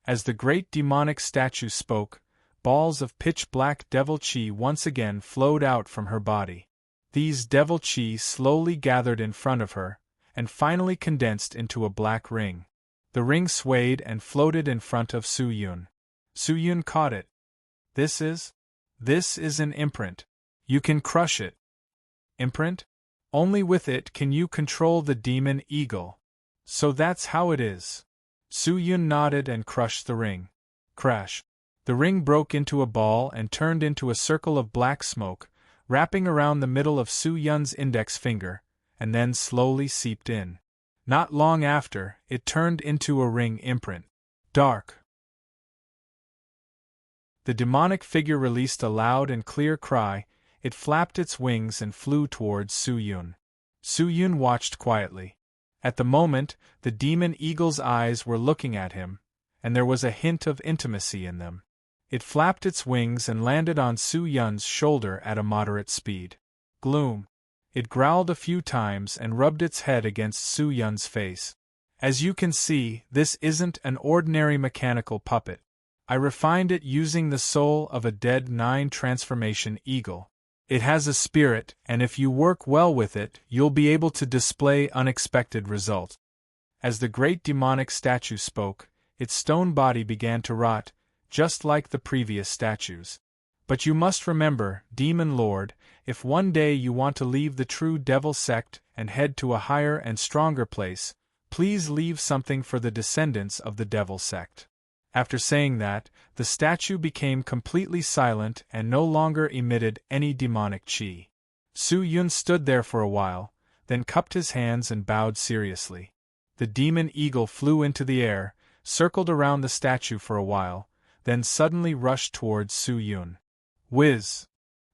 As the great demonic statue spoke, balls of pitch-black devil chi once again flowed out from her body. These devil chi slowly gathered in front of her, and finally condensed into a black ring. The ring swayed and floated in front of Su Yun. Su Yun caught it. This is an imprint. You can crush it. Imprint? Only with it can you control the demon eagle. So that's how it is. Su Yun nodded and crushed the ring. Crash. The ring broke into a ball and turned into a circle of black smoke, wrapping around the middle of Su Yun's index finger, and then slowly seeped in. Not long after, it turned into a ring imprint. Dark. The demonic figure released a loud and clear cry. It flapped its wings and flew towards Su Yun. Su Yun watched quietly. At the moment, the demon eagle's eyes were looking at him, and there was a hint of intimacy in them. It flapped its wings and landed on Su Yun's shoulder at a moderate speed. Gloom. It growled a few times and rubbed its head against Su Yun's face. As you can see, this isn't an ordinary mechanical puppet. I refined it using the soul of a dead 9 transformation eagle. It has a spirit, and if you work well with it, you'll be able to display unexpected results. As the great demonic statue spoke, its stone body began to rot, just like the previous statues. But you must remember, Demon Lord, if one day you want to leave the true devil sect and head to a higher and stronger place, please leave something for the descendants of the devil sect. After saying that, the statue became completely silent and no longer emitted any demonic chi. Su Yun stood there for a while, then cupped his hands and bowed seriously. The demon eagle flew into the air, circled around the statue for a while, then suddenly rushed towards Su Yun. Whiz!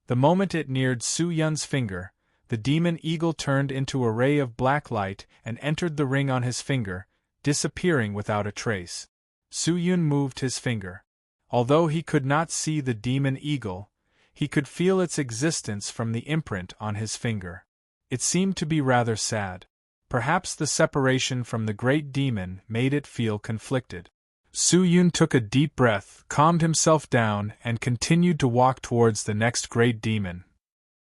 The moment it neared Su Yun's finger, the demon eagle turned into a ray of black light and entered the ring on his finger, disappearing without a trace. Su Yun moved his finger. Although he could not see the demon eagle, he could feel its existence from the imprint on his finger. It seemed to be rather sad. Perhaps the separation from the great demon made it feel conflicted. Su Yun took a deep breath, calmed himself down, and continued to walk towards the next great demon.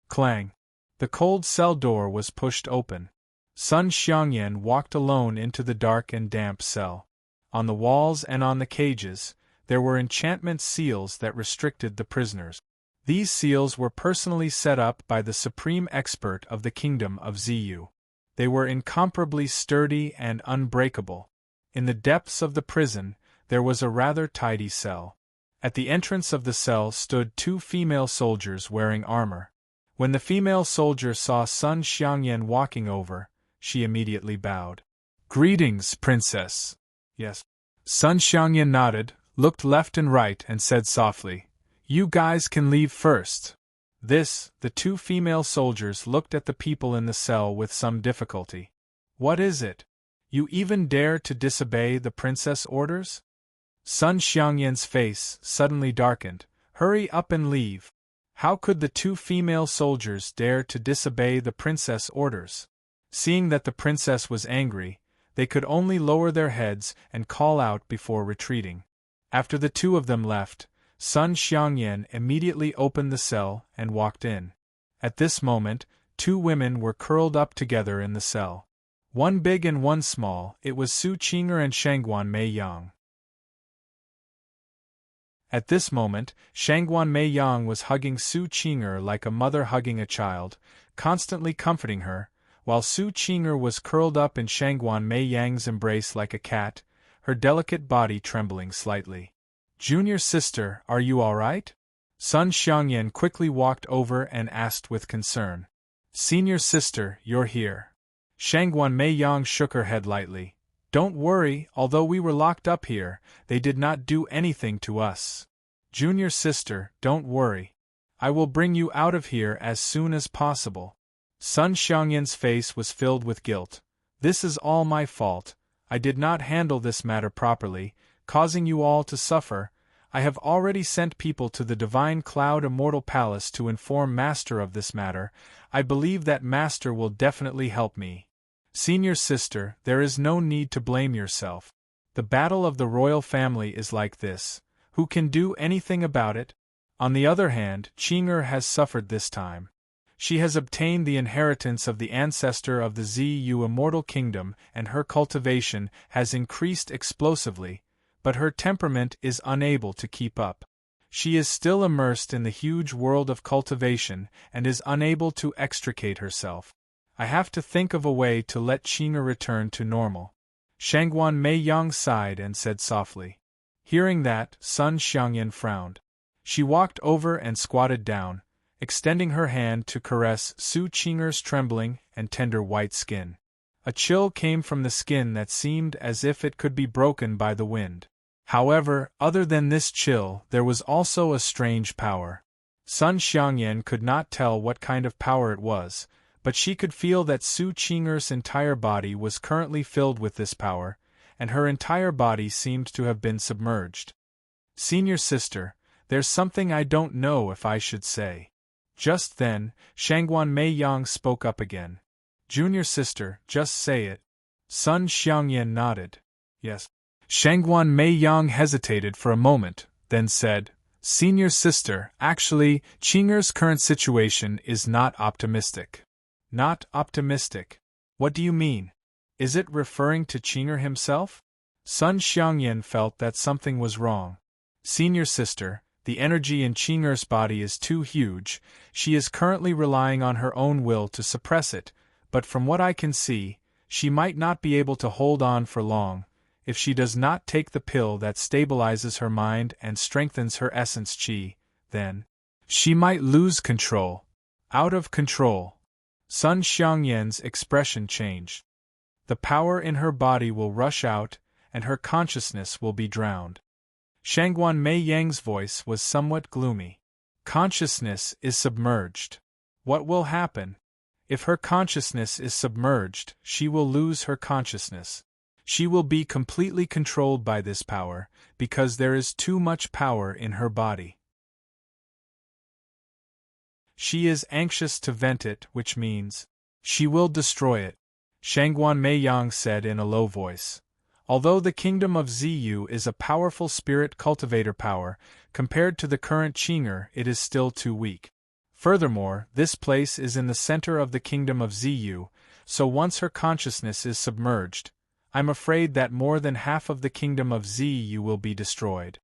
Clang! The cold cell door was pushed open. Sun Xiangyan walked alone into the dark and damp cell. On the walls and on the cages, there were enchantment seals that restricted the prisoners. These seals were personally set up by the supreme expert of the kingdom of Ziyu. They were incomparably sturdy and unbreakable. In the depths of the prison, there was a rather tidy cell. At the entrance of the cell stood 2 female soldiers wearing armor. When the female soldier saw Sun Xiangyan walking over, she immediately bowed. "Greetings, princess." "Yes." Sun Xiangyan nodded, looked left and right and said softly, "You guys can leave first." The two female soldiers looked at the people in the cell with some difficulty. "What is it? You even dare to disobey the princess' orders?" Sun Xiangyan's face suddenly darkened. "Hurry up and leave." How could the two female soldiers dare to disobey the princess' orders? Seeing that the princess was angry, they could only lower their heads and call out before retreating. After the two of them left, Sun Xiangyan immediately opened the cell and walked in. At this moment, two women were curled up together in the cell. One big and one small. It was Su Qing'er and Shangguan Mei Yang. At this moment, Shangguan Mei Yang was hugging Su Qing'er like a mother hugging a child, constantly comforting her, while Su Qing'er was curled up in Shangguan Mei Yang's embrace like a cat, her delicate body trembling slightly. "Junior sister, are you all right?" Sun Xiangyan quickly walked over and asked with concern. "Senior sister, you're here." Shangguan Mei Yang shook her head lightly. "Don't worry, although we were locked up here, they did not do anything to us. Junior sister, don't worry. I will bring you out of here as soon as possible." Sun Xiangyan's face was filled with guilt. "This is all my fault. I did not handle this matter properly, causing you all to suffer. I have already sent people to the Divine Cloud Immortal Palace to inform Master of this matter. I believe that Master will definitely help me. Senior sister, there is no need to blame yourself. The battle of the royal family is like this. Who can do anything about it? On the other hand, Qing'er has suffered this time. She has obtained the inheritance of the ancestor of the ZU Immortal Kingdom, and her cultivation has increased explosively, but her temperament is unable to keep up. She is still immersed in the huge world of cultivation and is unable to extricate herself. I have to think of a way to let Qing'er return to normal." Shangguan Mei Yang sighed and said softly. Hearing that, Sun Xiangyan frowned. She walked over and squatted down, extending her hand to caress Su Qing'er's trembling and tender white skin. A chill came from the skin that seemed as if it could be broken by the wind. However, other than this chill, there was also a strange power. Sun Xiangyan could not tell what kind of power it was, but she could feel that Su Qing'er's entire body was currently filled with this power, and her entire body seemed to have been submerged. "Senior sister, there's something I don't know if I should say." Just then, Shangguan Mei Yang spoke up again. "Junior sister, just say it." Sun Xiangyan nodded. "Yes." Shangguan Mei Yang hesitated for a moment, then said, "Senior sister, actually, Qing'er's current situation is not optimistic." "Not optimistic? What do you mean? Is it referring to Qing'er himself?" Sun Xiangyan felt that something was wrong. "Senior sister, the energy in Qing'er's body is too huge. She is currently relying on her own will to suppress it, but from what I can see, she might not be able to hold on for long. If she does not take the pill that stabilizes her mind and strengthens her essence qi, then she might lose control." "Out of control." Sun Xiangyan's expression changed. "The power in her body will rush out, and her consciousness will be drowned." Shangguan Mei Yang's voice was somewhat gloomy. "Consciousness is submerged. What will happen? If her consciousness is submerged, she will lose her consciousness. She will be completely controlled by this power, because there is too much power in her body. She is anxious to vent it, which means she will destroy it," Shangguan Mei Yang said in a low voice. "Although the kingdom of Zu is a powerful spirit cultivator power, compared to the current Qing'er, it is still too weak. Furthermore, this place is in the center of the kingdom of Zu, so once her consciousness is submerged, I'm afraid that more than half of the kingdom of Zu will be destroyed."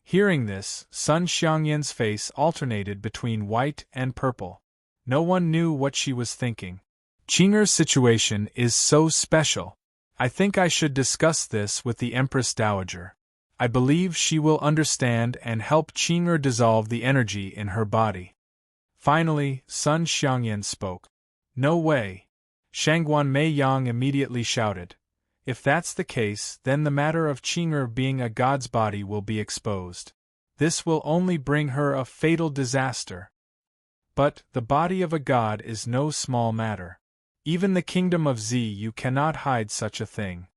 Hearing this, Sun Xiangyan's face alternated between white and purple. No one knew what she was thinking. Qing'er's situation is so special. I think I should discuss this with the Empress Dowager. I believe she will understand and help Qing'er dissolve the energy in her body. Finally, Sun Xiangyan spoke. "No way!" Shangguan Mei Yang immediately shouted. If that's the case, then the matter of Qing'er being a god's body will be exposed. This will only bring her a fatal disaster. But the body of a god is no small matter. Even the kingdom of Zu cannot hide such a thing.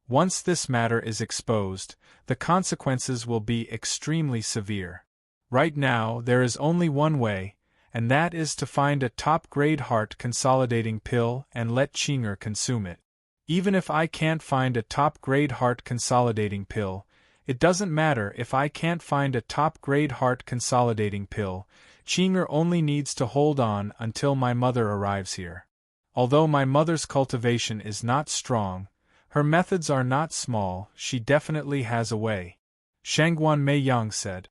Once this matter is exposed, the consequences will be extremely severe. Right now, there is only one way, and that is to find a top-grade heart-consolidating pill and let Qing'er consume it. Even if I can't find a top-grade heart-consolidating pill, it doesn't matter if I can't find a top-grade heart-consolidating pill. Qing'er only needs to hold on until my mother arrives here. Although my mother's cultivation is not strong, her methods are not small, she definitely has a way. Shangguan Meiyang said.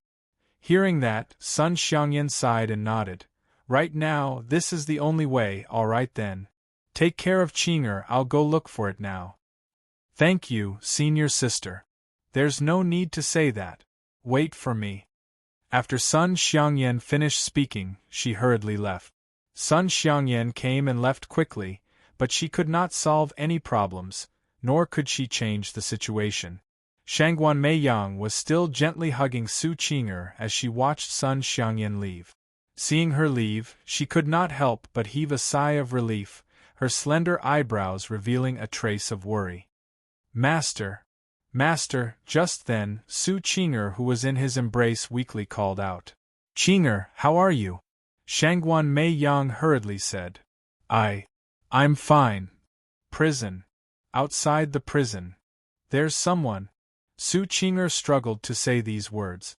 Hearing that, Sun Xiangyan sighed and nodded. Right now, this is the only way, alright then. Take care of Qing'er, I'll go look for it now. Thank you, senior sister. There's no need to say that. Wait for me. After Sun Xiangyan finished speaking, she hurriedly left. Sun Xiangyan came and left quickly, but she could not solve any problems, nor could she change the situation. Shangguan Meiyang was still gently hugging Su Qing'er as she watched Sun Xiangyan leave. Seeing her leave, she could not help but heave a sigh of relief, her slender eyebrows revealing a trace of worry. Master! Master! Just then, Su Qing'er, who was in his embrace, weakly called out. Qing'er, how are you? Shangguan Meiyang hurriedly said. I'm fine. Prison. Outside the prison. There's someone. Su Qing'er struggled to say these words.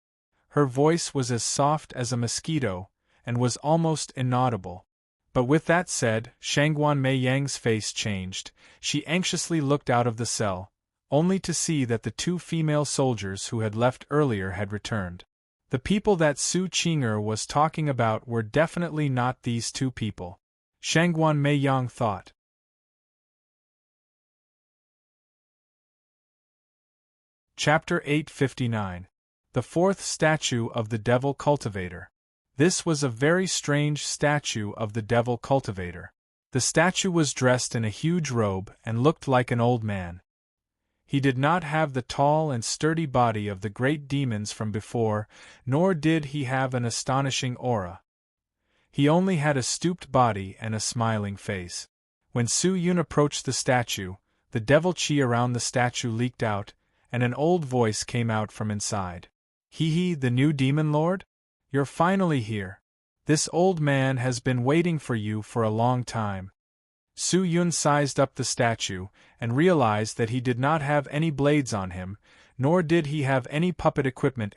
Her voice was as soft as a mosquito, and was almost inaudible. But with that said, Shangguan Meiyang's face changed. She anxiously looked out of the cell, only to see that the two female soldiers who had left earlier had returned. The people that Su Qing'er was talking about were definitely not these two people. Shangguan Meiyang thought. Chapter 859. The Fourth Statue of the Devil Cultivator. This was a very strange statue of the Devil Cultivator. The statue was dressed in a huge robe and looked like an old man. He did not have the tall and sturdy body of the great demons from before, nor did he have an astonishing aura. He only had a stooped body and a smiling face. When Su Yun approached the statue, the devil chi around the statue leaked out, and an old voice came out from inside. He, the new demon lord? You're finally here. This old man has been waiting for you for a long time. Su Yun sized up the statue, and realized that he did not have any blades on him, nor did he have any puppet equipment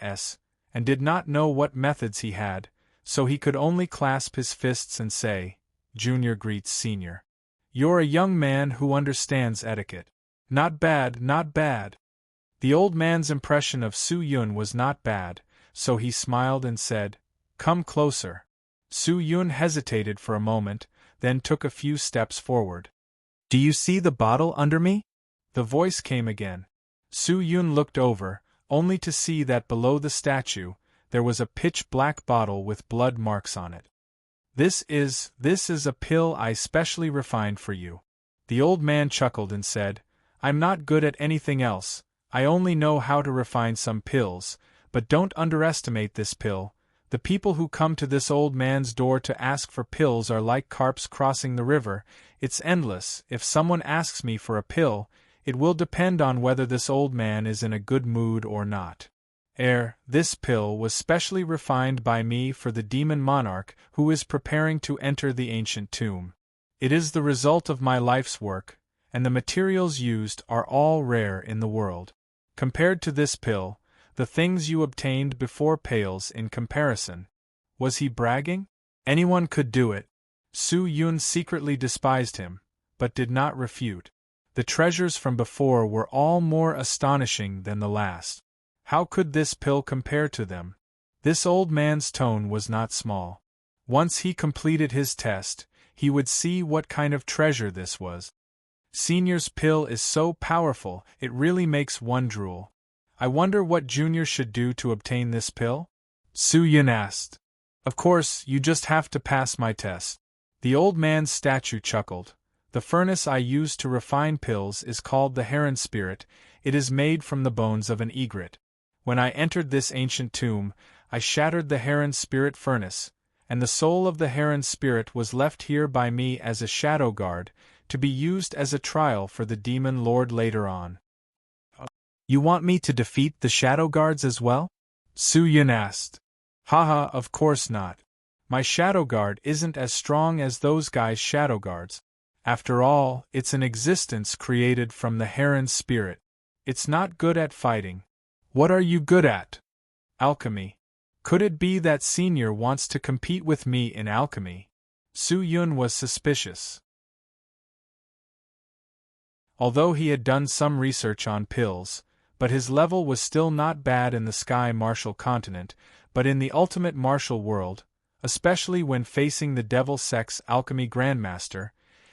and did not know what methods he had, so he could only clasp his fists and say, Junior greets Senior. You're a young man who understands etiquette. Not bad, not bad. The old man's impression of Su Yun was not bad, so he smiled and said, Come closer. Su Yun hesitated for a moment, then took a few steps forward. Do you see the bottle under me? The voice came again. Su Yun looked over, only to see that below the statue, there was a pitch-black bottle with blood marks on it. This is a pill I specially refined for you. The old man chuckled and said, I'm not good at anything else, I only know how to refine some pills, but don't underestimate this pill. The people who come to this old man's door to ask for pills are like carps crossing the river, it's endless. If someone asks me for a pill, it will depend on whether this old man is in a good mood or not. This pill was specially refined by me for the demon monarch who is preparing to enter the ancient tomb. It is the result of my life's work, and the materials used are all rare in the world. Compared to this pill, the things you obtained before pales in comparison. Was he bragging? Anyone could do it. Su Yun secretly despised him, but did not refute. The treasures from before were all more astonishing than the last. How could this pill compare to them? This old man's tone was not small. Once he completed his test, he would see what kind of treasure this was. Senior's pill is so powerful, it really makes one drool. I wonder what Junior should do to obtain this pill? Su Yun asked. Of course, you just have to pass my test. The old man's statue chuckled. The furnace I use to refine pills is called the heron spirit. It is made from the bones of an egret. When I entered this ancient tomb, I shattered the heron spirit furnace, and the soul of the heron spirit was left here by me as a shadow guard, to be used as a trial for the demon lord later on. You want me to defeat the shadow guards as well? Su Yun asked. Haha, of course not. My shadow guard isn't as strong as those guys' shadow guards. After all, it's an existence created from the heron spirit. It's not good at fighting. What are you good at? Alchemy. Could it be that Senior wants to compete with me in alchemy? Su Yun was suspicious. Although he had done some research on pills, but his level was still not bad in the Sky Martial Continent, but in the ultimate martial world, especially when facing the Devil Sex Alchemy Grandmaster,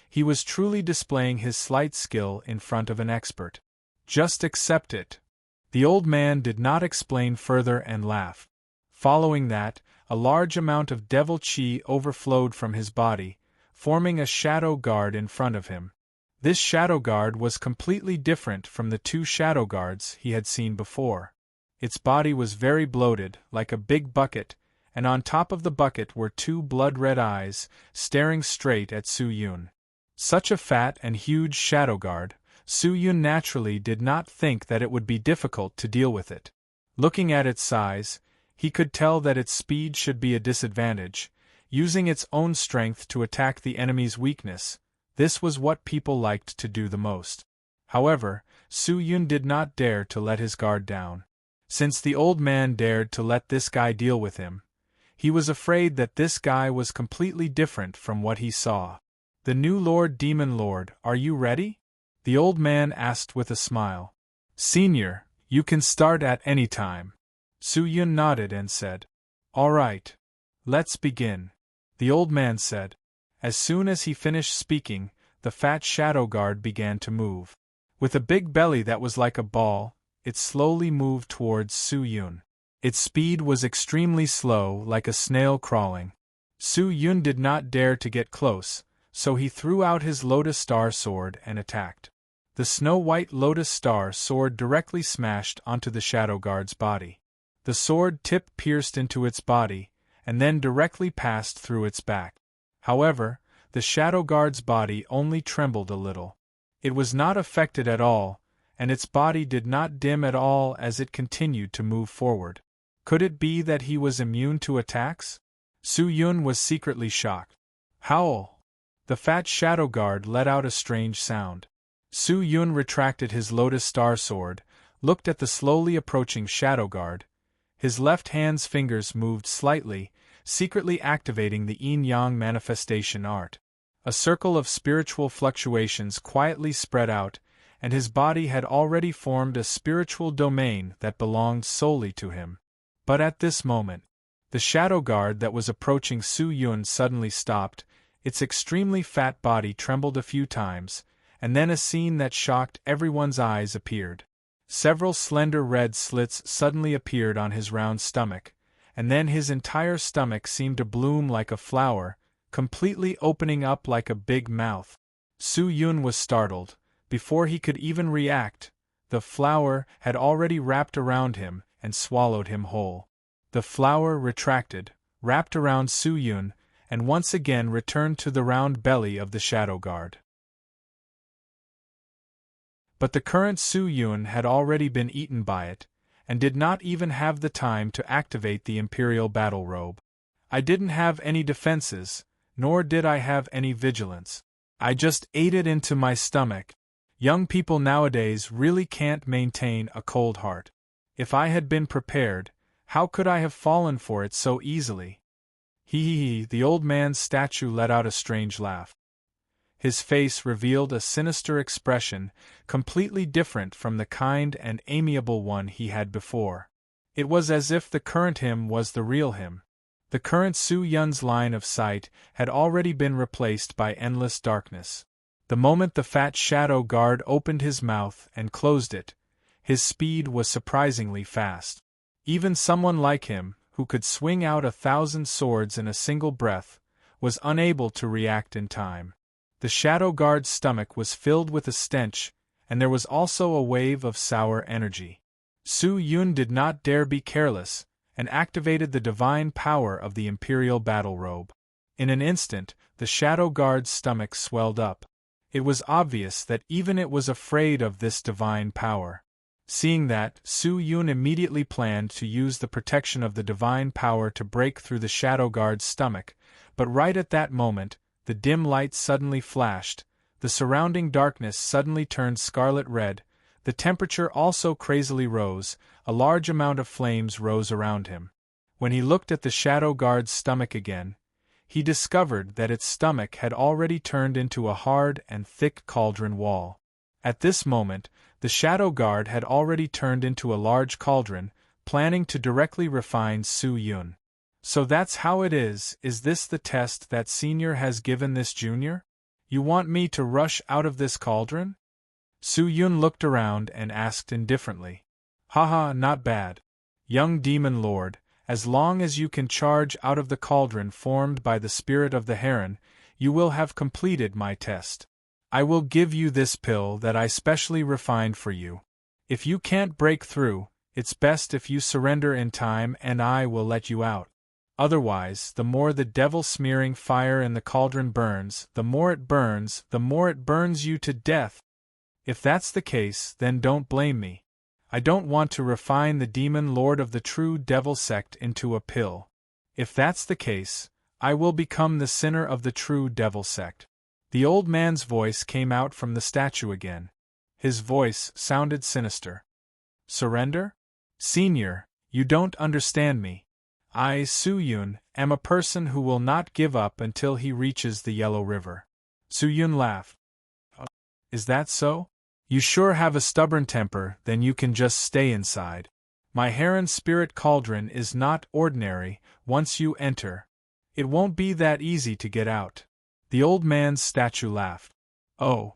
he was truly displaying his slight skill in front of an expert. Just accept it. The old man did not explain further and laughed. Following that, a large amount of devil chi overflowed from his body, forming a shadow guard in front of him. This shadow guard was completely different from the two shadow guards he had seen before. Its body was very bloated, like a big bucket, and on top of the bucket were two blood-red eyes, staring straight at Su Yun. Such a fat and huge shadow guard, Su Yun naturally did not think that it would be difficult to deal with it. Looking at its size, he could tell that its speed should be a disadvantage, using its own strength to attack the enemy's weakness. This was what people liked to do the most. However, Su Yun did not dare to let his guard down. Since the old man dared to let this guy deal with him, he was afraid that this guy was completely different from what he saw. The new Lord Demon Lord, are you ready? The old man asked with a smile. Senior, you can start at any time. Su Yun nodded and said, All right. Let's begin. The old man said. As soon as he finished speaking, the fat shadow guard began to move. With a big belly that was like a ball, it slowly moved towards Su Yun. Its speed was extremely slow, like a snail crawling. Su Yun did not dare to get close, so he threw out his Lotus Star sword and attacked. The snow-white Lotus Star sword directly smashed onto the shadow guard's body. The sword tip pierced into its body, and then directly passed through its back. However, the shadow guard's body only trembled a little. It was not affected at all, and its body did not dim at all as it continued to move forward. Could it be that he was immune to attacks? Su Yun was secretly shocked. Howl! The fat shadow guard let out a strange sound. Su Yun retracted his Lotus Star sword, looked at the slowly approaching shadow guard. His left hand's fingers moved slightly, secretly activating the yin-yang manifestation art. A circle of spiritual fluctuations quietly spread out, and his body had already formed a spiritual domain that belonged solely to him. But at this moment, the shadow guard that was approaching Su Yun suddenly stopped, its extremely fat body trembled a few times, and then a scene that shocked everyone's eyes appeared. Several slender red slits suddenly appeared on his round stomach, and then his entire stomach seemed to bloom like a flower, completely opening up like a big mouth. Su Yun was startled. Before he could even react, the flower had already wrapped around him and swallowed him whole. The flower retracted, wrapped around Su Yun, and once again returned to the round belly of the shadow guard. But the current Su Yun had already been eaten by it, and did not even have the time to activate the Imperial Battle Robe. I didn't have any defenses, nor did I have any vigilance. I just ate it into my stomach. Young people nowadays really can't maintain a cold heart. If I had been prepared, how could I have fallen for it so easily? Hee, the old man's statue let out a strange laugh. His face revealed a sinister expression, completely different from the kind and amiable one he had before. It was as if the current him was the real him. The current Su Yun's line of sight had already been replaced by endless darkness. The moment the fat shadow guard opened his mouth and closed it, his speed was surprisingly fast. Even someone like him, who could swing out 1,000 swords in a single breath, was unable to react in time. The shadow guard's stomach was filled with a stench, and there was also a wave of sour energy. Su Yun did not dare be careless, and activated the divine power of the imperial battle robe. In an instant, the shadow guard's stomach swelled up. It was obvious that even it was afraid of this divine power. Seeing that, Su Yun immediately planned to use the protection of the divine power to break through the shadow guard's stomach, but right at that moment, the dim light suddenly flashed, the surrounding darkness suddenly turned scarlet red, the temperature also crazily rose, a large amount of flames rose around him. When he looked at the shadow guard's stomach again, he discovered that its stomach had already turned into a hard and thick cauldron wall. At this moment, the shadow guard had already turned into a large cauldron, planning to directly refine Su Yun. So that's how it is this the test that Senior has given this junior? You want me to rush out of this cauldron? Su Yun looked around and asked indifferently. Haha, not bad. Young demon lord, as long as you can charge out of the cauldron formed by the spirit of the heron, you will have completed my test. I will give you this pill that I specially refined for you. If you can't break through, it's best if you surrender in time and I will let you out. Otherwise, the more the devil-smearing fire in the cauldron burns, the more it burns you to death. If that's the case, then don't blame me. I don't want to refine the demon lord of the true devil sect into a pill. If that's the case, I will become the sinner of the true devil sect. The old man's voice came out from the statue again. His voice sounded sinister. Surrender? Senior, you don't understand me. I, Su Yun, am a person who will not give up until he reaches the Yellow River. Su Yun laughed. Is that so? You sure have a stubborn temper, then you can just stay inside. My heron spirit cauldron is not ordinary. Once you enter, it won't be that easy to get out. The old man's statue laughed. Oh.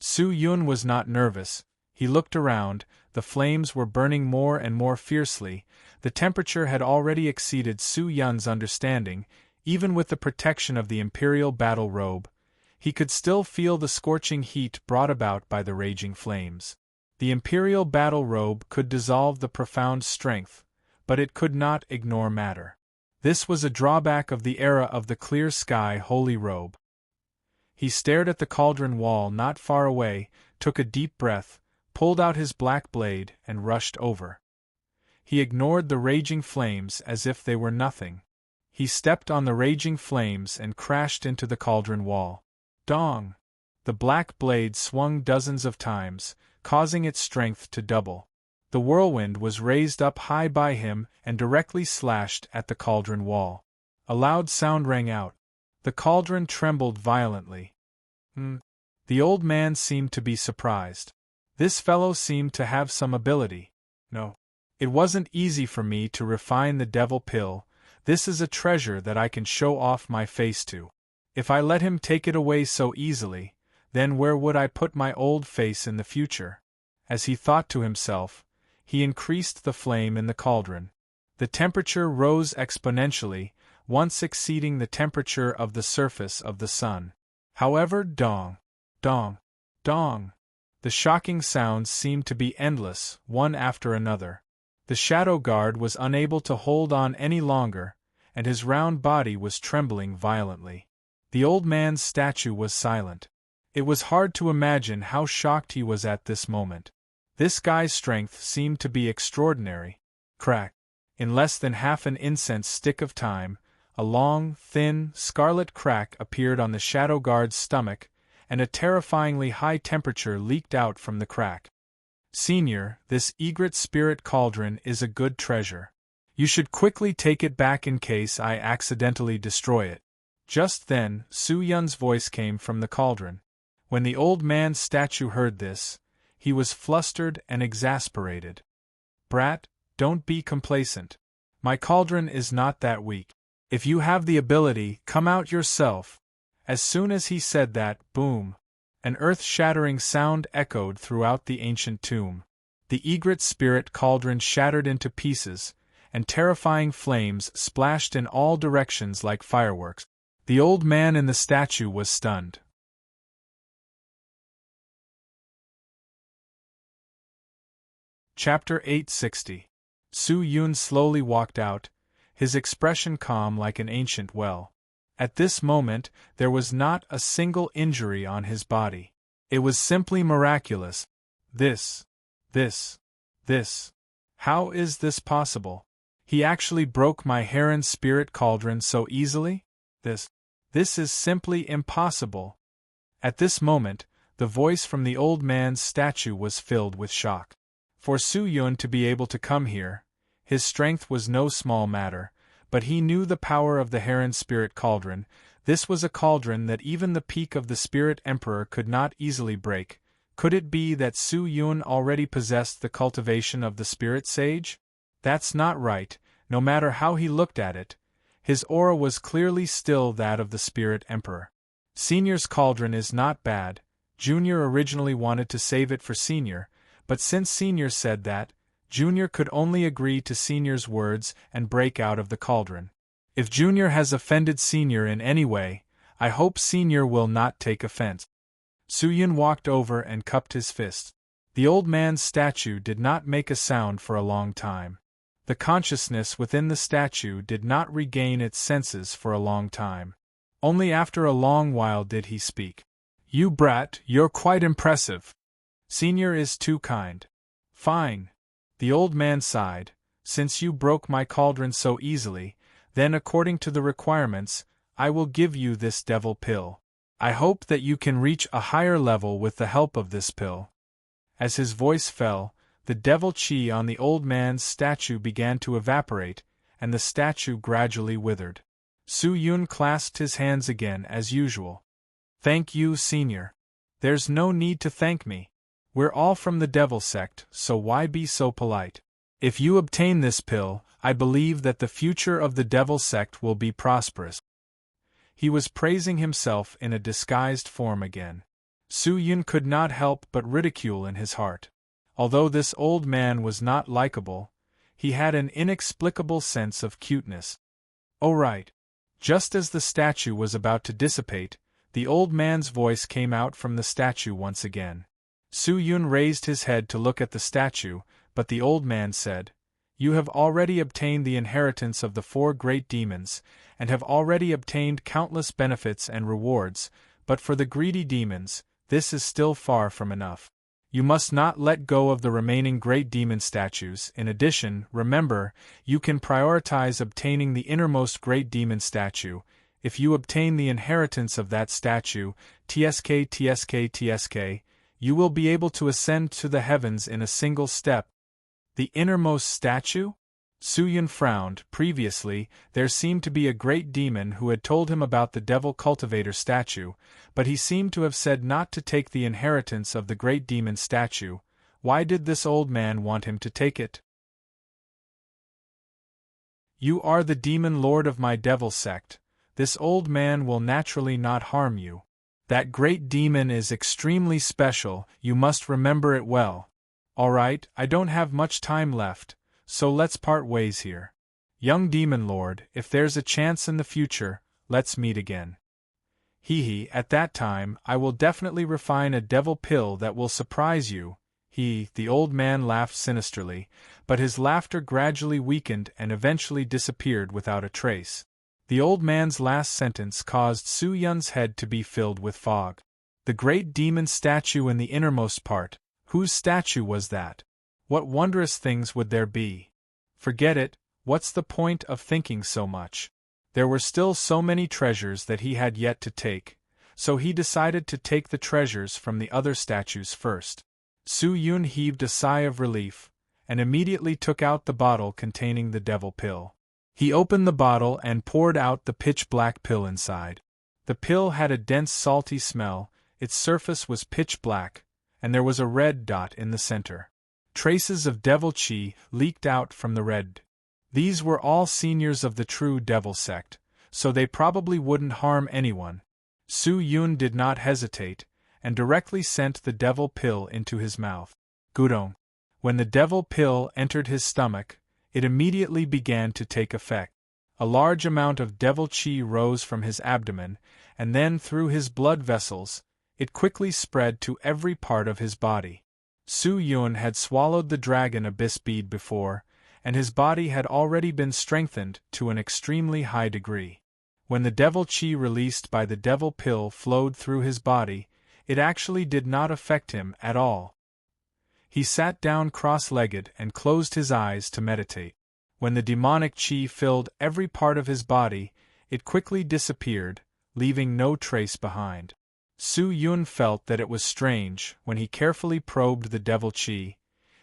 Su Yun was not nervous. He looked around, the flames were burning more and more fiercely, the temperature had already exceeded Su Yun's understanding, even with the protection of the imperial battle robe. He could still feel the scorching heat brought about by the raging flames. The imperial battle robe could dissolve the profound strength, but it could not ignore matter. This was a drawback of the era of the clear sky holy robe. He stared at the cauldron wall not far away, took a deep breath, pulled out his black blade, and rushed over. He ignored the raging flames as if they were nothing. He stepped on the raging flames and crashed into the cauldron wall. Dong! The black blade swung dozens of times, causing its strength to double. The whirlwind was raised up high by him and directly slashed at the cauldron wall. A loud sound rang out. The cauldron trembled violently. The old man seemed to be surprised. This fellow seemed to have some ability. No. It wasn't easy for me to refine the devil pill. This is a treasure that I can show off my face to. If I let him take it away so easily, then where would I put my old face in the future? As he thought to himself, he increased the flame in the cauldron. The temperature rose exponentially, once exceeding the temperature of the surface of the sun. However, dong, dong, dong. The shocking sounds seemed to be endless, one after another. The shadow guard was unable to hold on any longer, and his round body was trembling violently. The old man's statue was silent. It was hard to imagine how shocked he was at this moment. This guy's strength seemed to be extraordinary. Crack! In less than half an incense stick of time, a long, thin, scarlet crack appeared on the shadow guard's stomach, and a terrifyingly high temperature leaked out from the crack. Senior, this egret spirit cauldron is a good treasure. You should quickly take it back in case I accidentally destroy it. Just then, Su Yun's voice came from the cauldron. When the old man's statue heard this, he was flustered and exasperated. Brat, don't be complacent. My cauldron is not that weak. If you have the ability, come out yourself. As soon as he said that, boom! An earth-shattering sound echoed throughout the ancient tomb. The egret spirit cauldron shattered into pieces, and terrifying flames splashed in all directions like fireworks. The old man in the statue was stunned. Chapter 860. Su Yun slowly walked out, his expression calm like an ancient well. At this moment, there was not a single injury on his body. It was simply miraculous. This. How is this possible? He actually broke my heron spirit cauldron so easily? This is simply impossible. At this moment, the voice from the old man's statue was filled with shock. For Su Yun to be able to come here, his strength was no small matter, but he knew the power of the heron spirit cauldron. This was a cauldron that even the peak of the spirit emperor could not easily break. Could it be that Su Yun already possessed the cultivation of the spirit sage? That's not right, no matter how he looked at it. His aura was clearly still that of the spirit emperor. Senior's cauldron is not bad. Junior originally wanted to save it for Senior, but since Senior said that, Junior could only agree to Senior's words and break out of the cauldron. If Junior has offended Senior in any way, I hope Senior will not take offense. Su Yun walked over and cupped his fist. The old man's statue did not make a sound for a long time. The consciousness within the statue did not regain its senses for a long time. Only after a long while did he speak. "You brat, you're quite impressive. Senior is too kind." "Fine." The old man sighed. "Since you broke my cauldron so easily, then according to the requirements, I will give you this devil pill. I hope that you can reach a higher level with the help of this pill." As his voice fell, the devil chi on the old man's statue began to evaporate, and the statue gradually withered. Su Yun clasped his hands again as usual. "Thank you, Senior. There's no need to thank me. We're all from the devil sect, so why be so polite? If you obtain this pill, I believe that the future of the devil sect will be prosperous." He was praising himself in a disguised form again. Su Yun could not help but ridicule in his heart. Although this old man was not likable, he had an inexplicable sense of cuteness. "Oh right." Just as the statue was about to dissipate, the old man's voice came out from the statue once again. Su Yun raised his head to look at the statue, but the old man said, "You have already obtained the inheritance of the 4 great demons, and have already obtained countless benefits and rewards, but for the greedy demons, this is still far from enough. You must not let go of the remaining great demon statues. In addition, remember, you can prioritize obtaining the innermost great demon statue. If you obtain the inheritance of that statue, TSK, you will be able to ascend to the heavens in a single step." The innermost statue? Su Yun frowned. Previously, there seemed to be a great demon who had told him about the devil cultivator statue, but he seemed to have said not to take the inheritance of the great demon statue. Why did this old man want him to take it? "You are the demon lord of my devil sect. This old man will naturally not harm you. That great demon is extremely special, you must remember it well. Alright, I don't have much time left, so let's part ways here. Young demon lord, if there's a chance in the future, let's meet again. At that time, I will definitely refine a devil pill that will surprise you." The old man laughed sinisterly, but his laughter gradually weakened and eventually disappeared without a trace. The old man's last sentence caused Su Yun's head to be filled with fog. The great demon statue in the innermost part. Whose statue was that? What wondrous things would there be? Forget it, what's the point of thinking so much? There were still so many treasures that he had yet to take, so he decided to take the treasures from the other statues first. Su Yun heaved a sigh of relief, and immediately took out the bottle containing the devil pill. He opened the bottle and poured out the pitch-black pill inside. The pill had a dense salty smell, its surface was pitch black, and there was a red dot in the center. Traces of devil chi leaked out from the red. These were all seniors of the true devil sect, so they probably wouldn't harm anyone. Su Yun did not hesitate, and directly sent the devil pill into his mouth. Gudong. When the devil pill entered his stomach, it immediately began to take effect. A large amount of devil chi rose from his abdomen, and then through his blood vessels, it quickly spread to every part of his body. Su Yun had swallowed the dragon abyss bead before, and his body had already been strengthened to an extremely high degree. When the devil chi released by the devil pill flowed through his body, it actually did not affect him at all. He sat down cross-legged and closed his eyes to meditate. When the demonic chi filled every part of his body, it quickly disappeared, leaving no trace behind. Su Yun felt that it was strange. When he carefully probed the devil chi,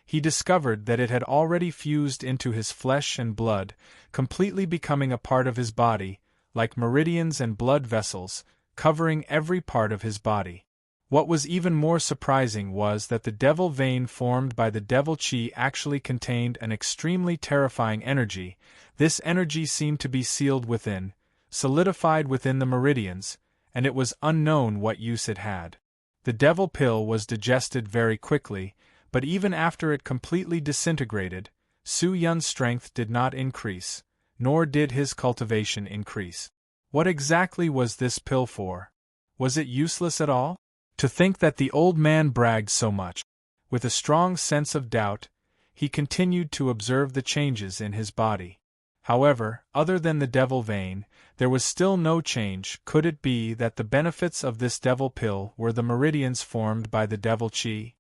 he discovered that it had already fused into his flesh and blood, completely becoming a part of his body, like meridians and blood vessels, covering every part of his body. What was even more surprising was that the devil vein formed by the devil chi actually contained an extremely terrifying energy. This energy seemed to be sealed within, solidified within the meridians, and it was unknown what use it had. The devil pill was digested very quickly, but even after it completely disintegrated, Su Yun's strength did not increase, nor did his cultivation increase. What exactly was this pill for? Was it useless at all? To think that the old man bragged so much. With a strong sense of doubt, he continued to observe the changes in his body. However, other than the devil vein, there was still no change. Could it be that the benefits of this devil pill were the meridians formed by the devil chi?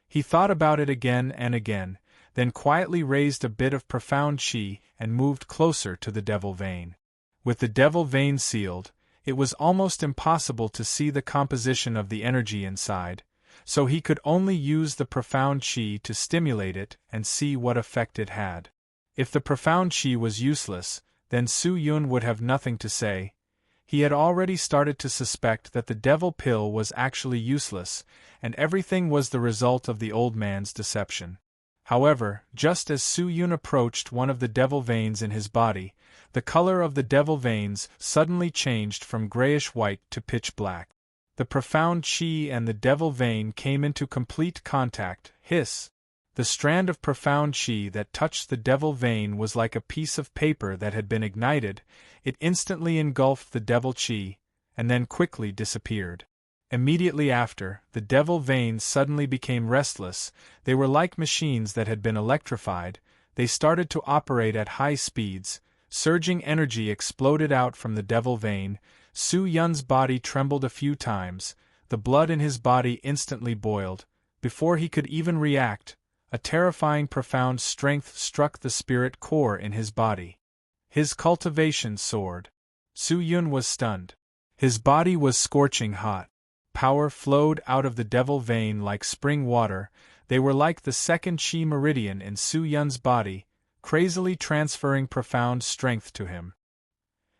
He thought about it again and again, then quietly raised a bit of profound chi and moved closer to the devil vein. With the devil vein sealed, it was almost impossible to see the composition of the energy inside, so he could only use the profound chi to stimulate it and see what effect it had. If the profound chi was useless, then Su Yun would have nothing to say. He had already started to suspect that the devil pill was actually useless, and everything was the result of the old man's deception. However, just as Su Yun approached one of the devil veins in his body, the color of the devil veins suddenly changed from grayish-white to pitch black. The profound chi and the devil vein came into complete contact. Hiss! The strand of profound chi that touched the devil vein was like a piece of paper that had been ignited. It instantly engulfed the devil chi, and then quickly disappeared. Immediately after, the devil veins suddenly became restless. They were like machines that had been electrified. They started to operate at high speeds. Surging energy exploded out from the devil vein. Su Yun's body trembled a few times. The blood in his body instantly boiled. Before he could even react, a terrifying profound strength struck the spirit core in his body. His cultivation soared. Su Yun was stunned. His body was scorching hot. Power flowed out of the devil vein like spring water. They were like the second chi meridian in Su Yun's body, crazily transferring profound strength to him.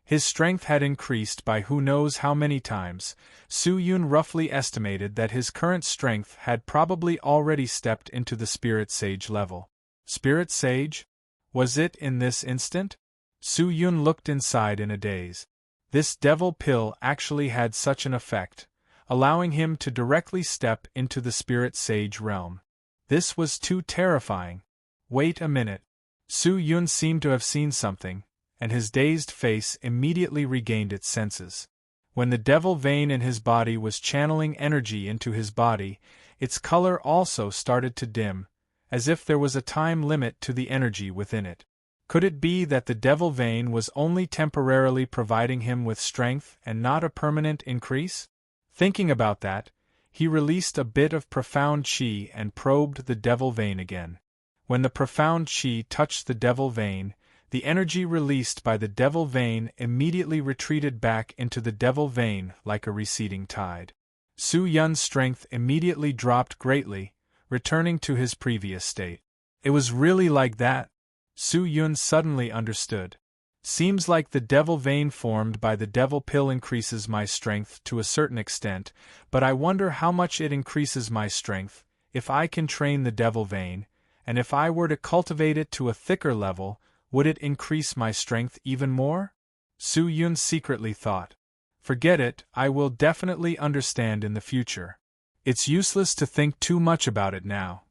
His strength had increased by who knows how many times. Su Yun roughly estimated that his current strength had probably already stepped into the Spirit Sage level. Spirit Sage? Was it in this instant? Su Yun looked inside in a daze. This devil pill actually had such an effect, allowing him to directly step into the Spirit Sage realm. This was too terrifying. Wait a minute. Su Yun seemed to have seen something, and his dazed face immediately regained its senses. When the devil vein in his body was channeling energy into his body, its color also started to dim, as if there was a time limit to the energy within it. Could it be that the devil vein was only temporarily providing him with strength and not a permanent increase? Thinking about that, he released a bit of profound chi and probed the devil vein again. When the profound chi touched the devil vein, the energy released by the devil vein immediately retreated back into the devil vein like a receding tide. Su Yun's strength immediately dropped greatly, returning to his previous state. It was really like that? Su Yun suddenly understood. Seems like the devil vein formed by the devil pill increases my strength to a certain extent, but I wonder how much it increases my strength, if I can train the devil vein, and if I were to cultivate it to a thicker level, would it increase my strength even more? Su Yun secretly thought. Forget it, I will definitely understand in the future. It's useless to think too much about it now.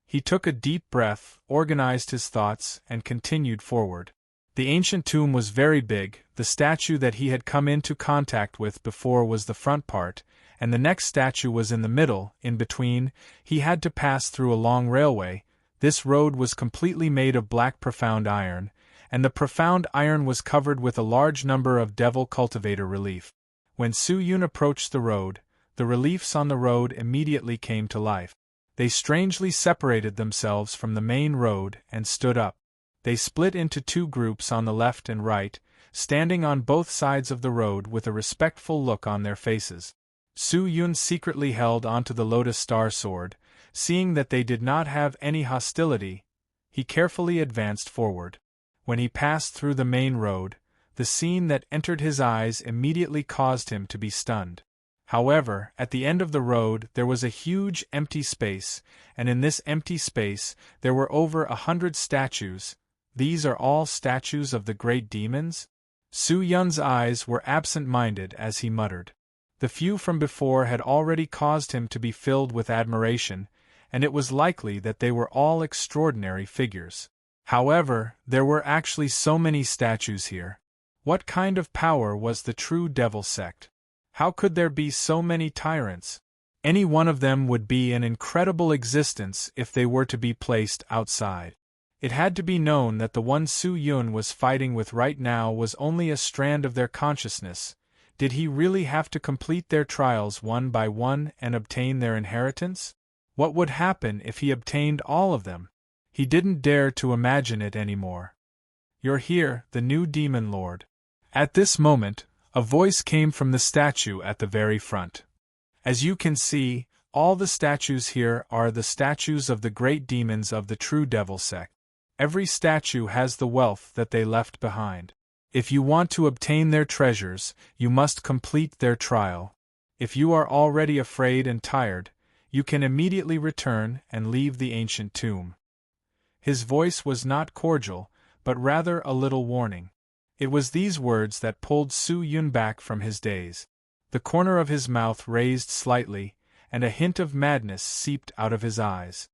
He took a deep breath, organized his thoughts, and continued forward. The ancient tomb was very big. The statue that he had come into contact with before was the front part, and the next statue was in the middle. In between, he had to pass through a long railway. This road was completely made of black profound iron, and the profound iron was covered with a large number of devil cultivator relief. When Su Yun approached the road, the reliefs on the road immediately came to life. They strangely separated themselves from the main road and stood up. They split into two groups on the left and right, standing on both sides of the road with a respectful look on their faces. Su Yun secretly held onto the lotus star sword. Seeing that they did not have any hostility, he carefully advanced forward. When he passed through the main road, the scene that entered his eyes immediately caused him to be stunned. However, at the end of the road there was a huge empty space, and in this empty space there were over 100 statues. These are all statues of the great demons? Su Yun's eyes were absent-minded as he muttered. The few from before had already caused him to be filled with admiration, and it was likely that they were all extraordinary figures. However, there were actually so many statues here. What kind of power was the true devil sect? How could there be so many tyrants? Any one of them would be an incredible existence if they were to be placed outside. It had to be known that the one Su Yun was fighting with right now was only a strand of their consciousness. Did he really have to complete their trials one by one and obtain their inheritance? What would happen if he obtained all of them? He didn't dare to imagine it anymore. "You're here, the new demon lord." At this moment, a voice came from the statue at the very front. "As you can see, all the statues here are the statues of the great demons of the true devil sect. Every statue has the wealth that they left behind. If you want to obtain their treasures, you must complete their trial. If you are already afraid and tired, you can immediately return and leave the ancient tomb." His voice was not cordial, but rather a little warning. It was these words that pulled Su Yun back from his daze. The corner of his mouth raised slightly, and a hint of madness seeped out of his eyes.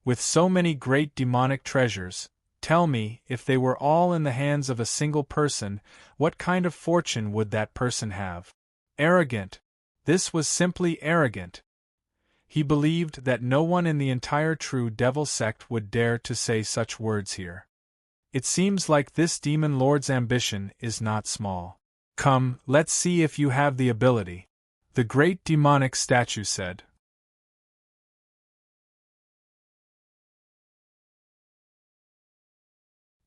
With so many great demonic treasures, tell me, if they were all in the hands of a single person, what kind of fortune would that person have? Arrogant. This was simply arrogant. He believed that no one in the entire true devil sect would dare to say such words here. It seems like this demon lord's ambition is not small. "Come, let's see if you have the ability," the great demonic statue said.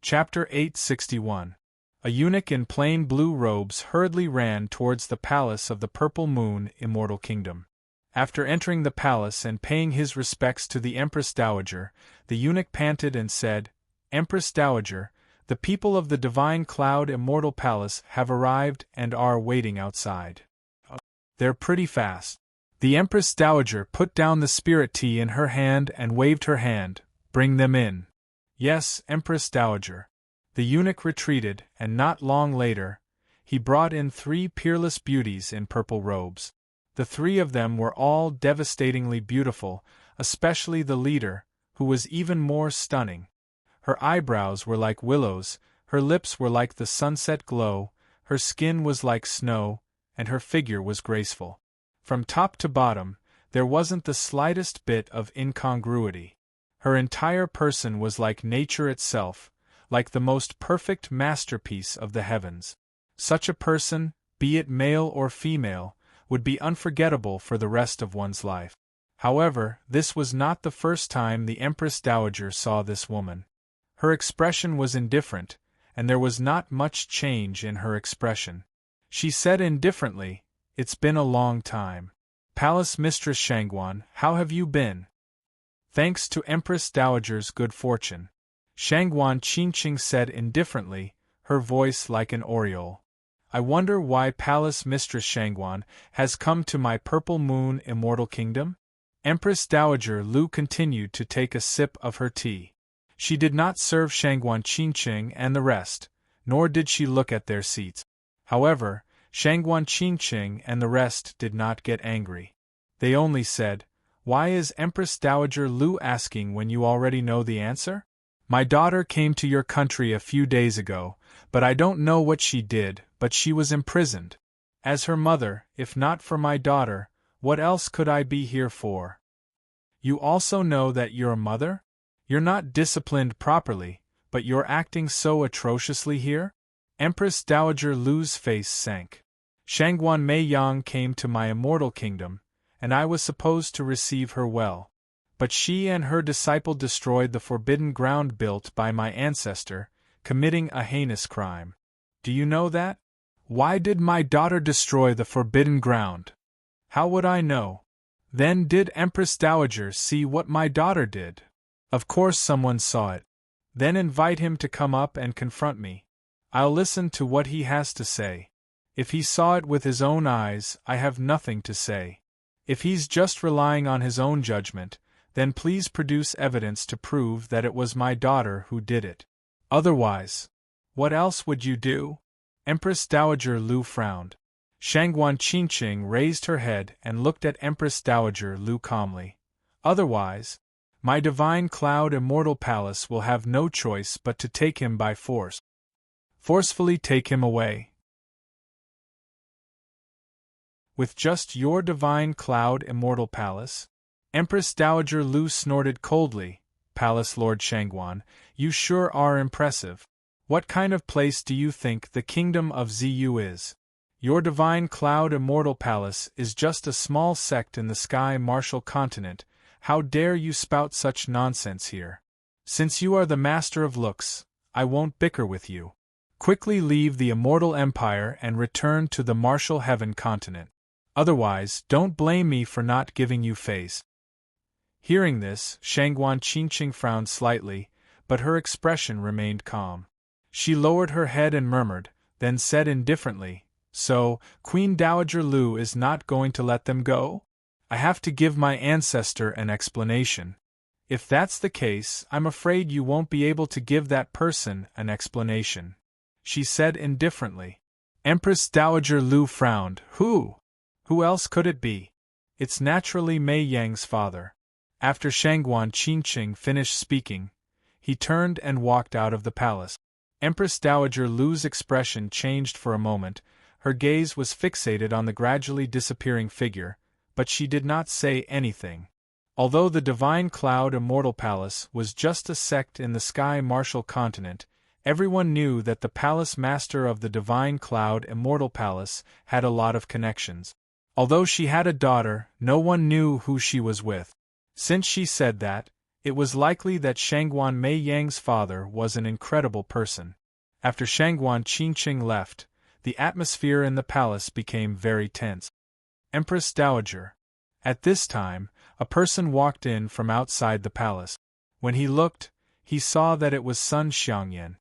Chapter 861. A eunuch in plain blue robes hurriedly ran towards the palace of the Purple Moon Immortal Kingdom. After entering the palace and paying his respects to the Empress Dowager, the eunuch panted and said, "Empress Dowager, the people of the Divine Cloud Immortal Palace have arrived and are waiting outside. They're pretty fast." The Empress Dowager put down the spirit tea in her hand and waved her hand. "Bring them in." "Yes, Empress Dowager." The eunuch retreated, and not long later, he brought in 3 peerless beauties in purple robes. The 3 of them were all devastatingly beautiful, especially the leader, who was even more stunning. Her eyebrows were like willows, her lips were like the sunset glow, her skin was like snow, and her figure was graceful. From top to bottom, there wasn't the slightest bit of incongruity. Her entire person was like nature itself, like the most perfect masterpiece of the heavens. Such a person, be it male or female, would be unforgettable for the rest of one's life. However, this was not the first time the Empress Dowager saw this woman. Her expression was indifferent, and there was not much change in her expression. She said indifferently, "It's been a long time. Palace Mistress Shangguan, how have you been?" "Thanks to Empress Dowager's good fortune," Shangguan Qingqing said indifferently, her voice like an aureole. "I wonder why Palace Mistress Shangguan has come to my Purple Moon Immortal Kingdom?" Empress Dowager Lu continued to take a sip of her tea. She did not serve Shangguan Qingqing and the rest, nor did she look at their seats. However, Shangguan Qingqing and the rest did not get angry. They only said, Why is Empress Dowager Lu asking when you already know the answer? My daughter came to your country a few days ago, but I don't know what she did, but she was imprisoned. As her mother, if not for my daughter, what else could I be here for? You also know that you're a mother? You're not disciplined properly, but you're acting so atrociously here? Empress Dowager Lu's face sank. Shangguan Mei Yang came to my immortal kingdom, and I was supposed to receive her well. But she and her disciple destroyed the forbidden ground built by my ancestor, committing a heinous crime. Do you know that? Why did my daughter destroy the forbidden ground? How would I know? Then did Empress Dowager see what my daughter did? Of course someone saw it. Then invite him to come up and confront me. I'll listen to what he has to say. If he saw it with his own eyes, I have nothing to say. If he's just relying on his own judgment, then please produce evidence to prove that it was my daughter who did it. Otherwise, what else would you do? Empress Dowager Lu frowned. Shangguan Qingqing raised her head and looked at Empress Dowager Lu calmly. Otherwise, my divine cloud immortal palace will have no choice but to take him by force. Forcefully take him away. With just your divine cloud immortal palace? Empress Dowager Lu snorted coldly. Palace Lord Shangguan, you sure are impressive. What kind of place do you think the kingdom of Ziyu is? Your divine cloud immortal palace is just a small sect in the sky martial continent. How dare you spout such nonsense here? Since you are the master of looks, I won't bicker with you. Quickly leave the immortal empire and return to the martial heaven continent. Otherwise, don't blame me for not giving you face. Hearing this, Shangguan Qingqing frowned slightly, but her expression remained calm. She lowered her head and murmured, then said indifferently, So, Queen Dowager Lu is not going to let them go? I have to give my ancestor an explanation. If that's the case, I'm afraid you won't be able to give that person an explanation. She said indifferently. Empress Dowager Lu frowned. Who? Who else could it be? It's naturally Mei Yang's father. After Shangguan Qingqing finished speaking, he turned and walked out of the palace. Empress Dowager Lu's expression changed for a moment. Her gaze was fixated on the gradually disappearing figure, but she did not say anything. Although the Divine Cloud Immortal Palace was just a sect in the Sky Martial Continent, everyone knew that the Palace Master of the Divine Cloud Immortal Palace had a lot of connections. Although she had a daughter, no one knew who she was with. Since she said that, it was likely that Shangguan Mei Yang's father was an incredible person. After Shangguan Qingqing left, the atmosphere in the palace became very tense. Empress Dowager. At this time, a person walked in from outside the palace. When he looked, he saw that it was Sun Xiangyan.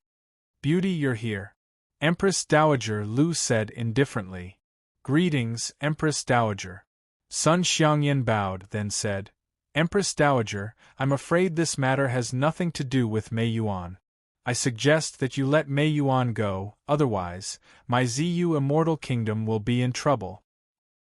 Beauty, you're here. Empress Dowager Lu said indifferently. Greetings, Empress Dowager. Sun Xiangyan bowed, then said, Empress Dowager, I'm afraid this matter has nothing to do with Mei Yuan. I suggest that you let Mei Yuan go, otherwise, my Ziyu Immortal Kingdom will be in trouble.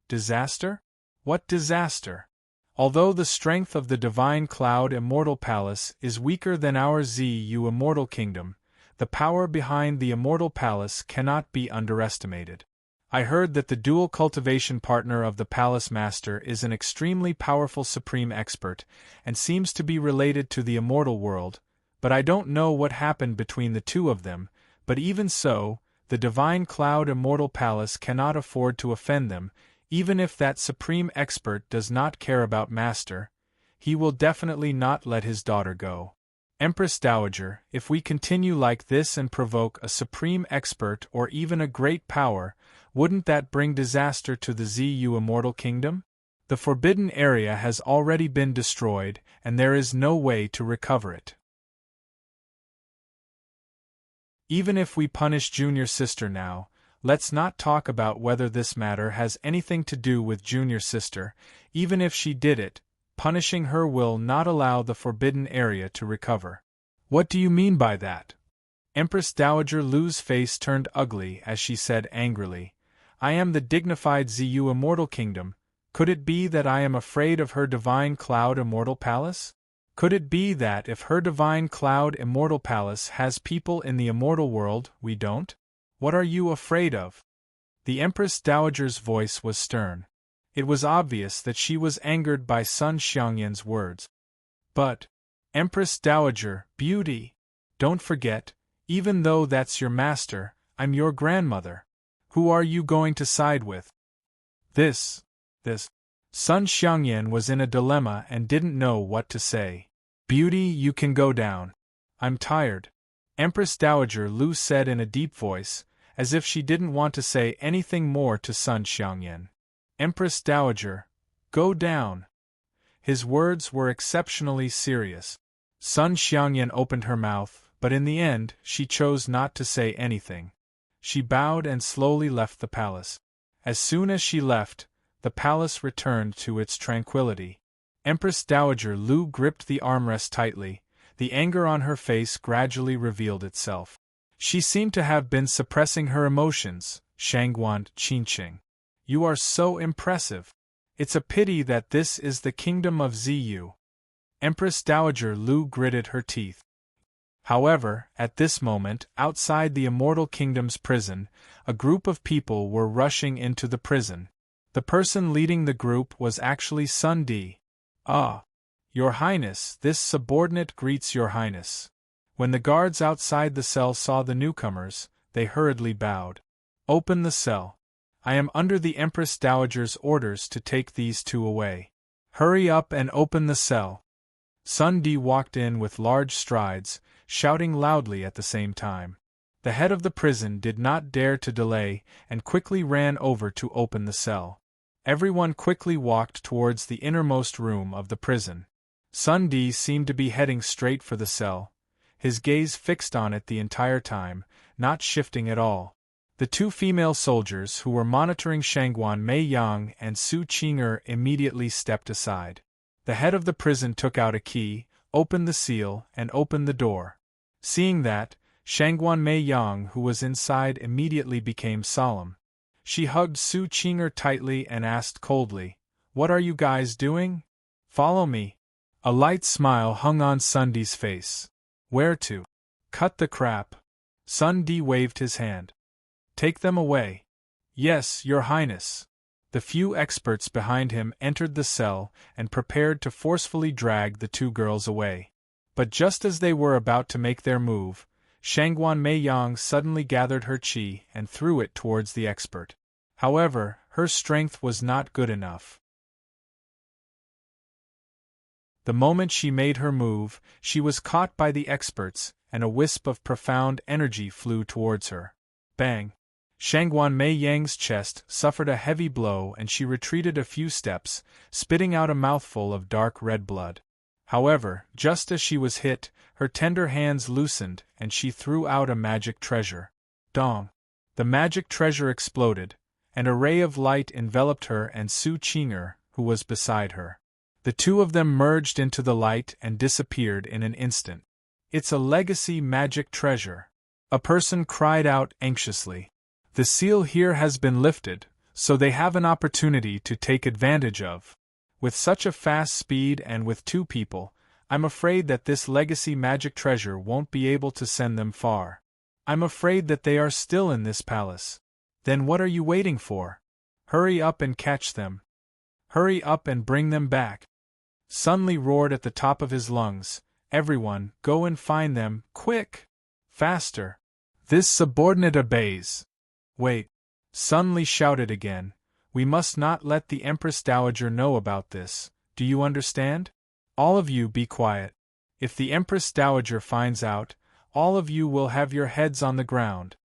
Disaster? What disaster? Although the strength of the Divine Cloud Immortal Palace is weaker than our Ziyu Immortal Kingdom, the power behind the Immortal Palace cannot be underestimated. I heard that the dual cultivation partner of the Palace Master is an extremely powerful supreme expert, and seems to be related to the immortal world, but I don't know what happened between the two of them, but even so, the Divine Cloud Immortal Palace cannot afford to offend them. Even if that supreme expert does not care about Master, he will definitely not let his daughter go. Empress Dowager, if we continue like this and provoke a supreme expert or even a great power, wouldn't that bring disaster to the Ziyu Immortal Kingdom? The forbidden area has already been destroyed, and there is no way to recover it. Even if we punish Junior Sister now, let's not talk about whether this matter has anything to do with Junior Sister. Even if she did it, punishing her will not allow the forbidden area to recover. What do you mean by that? Empress Dowager Lu's face turned ugly as she said angrily, I am the dignified Ziyu Immortal Kingdom. Could it be that I am afraid of her divine cloud immortal palace? Could it be that if her divine cloud immortal palace has people in the immortal world, we don't? What are you afraid of? The Empress Dowager's voice was stern. It was obvious that she was angered by Sun Xiangyan's words. But, Empress Dowager, beauty! Don't forget, even though that's your master, I'm your grandmother. Who are you going to side with? This. Sun Xiangyan was in a dilemma and didn't know what to say. Beauty, you can go down. I'm tired. Empress Dowager Lu said in a deep voice, as if she didn't want to say anything more to Sun Xiangyan. Empress Dowager, go down. His words were exceptionally serious. Sun Xiangyan opened her mouth, but in the end, she chose not to say anything. She bowed and slowly left the palace. As soon as she left, the palace returned to its tranquility. Empress Dowager Lu gripped the armrest tightly. The anger on her face gradually revealed itself. She seemed to have been suppressing her emotions. Shangguan Qinqing. You are so impressive. It's a pity that this is the kingdom of Ziyu. Empress Dowager Lu gritted her teeth. However, at this moment, outside the Immortal Kingdom's prison, a group of people were rushing into the prison. The person leading the group was actually Sun Di. Ah! Your Highness, this subordinate greets your Highness. When the guards outside the cell saw the newcomers, they hurriedly bowed. Open the cell. I am under the Empress Dowager's orders to take these two away. Hurry up and open the cell. Sun Di walked in with large strides, shouting loudly at the same time. The head of the prison did not dare to delay and quickly ran over to open the cell. Everyone quickly walked towards the innermost room of the prison. Sun Di seemed to be heading straight for the cell, his gaze fixed on it the entire time, not shifting at all. The two female soldiers who were monitoring Shangguan Mei Yang and Su Qing'er immediately stepped aside. The head of the prison took out a key, opened the seal, and opened the door. Seeing that, Shangguan Mei Yang, who was inside, immediately became solemn. She hugged Su Qing'er tightly and asked coldly, "What are you guys doing? Follow me." A light smile hung on Sun Di's face. "Where to?" "Cut the crap." Sun Di waved his hand. "Take them away." "Yes, Your Highness." The few experts behind him entered the cell and prepared to forcefully drag the two girls away. But just as they were about to make their move, Shangguan Mei Yang suddenly gathered her qi and threw it towards the expert. However, her strength was not good enough. The moment she made her move, she was caught by the experts, and a wisp of profound energy flew towards her. Bang! Shangguan Mei Yang's chest suffered a heavy blow and she retreated a few steps, spitting out a mouthful of dark red blood. However, just as she was hit, her tender hands loosened and she threw out a magic treasure. Dong! The magic treasure exploded, and a ray of light enveloped her and Su Qing'er, who was beside her. The two of them merged into the light and disappeared in an instant. "It's a legacy magic treasure," a person cried out anxiously. "The seal here has been lifted, so they have an opportunity to take advantage of. With such a fast speed and with two people, I'm afraid that this legacy magic treasure won't be able to send them far. I'm afraid that they are still in this palace. Then what are you waiting for? Hurry up and catch them. Hurry up and bring them back." Sun Li roared at the top of his lungs, "Everyone, go and find them, quick! Faster! This subordinate obeys." "Wait!" Sun Li shouted again, "We must not let the Empress Dowager know about this, do you understand? All of you be quiet. If the Empress Dowager finds out, all of you will have your heads on the ground."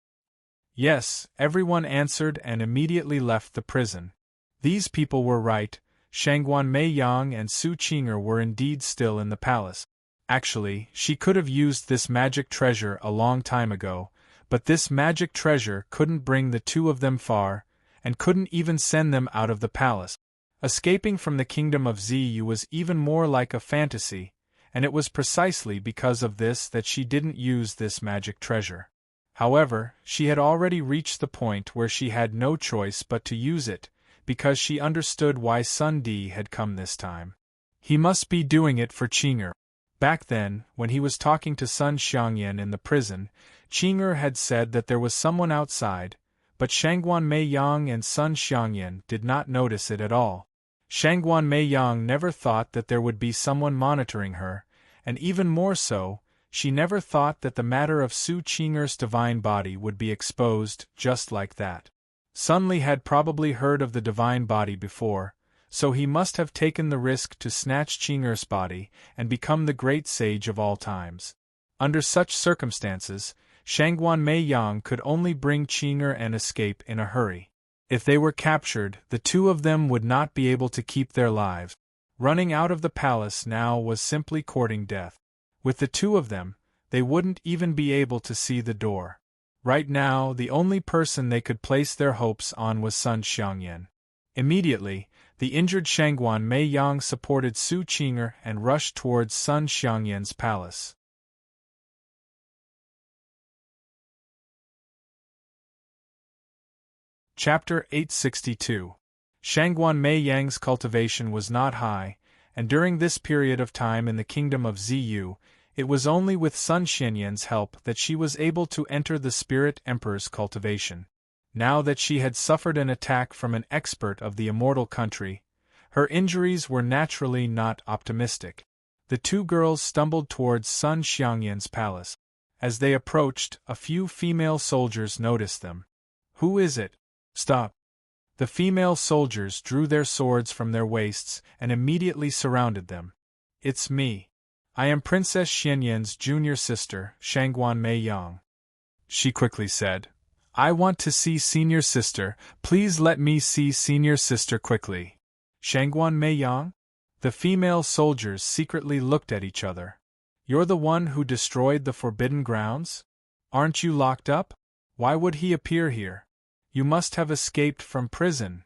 "Yes," everyone answered and immediately left the prison. These people were right. Shangguan Mei Yang and Su Qing'er were indeed still in the palace. Actually, she could have used this magic treasure a long time ago, but this magic treasure couldn't bring the two of them far, and couldn't even send them out of the palace. Escaping from the kingdom of Ziyu was even more like a fantasy, and it was precisely because of this that she didn't use this magic treasure. However, she had already reached the point where she had no choice but to use it, because she understood why Sun Di had come this time. He must be doing it for Qing'er. Back then, when he was talking to Sun Xiangyan in the prison, Qing'er had said that there was someone outside, but Shangguan Meiyang and Sun Xiangyan did not notice it at all. Shangguan Meiyang never thought that there would be someone monitoring her, and even more so, she never thought that the matter of Su Qing'er's divine body would be exposed just like that. Sun Li had probably heard of the divine body before, so he must have taken the risk to snatch Qing'er's body and become the great sage of all times. Under such circumstances, Shangguan Meiyang could only bring Qing'er and escape in a hurry. If they were captured, the two of them would not be able to keep their lives. Running out of the palace now was simply courting death. With the two of them, they wouldn't even be able to see the door. Right now, the only person they could place their hopes on was Sun Xiangyan. Immediately, the injured Shangguan Meiyang supported Su Qing'er and rushed towards Sun Xiangyan's palace. Chapter 862. Shangguan Meiyang's cultivation was not high, and during this period of time in the kingdom of Ziyu, it was only with Sun Xiangyan's help that she was able to enter the Spirit Emperor's cultivation. Now that she had suffered an attack from an expert of the immortal country, her injuries were naturally not optimistic. The two girls stumbled towards Sun Xiangyan's palace. As they approached, a few female soldiers noticed them. "Who is it? Stop!" The female soldiers drew their swords from their waists and immediately surrounded them. "It's me. I am Princess Xianyan's junior sister, Shangguan Meiyang," she quickly said. "I want to see senior sister, please let me see senior sister quickly." "Shangguan Meiyang?" The female soldiers secretly looked at each other. "You're the one who destroyed the Forbidden Grounds? Aren't you locked up? Why would he appear here? You must have escaped from prison."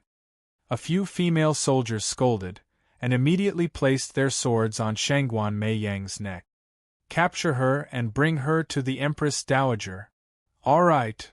A few female soldiers scolded, and immediately placed their swords on Shangguan Meiyang's neck. "Capture her and bring her to the Empress Dowager." "All right."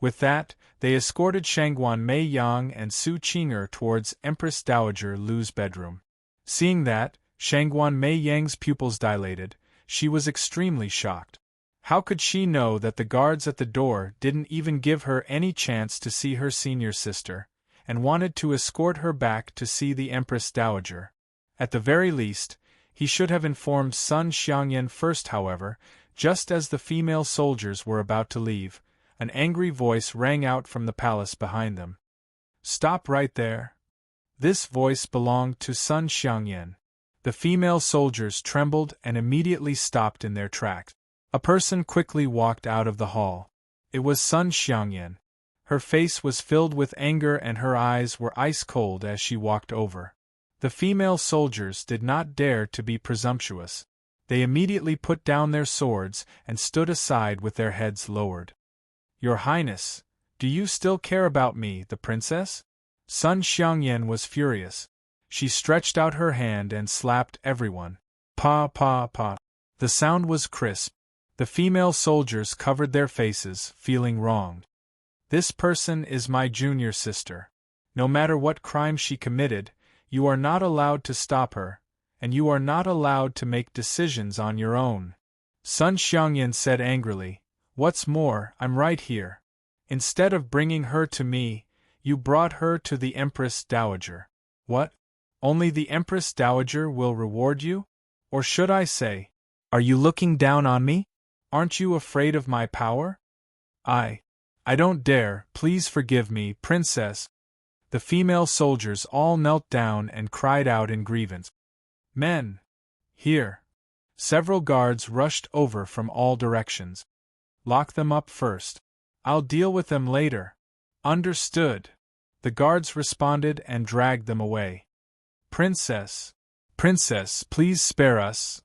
With that, they escorted Shangguan Meiyang and Su Qing'er towards Empress Dowager Lu's bedroom. Seeing that, Shangguan Meiyang's pupils dilated, she was extremely shocked. How could she know that the guards at the door didn't even give her any chance to see her senior sister, and wanted to escort her back to see the Empress Dowager? At the very least, he should have informed Sun Xiangyan first. However, just as the female soldiers were about to leave, an angry voice rang out from the palace behind them. "Stop right there!" This voice belonged to Sun Xiangyan. The female soldiers trembled and immediately stopped in their tracks. A person quickly walked out of the hall. It was Sun Xiangyan. Her face was filled with anger and her eyes were ice-cold as she walked over. The female soldiers did not dare to be presumptuous. They immediately put down their swords and stood aside with their heads lowered. "Your Highness, do you still care about me, the princess?" Sun Xiangyan was furious. She stretched out her hand and slapped everyone. "Pa pa pa." The sound was crisp. The female soldiers covered their faces, feeling wronged. "This person is my junior sister. No matter what crime she committed, you are not allowed to stop her, and you are not allowed to make decisions on your own." Sun Xiangyan said angrily, "What's more, I'm right here. Instead of bringing her to me, you brought her to the Empress Dowager. What? Only the Empress Dowager will reward you? Or should I say, are you looking down on me? Aren't you afraid of my power?" I don't dare, please forgive me, princess." The female soldiers all knelt down and cried out in grievance. "Men! Here!" Several guards rushed over from all directions. "Lock them up first. I'll deal with them later." "Understood." The guards responded and dragged them away. "Princess! Princess, please spare us!"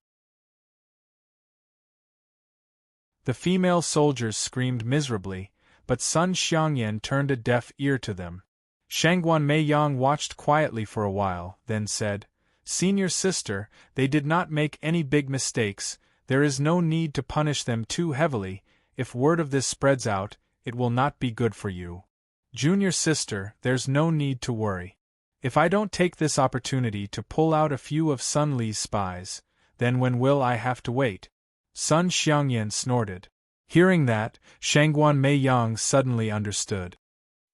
The female soldiers screamed miserably, but Sun Xiangyan turned a deaf ear to them. Shangguan Meiyang watched quietly for a while, then said, "Senior sister, they did not make any big mistakes, there is no need to punish them too heavily, if word of this spreads out, it will not be good for you. Junior sister, there's no need to worry. If I don't take this opportunity to pull out a few of Sun Li's spies, then when will I have to wait? Sun Xiangyan snorted. Hearing that, Shangguan Meiyang suddenly understood.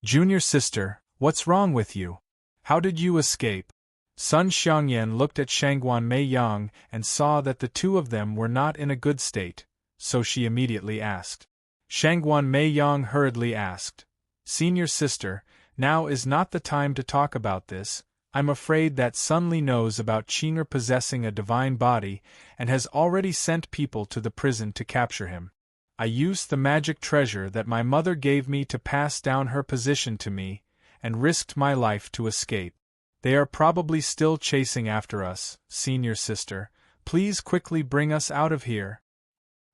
Junior sister, what's wrong with you? How did you escape? Sun Xiangyan looked at Shangguan Meiyang and saw that the two of them were not in a good state, so she immediately asked. Shangguan Meiyang hurriedly asked, Senior sister, now is not the time to talk about this. I'm afraid that Sun Li knows about Qing'er possessing a divine body and has already sent people to the prison to capture him. I used the magic treasure that my mother gave me to pass down her position to me, and risked my life to escape. They are probably still chasing after us, senior sister. Please quickly bring us out of here.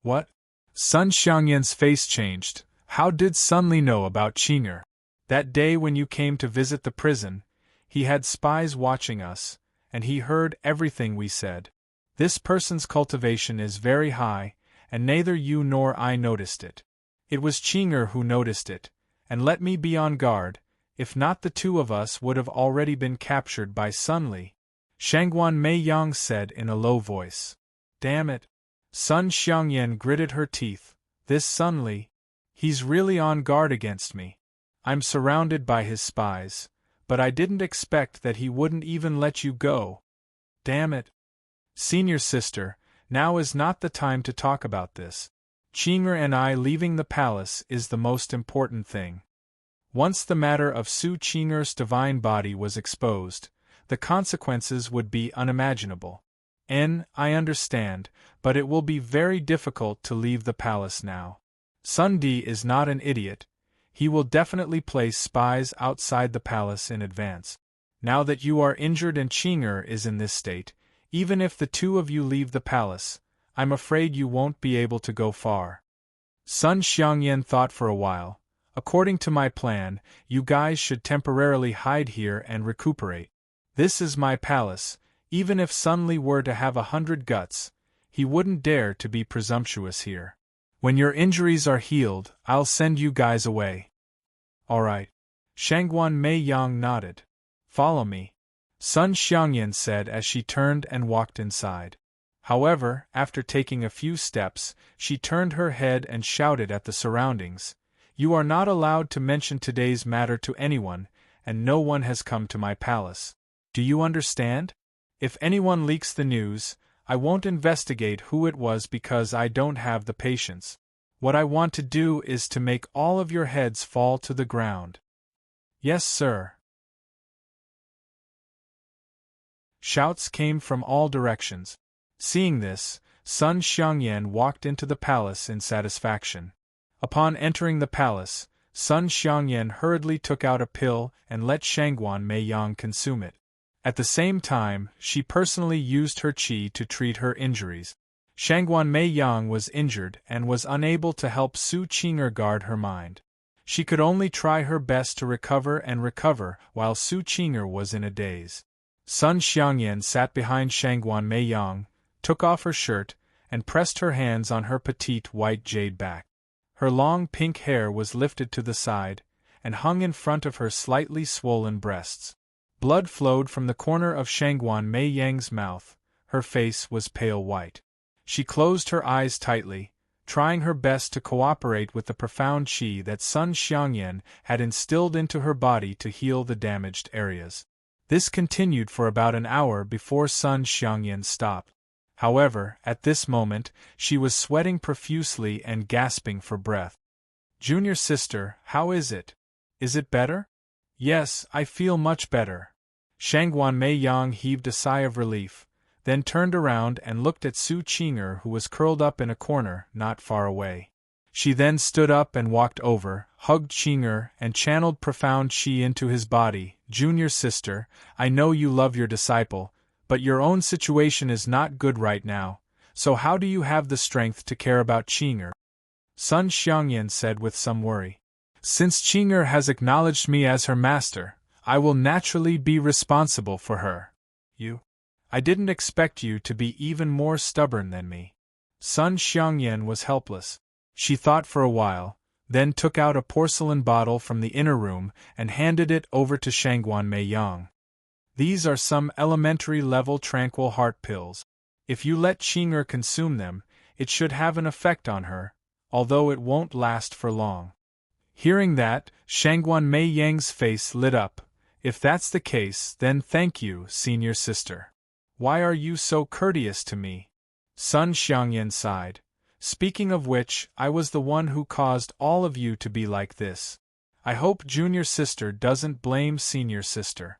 What? Sun Xiangyan's face changed. How did Sun Li know about Qing'er? That day when you came to visit the prison, he had spies watching us, and he heard everything we said. This person's cultivation is very high, and neither you nor I noticed it. It was Qing'er who noticed it, and let me be on guard. If not, the two of us would have already been captured by Sun Li. Shangguan Meiyang said in a low voice. Damn it! Sun Xiangyan gritted her teeth. This Sun Li, he's really on guard against me. I'm surrounded by his spies, but I didn't expect that he wouldn't even let you go. Damn it! Senior sister, now is not the time to talk about this. Qing'er and I leaving the palace is the most important thing. Once the matter of Su Qing'er's divine body was exposed, the consequences would be unimaginable. I understand, but it will be very difficult to leave the palace now. Sun Di is not an idiot. He will definitely place spies outside the palace in advance. Now that you are injured and Qing'er is in this state, even if the two of you leave the palace, I'm afraid you won't be able to go far. Sun Xiangyan thought for a while. According to my plan, you guys should temporarily hide here and recuperate. This is my palace. Even if Sun Li were to have 100 guts, he wouldn't dare to be presumptuous here. When your injuries are healed, I'll send you guys away. All right. Shangguan Meiyang nodded. Follow me, Sun Xiangyan said as she turned and walked inside. However, after taking a few steps, she turned her head and shouted at the surroundings. You are not allowed to mention today's matter to anyone, and no one has come to my palace. Do you understand? If anyone leaks the news, I won't investigate who it was because I don't have the patience. What I want to do is to make all of your heads fall to the ground. Yes, sir. Shouts came from all directions. Seeing this, Sun Xiangyan walked into the palace in satisfaction. Upon entering the palace, Sun Xiangyan hurriedly took out a pill and let Shangguan Meiyang consume it. At the same time, she personally used her qi to treat her injuries. Shangguan Meiyang was injured and was unable to help Su Qing'er guard her mind. She could only try her best to recover while Su Qing'er was in a daze. Sun Xiangyan sat behind Shangguan Meiyang, took off her shirt, and pressed her hands on her petite white jade back. Her long pink hair was lifted to the side, and hung in front of her slightly swollen breasts. Blood flowed from the corner of Shangguan Meiyang's mouth. Her face was pale white. She closed her eyes tightly, trying her best to cooperate with the profound qi that Sun Xiangyan had instilled into her body to heal the damaged areas. This continued for about an hour before Sun Xiangyan stopped. However, at this moment, she was sweating profusely and gasping for breath. Junior sister, how is it? Is it better? Yes, I feel much better. Shangguan Meiyang heaved a sigh of relief, then turned around and looked at Su Qing'er, who was curled up in a corner not far away. She then stood up and walked over, hugged Qing'er, and channeled profound qi into his body. Junior sister, I know you love your disciple, but your own situation is not good right now, so how do you have the strength to care about Qing'er? Sun Xiangyan said with some worry. Since Qing'er has acknowledged me as her master, I will naturally be responsible for her. I didn't expect you to be even more stubborn than me. Sun Xiangyan was helpless. She thought for a while, then took out a porcelain bottle from the inner room and handed it over to Shangguan Meiyang. These are some elementary-level tranquil heart pills. If you let Qing'er consume them, it should have an effect on her, although it won't last for long. Hearing that, Shangguan Mei Yang's face lit up. If that's the case, then thank you, senior sister. Why are you so courteous to me? Sun Xiangyan sighed. Speaking of which, I was the one who caused all of you to be like this. I hope junior sister doesn't blame senior sister.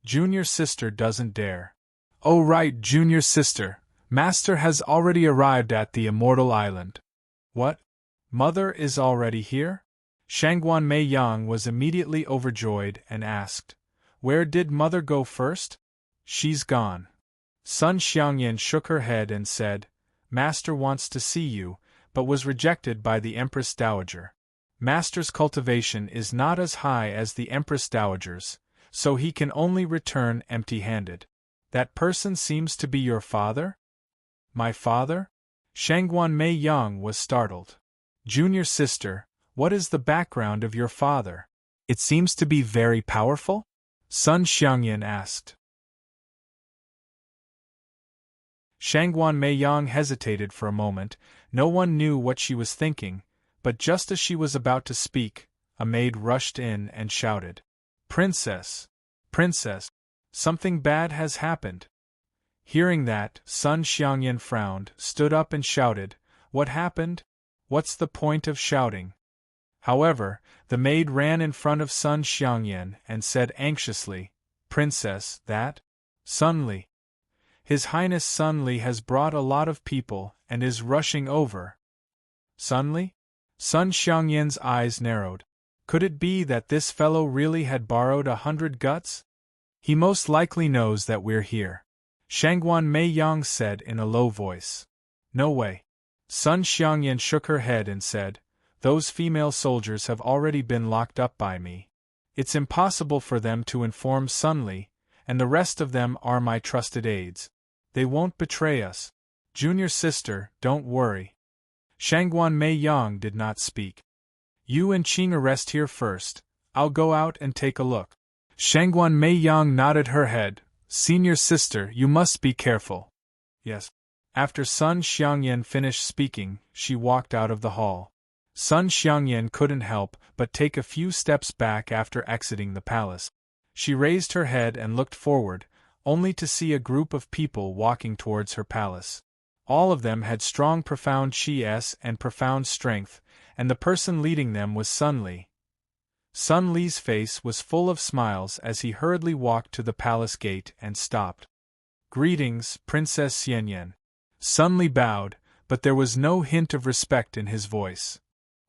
Junior sister doesn't dare. Oh right, junior sister, master has already arrived at the Immortal Island. What? Mother is already here? Shangguan Mei Yang was immediately overjoyed and asked, Where did mother go first? She's gone. Sun Xiangyan shook her head and said, Master wants to see you, but was rejected by the Empress Dowager. Master's cultivation is not as high as the Empress Dowager's, so he can only return empty-handed. That person seems to be your father? My father? Shangguan Mei Yang was startled. Junior sister, what is the background of your father? It seems to be very powerful? Sun Xiangyan asked. Shangguan Mei Yang hesitated for a moment. No one knew what she was thinking, but just as she was about to speak, a maid rushed in and shouted, Princess! Princess! Something bad has happened. Hearing that, Sun Xiangyan frowned, stood up and shouted, What happened? What's the point of shouting? However, the maid ran in front of Sun Xiangyan and said anxiously, Princess, that? Sun Li. His Highness Sun Li has brought a lot of people and is rushing over. Sun Li? Sun Xiangyan's eyes narrowed. Could it be that this fellow really had borrowed 100 guts? He most likely knows that we're here. Shangguan Mei Yang said in a low voice. No way. Sun Xiangyan shook her head and said, Those female soldiers have already been locked up by me. It's impossible for them to inform Sun Li, and the rest of them are my trusted aides. They won't betray us. Junior sister, don't worry. Shangguan Mei Yang did not speak. You and Qing'er rest here first. I'll go out and take a look. Shangguan Mei Yang nodded her head. Senior sister, you must be careful. Yes. After Sun Xiangyan finished speaking, she walked out of the hall. Sun Xiangyan couldn't help but take a few steps back after exiting the palace. She raised her head and looked forward, only to see a group of people walking towards her palace. All of them had strong profound chi-s and profound strength, and the person leading them was Sun Li. Sun Li's face was full of smiles as he hurriedly walked to the palace gate and stopped. Greetings, Princess Xianyan. Sun Li bowed, but there was no hint of respect in his voice.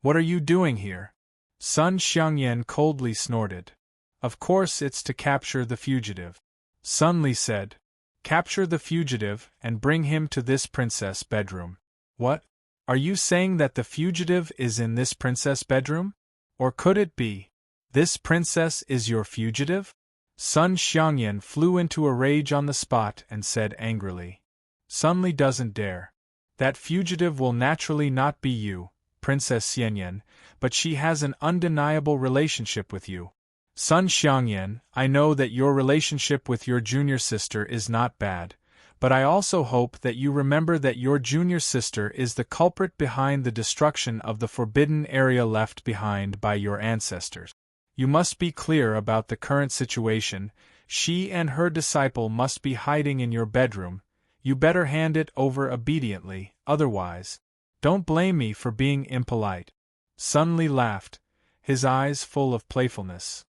What are you doing here? Sun Xiangyan coldly snorted. Of course it's to capture the fugitive. Sun Li said. Capture the fugitive and bring him to this princess bedroom. What? Are you saying that the fugitive is in this princess bedroom? Or could it be? This princess is your fugitive? Sun Xiangyan flew into a rage on the spot and said angrily. Sun Li doesn't dare. That fugitive will naturally not be you, Princess Xianyan, but she has an undeniable relationship with you. Sun Xiangyan, I know that your relationship with your junior sister is not bad, but I also hope that you remember that your junior sister is the culprit behind the destruction of the forbidden area left behind by your ancestors. You must be clear about the current situation. She and her disciple must be hiding in your bedroom. You better hand it over obediently, otherwise. Don't blame me for being impolite. Sun Li laughed, his eyes full of playfulness.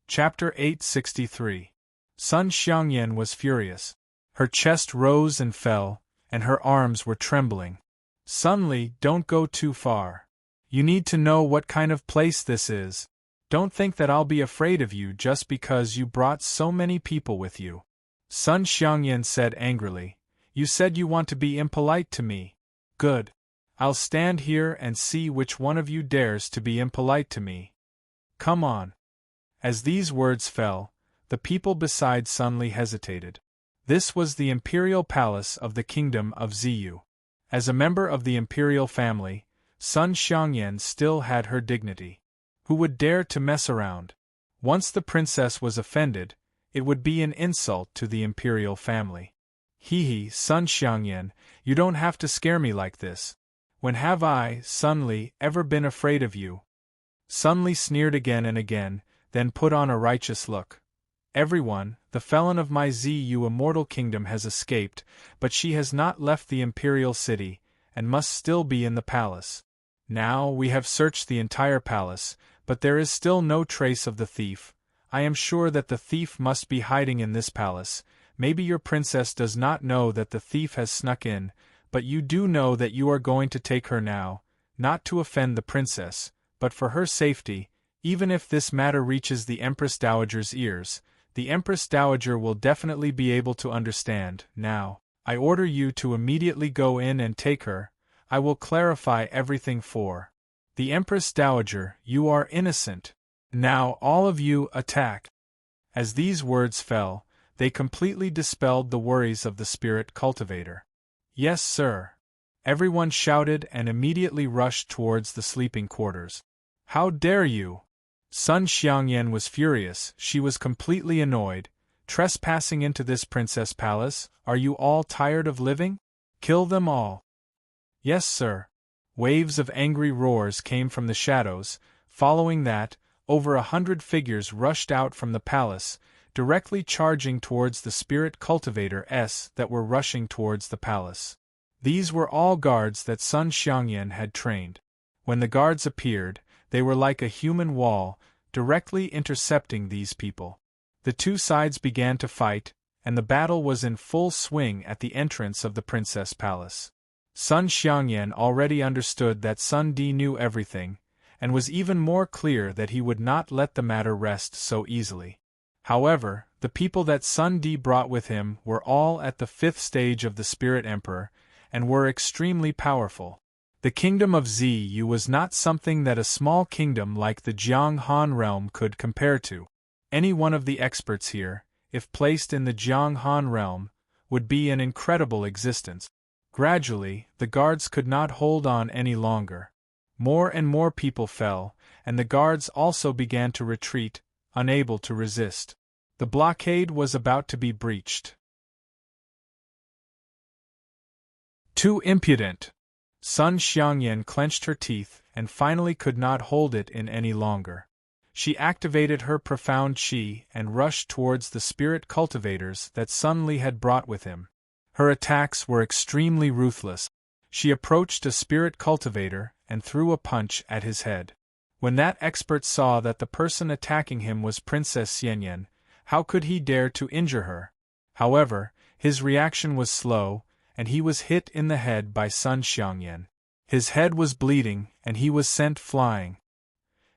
Chapter 863. Sun Xiangyan was furious. Her chest rose and fell, and her arms were trembling. Sun Li, don't go too far. You need to know what kind of place this is. Don't think that I'll be afraid of you just because you brought so many people with you. Sun Xiangyan said angrily. You said you want to be impolite to me. Good. I'll stand here and see which one of you dares to be impolite to me. Come on. As these words fell, the people beside Sun Li hesitated. This was the imperial palace of the kingdom of Ziyu. As a member of the imperial family, Sun Xiangyan still had her dignity. Who would dare to mess around? Once the princess was offended, it would be an insult to the imperial family. Hee, Sun Xiangyan, you don't have to scare me like this. When have I, Sun Li, ever been afraid of you? Sun Li sneered again and again, then put on a righteous look. Everyone, the felon of my Zu immortal kingdom has escaped, but she has not left the imperial city, and must still be in the palace. Now we have searched the entire palace, but there is still no trace of the thief. I am sure that the thief must be hiding in this palace. Maybe your princess does not know that the thief has snuck in, but you do know that you are going to take her now, not to offend the princess, but for her safety. Even if this matter reaches the Empress Dowager's ears, the Empress Dowager will definitely be able to understand. Now, I order you to immediately go in and take her. I will clarify everything for the Empress Dowager. You are innocent. Now all of you attack. As these words fell, they completely dispelled the worries of the spirit cultivator. Yes, sir. Everyone shouted and immediately rushed towards the sleeping quarters. How dare you? Sun Xiangyan was furious. She was completely annoyed. Trespassing into this princess palace, are you all tired of living? Kill them all. Yes, sir. Waves of angry roars came from the shadows. Following that, over 100 figures rushed out from the palace, directly charging towards the spirit cultivators that were rushing towards the palace. These were all guards that Sun Xiangyan had trained. When the guards appeared, they were like a human wall, directly intercepting these people. The two sides began to fight, and the battle was in full swing at the entrance of the princess palace. Sun Xiangyan already understood that Sun Di knew everything, and was even more clear that he would not let the matter rest so easily. However, the people that Sun Di brought with him were all at the 5th stage of the Spirit Emperor, and were extremely powerful. The kingdom of Zu was not something that a small kingdom like the Jiang Han realm could compare to. Any one of the experts here, if placed in the Jiang Han realm, would be an incredible existence. Gradually, the guards could not hold on any longer. More and more people fell, and the guards also began to retreat, unable to resist. The blockade was about to be breached. Too impudent! Sun Xiangyan clenched her teeth and finally could not hold it in any longer. She activated her profound qi and rushed towards the spirit cultivators that Sun Li had brought with him. Her attacks were extremely ruthless. She approached a spirit cultivator and threw a punch at his head. When that expert saw that the person attacking him was Princess Xianyan, how could he dare to injure her? However, his reaction was slow, and he was hit in the head by Sun Xiangyan. His head was bleeding, and he was sent flying.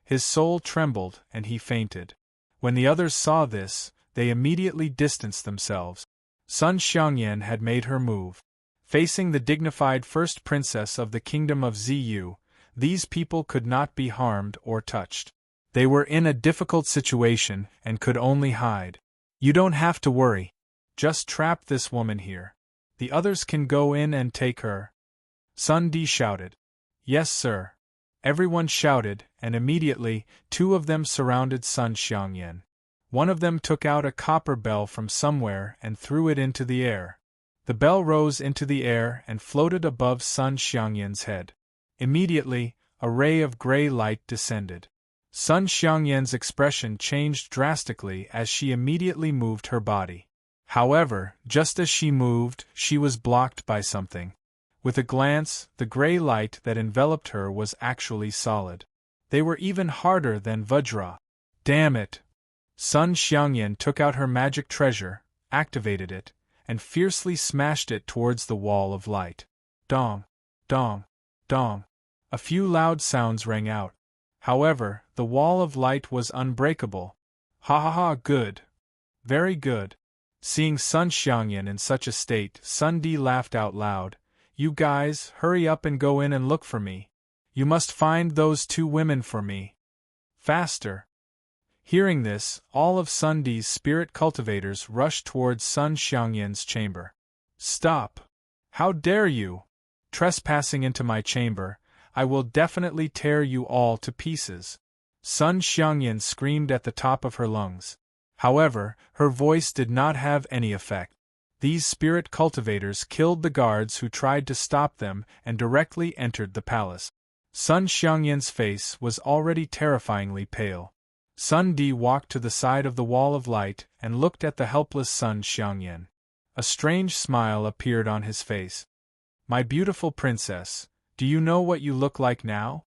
His soul trembled, and he fainted. When the others saw this, they immediately distanced themselves. Sun Xiangyan had made her move. Facing the dignified first princess of the kingdom of Zu, these people could not be harmed or touched. They were in a difficult situation and could only hide. You don't have to worry. Just trap this woman here. The others can go in and take her. Sun Di shouted. Yes, sir. Everyone shouted, and immediately, 2 of them surrounded Sun Xiangyan. One of them took out a copper bell from somewhere and threw it into the air. The bell rose into the air and floated above Sun Xiangyan's head. Immediately, a ray of gray light descended. Sun Xiangyan's expression changed drastically as she immediately moved her body. However, just as she moved, she was blocked by something. With a glance, the gray light that enveloped her was actually solid. They were even harder than Vajra. Damn it! Sun Xiangyan took out her magic treasure, activated it, and fiercely smashed it towards the wall of light. Dong! Dong! Dong! A few loud sounds rang out. However, the wall of light was unbreakable. Ha ha ha, good! Very good! Seeing Sun Xiangyan in such a state, Sun Di laughed out loud. You guys, hurry up and go in and look for me. You must find those 2 women for me. Faster! Hearing this, all of Sun Di's spirit cultivators rushed towards Sun Xiangyan's chamber. Stop! How dare you! Trespassing into my chamber, I will definitely tear you all to pieces." Sun Xiangyan screamed at the top of her lungs. However, her voice did not have any effect. These spirit cultivators killed the guards who tried to stop them and directly entered the palace. Sun Xiangyan's face was already terrifyingly pale. Sun Di walked to the side of the wall of light and looked at the helpless Sun Xiangyan. A strange smile appeared on his face. "My beautiful princess, do you know what you look like now?"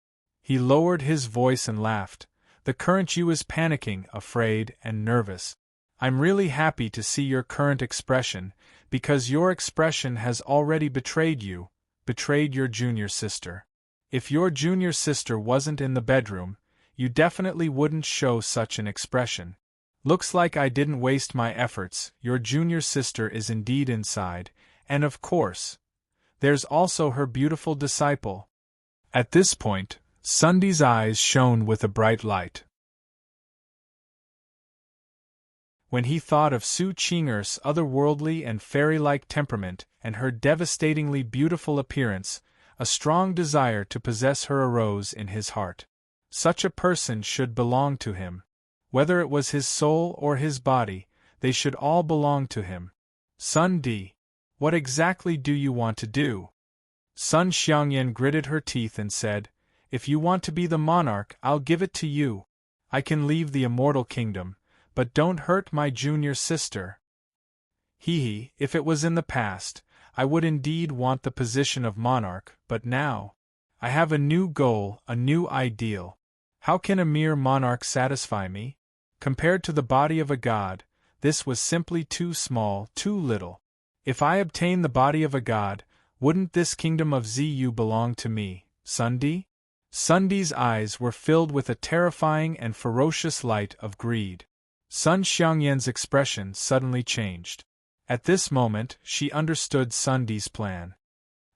He lowered his voice and laughed. "The current you is panicking, afraid, and nervous. I'm really happy to see your current expression, because your expression has already betrayed you, betrayed your junior sister. If your junior sister wasn't in the bedroom, you definitely wouldn't show such an expression. Looks like I didn't waste my efforts. Your junior sister is indeed inside, and of course, there's also her beautiful disciple." At this point, Sun Di's eyes shone with a bright light. When he thought of Su Qing'er's otherworldly and fairy-like temperament and her devastatingly beautiful appearance, a strong desire to possess her arose in his heart. Such a person should belong to him. Whether it was his soul or his body, they should all belong to him. "Sun Di, what exactly do you want to do?" Sun Xiangyan gritted her teeth and said, "If you want to be the monarch, I'll give it to you. I can leave the immortal kingdom, but don't hurt my junior sister." Hee, if it was in the past, I would indeed want the position of monarch, but now, I have a new goal, a new ideal. How can a mere monarch satisfy me? Compared to the body of a god, this was simply too small, too little. If I obtain the body of a god, wouldn't this kingdom of Zu belong to me, Sun Di? Sun Di's eyes were filled with a terrifying and ferocious light of greed. Sun Xiangyan's expression suddenly changed. At this moment, she understood Sun Di's plan.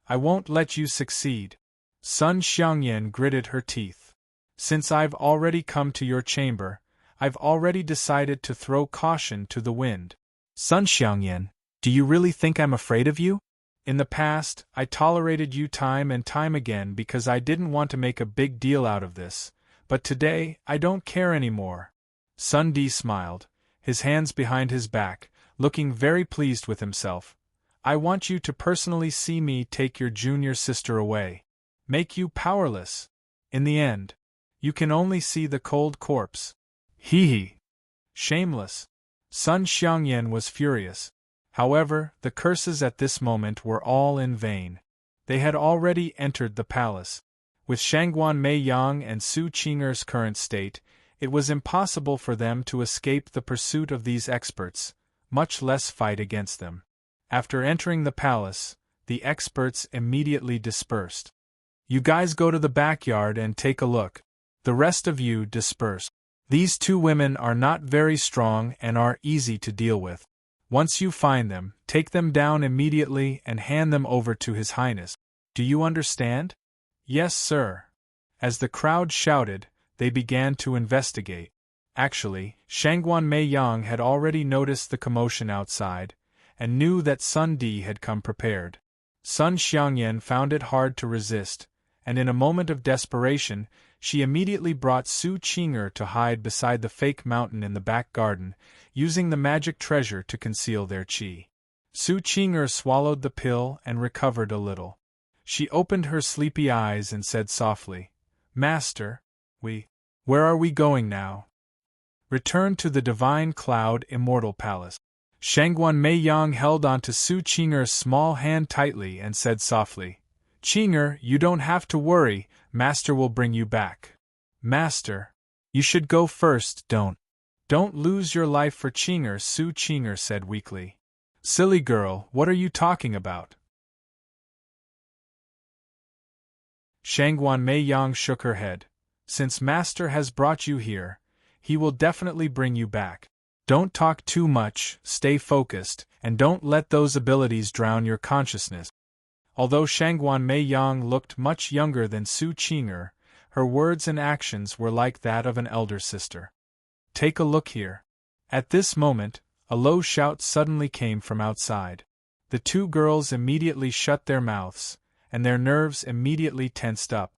"I won't let you succeed." Sun Xiangyan gritted her teeth. "Since I've already come to your chamber, I've already decided to throw caution to the wind." "Sun Xiangyan, do you really think I'm afraid of you? In the past, I tolerated you time and time again because I didn't want to make a big deal out of this, but today, I don't care anymore." Sun Di smiled, his hands behind his back, looking very pleased with himself. "I want you to personally see me take your junior sister away. Make you powerless. In the end, you can only see the cold corpse." Hee. Shameless. Sun Xiangyan was furious. However, the curses at this moment were all in vain. They had already entered the palace. With Shangguan Meiyang and Su Qing'er's current state, it was impossible for them to escape the pursuit of these experts, much less fight against them. After entering the palace, the experts immediately dispersed. "You guys go to the backyard and take a look. The rest of you disperse. These two women are not very strong and are easy to deal with. Once you find them, take them down immediately and hand them over to His Highness. Do you understand?" "Yes, sir." As the crowd shouted, they began to investigate. Actually, Shangguan Meiyang had already noticed the commotion outside, and knew that Sun Di had come prepared. Sun Xiangyan found it hard to resist, and in a moment of desperation, she immediately brought Su Qing'er to hide beside the fake mountain in the back garden, using the magic treasure to conceal their qi. Su Qing'er swallowed the pill and recovered a little. She opened her sleepy eyes and said softly, "Master, where are we going now?" "Return to the Divine Cloud Immortal Palace." Shangguan Meiyang held onto Su Qing'er's small hand tightly and said softly, "Qing'er, you don't have to worry, Master will bring you back." "Master, you should go first, don't lose your life for Qing'er," Su Qing'er said weakly. "Silly girl, what are you talking about?" Shangguan Meiyang shook her head. "Since Master has brought you here, he will definitely bring you back. Don't talk too much, stay focused, and don't let those abilities drown your consciousness." Although Shangguan Meiyang looked much younger than Su Qing'er, her words and actions were like that of an elder sister. "Take a look here." At this moment, a low shout suddenly came from outside. The two girls immediately shut their mouths, and their nerves immediately tensed up.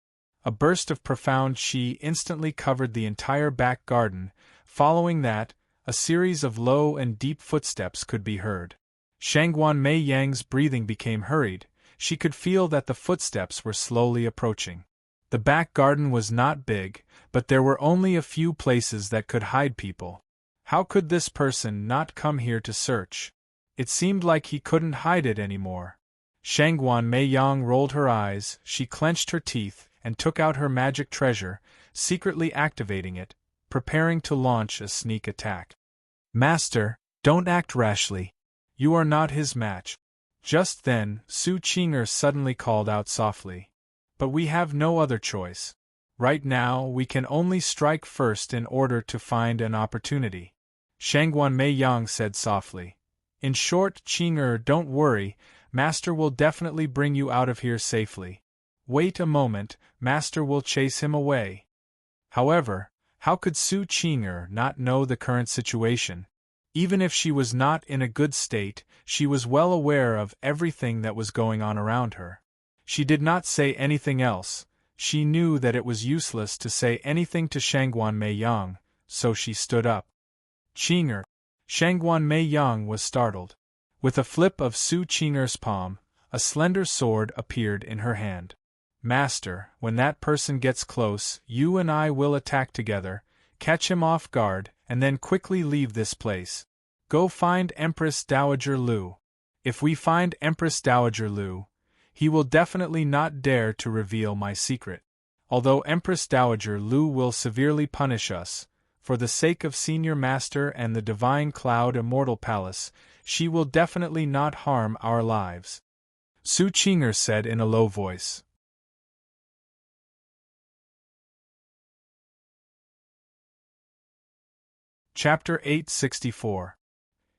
A burst of profound qi instantly covered the entire back garden. Following that, a series of low and deep footsteps could be heard. Shangguan Mei Yang's breathing became hurried. She could feel that the footsteps were slowly approaching. The back garden was not big, but there were only a few places that could hide people. How could this person not come here to search? It seemed like he couldn't hide it anymore. Shangguan Mei Yang rolled her eyes, she clenched her teeth, and took out her magic treasure, secretly activating it, preparing to launch a sneak attack. Master, don't act rashly. You are not his match. Just then, Su Qing'er suddenly called out softly. But we have no other choice. Right now, we can only strike first in order to find an opportunity. Shangguan Mei Yang said softly. In short, Qing'er, don't worry, Master will definitely bring you out of here safely. Wait a moment, Master will chase him away. However, how could Su Qing'er not know the current situation? Even if she was not in a good state, she was well aware of everything that was going on around her. She did not say anything else. She knew that it was useless to say anything to Shangguan Mei Yang, so she stood up. Qing'er. Shangguan Mei Yang was startled. With a flip of Su Qing'er's palm, a slender sword appeared in her hand. Master, when that person gets close, you and I will attack together, catch him off guard, and then quickly leave this place. Go find Empress Dowager Lu. If we find Empress Dowager Lu, he will definitely not dare to reveal my secret. Although Empress Dowager Lu will severely punish us, for the sake of Senior Master and the Divine Cloud Immortal Palace, she will definitely not harm our lives. Su Qing'er said in a low voice. Chapter 864.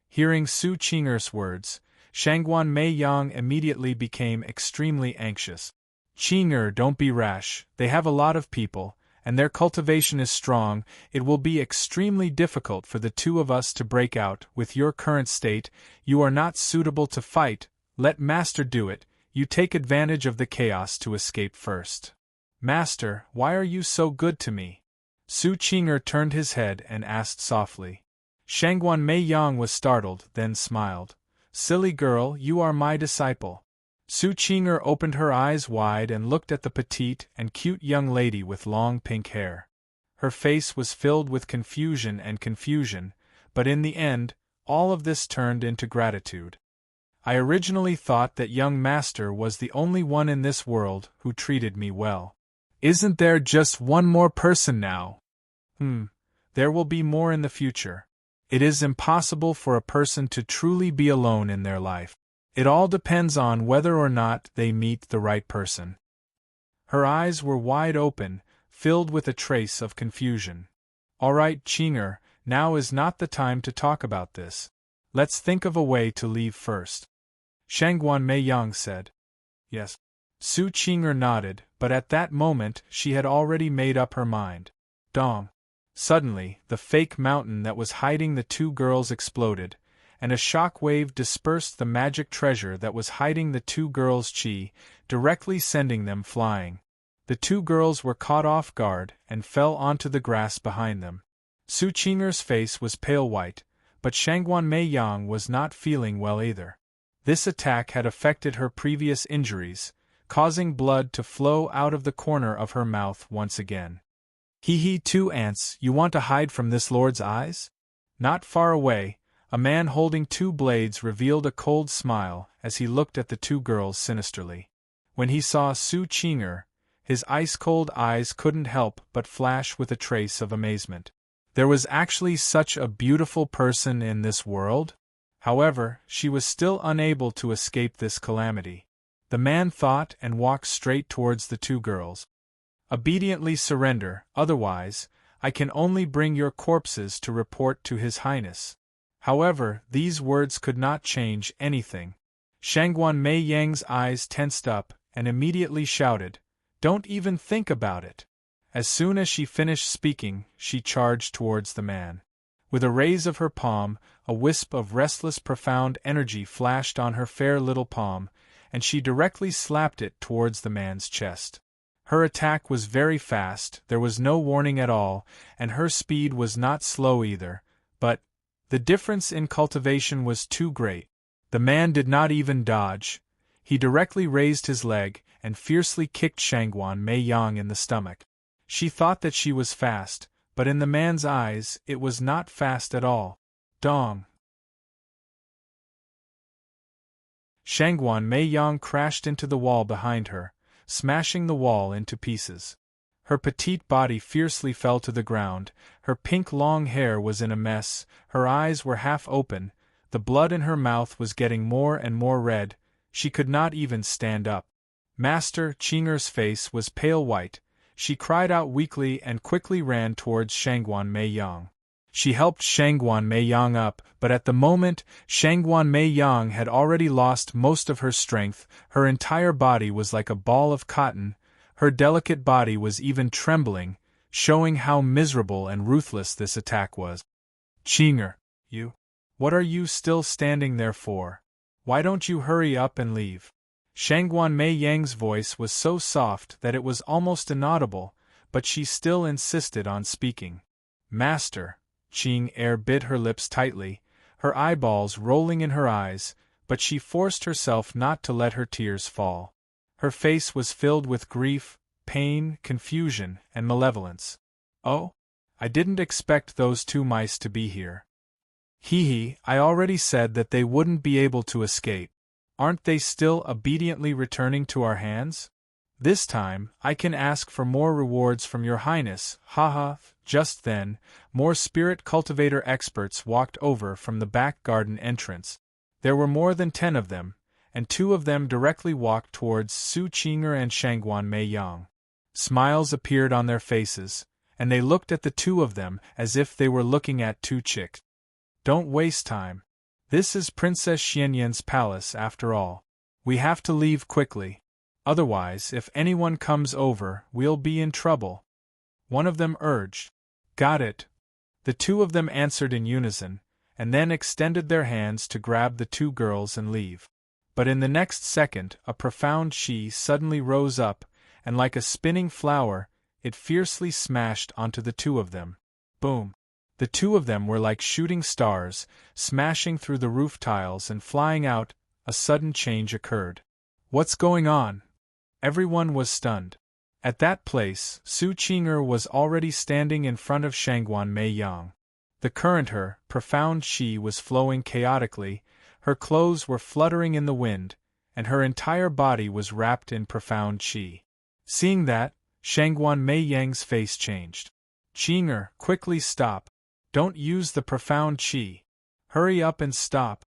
Hearing Su Qing'er's words, Shangguan Mei Yang immediately became extremely anxious. Qing'er, don't be rash, they have a lot of people, and their cultivation is strong. It will be extremely difficult for the two of us to break out. With your current state, you are not suitable to fight. Let Master do it. You take advantage of the chaos to escape first. Master, why are you so good to me? Su Qing'er turned his head and asked softly. Shangguan Mei Yang was startled, then smiled. Silly girl, you are my disciple. Su Qing'er opened her eyes wide and looked at the petite and cute young lady with long pink hair. Her face was filled with confusion, but in the end, all of this turned into gratitude. I originally thought that young Master was the only one in this world who treated me well. Isn't there just one more person now? There will be more in the future. It is impossible for a person to truly be alone in their life. It all depends on whether or not they meet the right person. Her eyes were wide open, filled with a trace of confusion. All right, Qing'er, now is not the time to talk about this. Let's think of a way to leave first. Shangguan Mei Yang said. Yes. Su Qing'er nodded, but at that moment she had already made up her mind. Dong. Suddenly, the fake mountain that was hiding the two girls exploded, and a shock wave dispersed the magic treasure that was hiding the two girls' qi, directly sending them flying. The two girls were caught off guard and fell onto the grass behind them. Su Qing'er's face was pale white, but Shangguan Mei Yang was not feeling well either. This attack had affected her previous injuries, causing blood to flow out of the corner of her mouth once again. Hee, two ants, you want to hide from this lord's eyes? Not far away, a man holding two blades revealed a cold smile as he looked at the two girls sinisterly. When he saw Su Qing'er, his ice-cold eyes couldn't help but flash with a trace of amazement. There was actually such a beautiful person in this world? However, she was still unable to escape this calamity. The man thought and walked straight towards the two girls. Obediently surrender, otherwise, I can only bring your corpses to report to His Highness. However, these words could not change anything. Shangguan Mei Yang's eyes tensed up and immediately shouted, "Don't even think about it!" As soon as she finished speaking, she charged towards the man. With a raise of her palm, a wisp of restless profound energy flashed on her fair little palm, and she directly slapped it towards the man's chest. Her attack was very fast, there was no warning at all, and her speed was not slow either, but the difference in cultivation was too great. The man did not even dodge. He directly raised his leg and fiercely kicked Shangguan Mei Yang in the stomach. She thought that she was fast, but in the man's eyes it was not fast at all. Dong! Shangguan Mei Yang crashed into the wall behind her, smashing the wall into pieces. Her petite body fiercely fell to the ground, her pink long hair was in a mess, her eyes were half open, the blood in her mouth was getting more and more red, she could not even stand up. Master Qing'er's face was pale white, she cried out weakly and quickly ran towards Shangguan Mei Yang. She helped Shangguan Mei Yang up, but at the moment, Shangguan Mei Yang had already lost most of her strength, her entire body was like a ball of cotton, her delicate body was even trembling, showing how miserable and ruthless this attack was. Qing'er, you? What are you still standing there for? Why don't you hurry up and leave? Shangguan Mei Yang's voice was so soft that it was almost inaudible, but she still insisted on speaking. Master, Qing'er bit her lips tightly, her eyeballs rolling in her eyes, but she forced herself not to let her tears fall. Her face was filled with grief, pain, confusion, and malevolence. Oh? I didn't expect those two mice to be here. Hee, I already said that they wouldn't be able to escape. Aren't they still obediently returning to our hands? This time, I can ask for more rewards from your highness, haha. Just then, more spirit cultivator experts walked over from the back garden entrance. There were more than 10 of them, and 2 of them directly walked towards Su Qing'er and Shangguan Mei Yang. Smiles appeared on their faces, and they looked at the 2 of them as if they were looking at 2 chicks. Don't waste time. This is Princess Xianyan's palace after all. We have to leave quickly. Otherwise, if anyone comes over, we'll be in trouble. One of them urged. Got it. The 2 of them answered in unison, and then extended their hands to grab the 2 girls and leave. But in the next second, a profound chi suddenly rose up, and like a spinning flower, it fiercely smashed onto the 2 of them. Boom! The 2 of them were like shooting stars, smashing through the roof tiles and flying out. A sudden change occurred. What's going on? Everyone was stunned. At that place, Su Qing'er was already standing in front of Shangguan Mei Yang. The current her, profound chi was flowing chaotically, her clothes were fluttering in the wind, and her entire body was wrapped in profound chi. Seeing that, Shangguan Mei Yang's face changed. Qing'er, quickly stop. Don't use the profound chi. Hurry up and stop.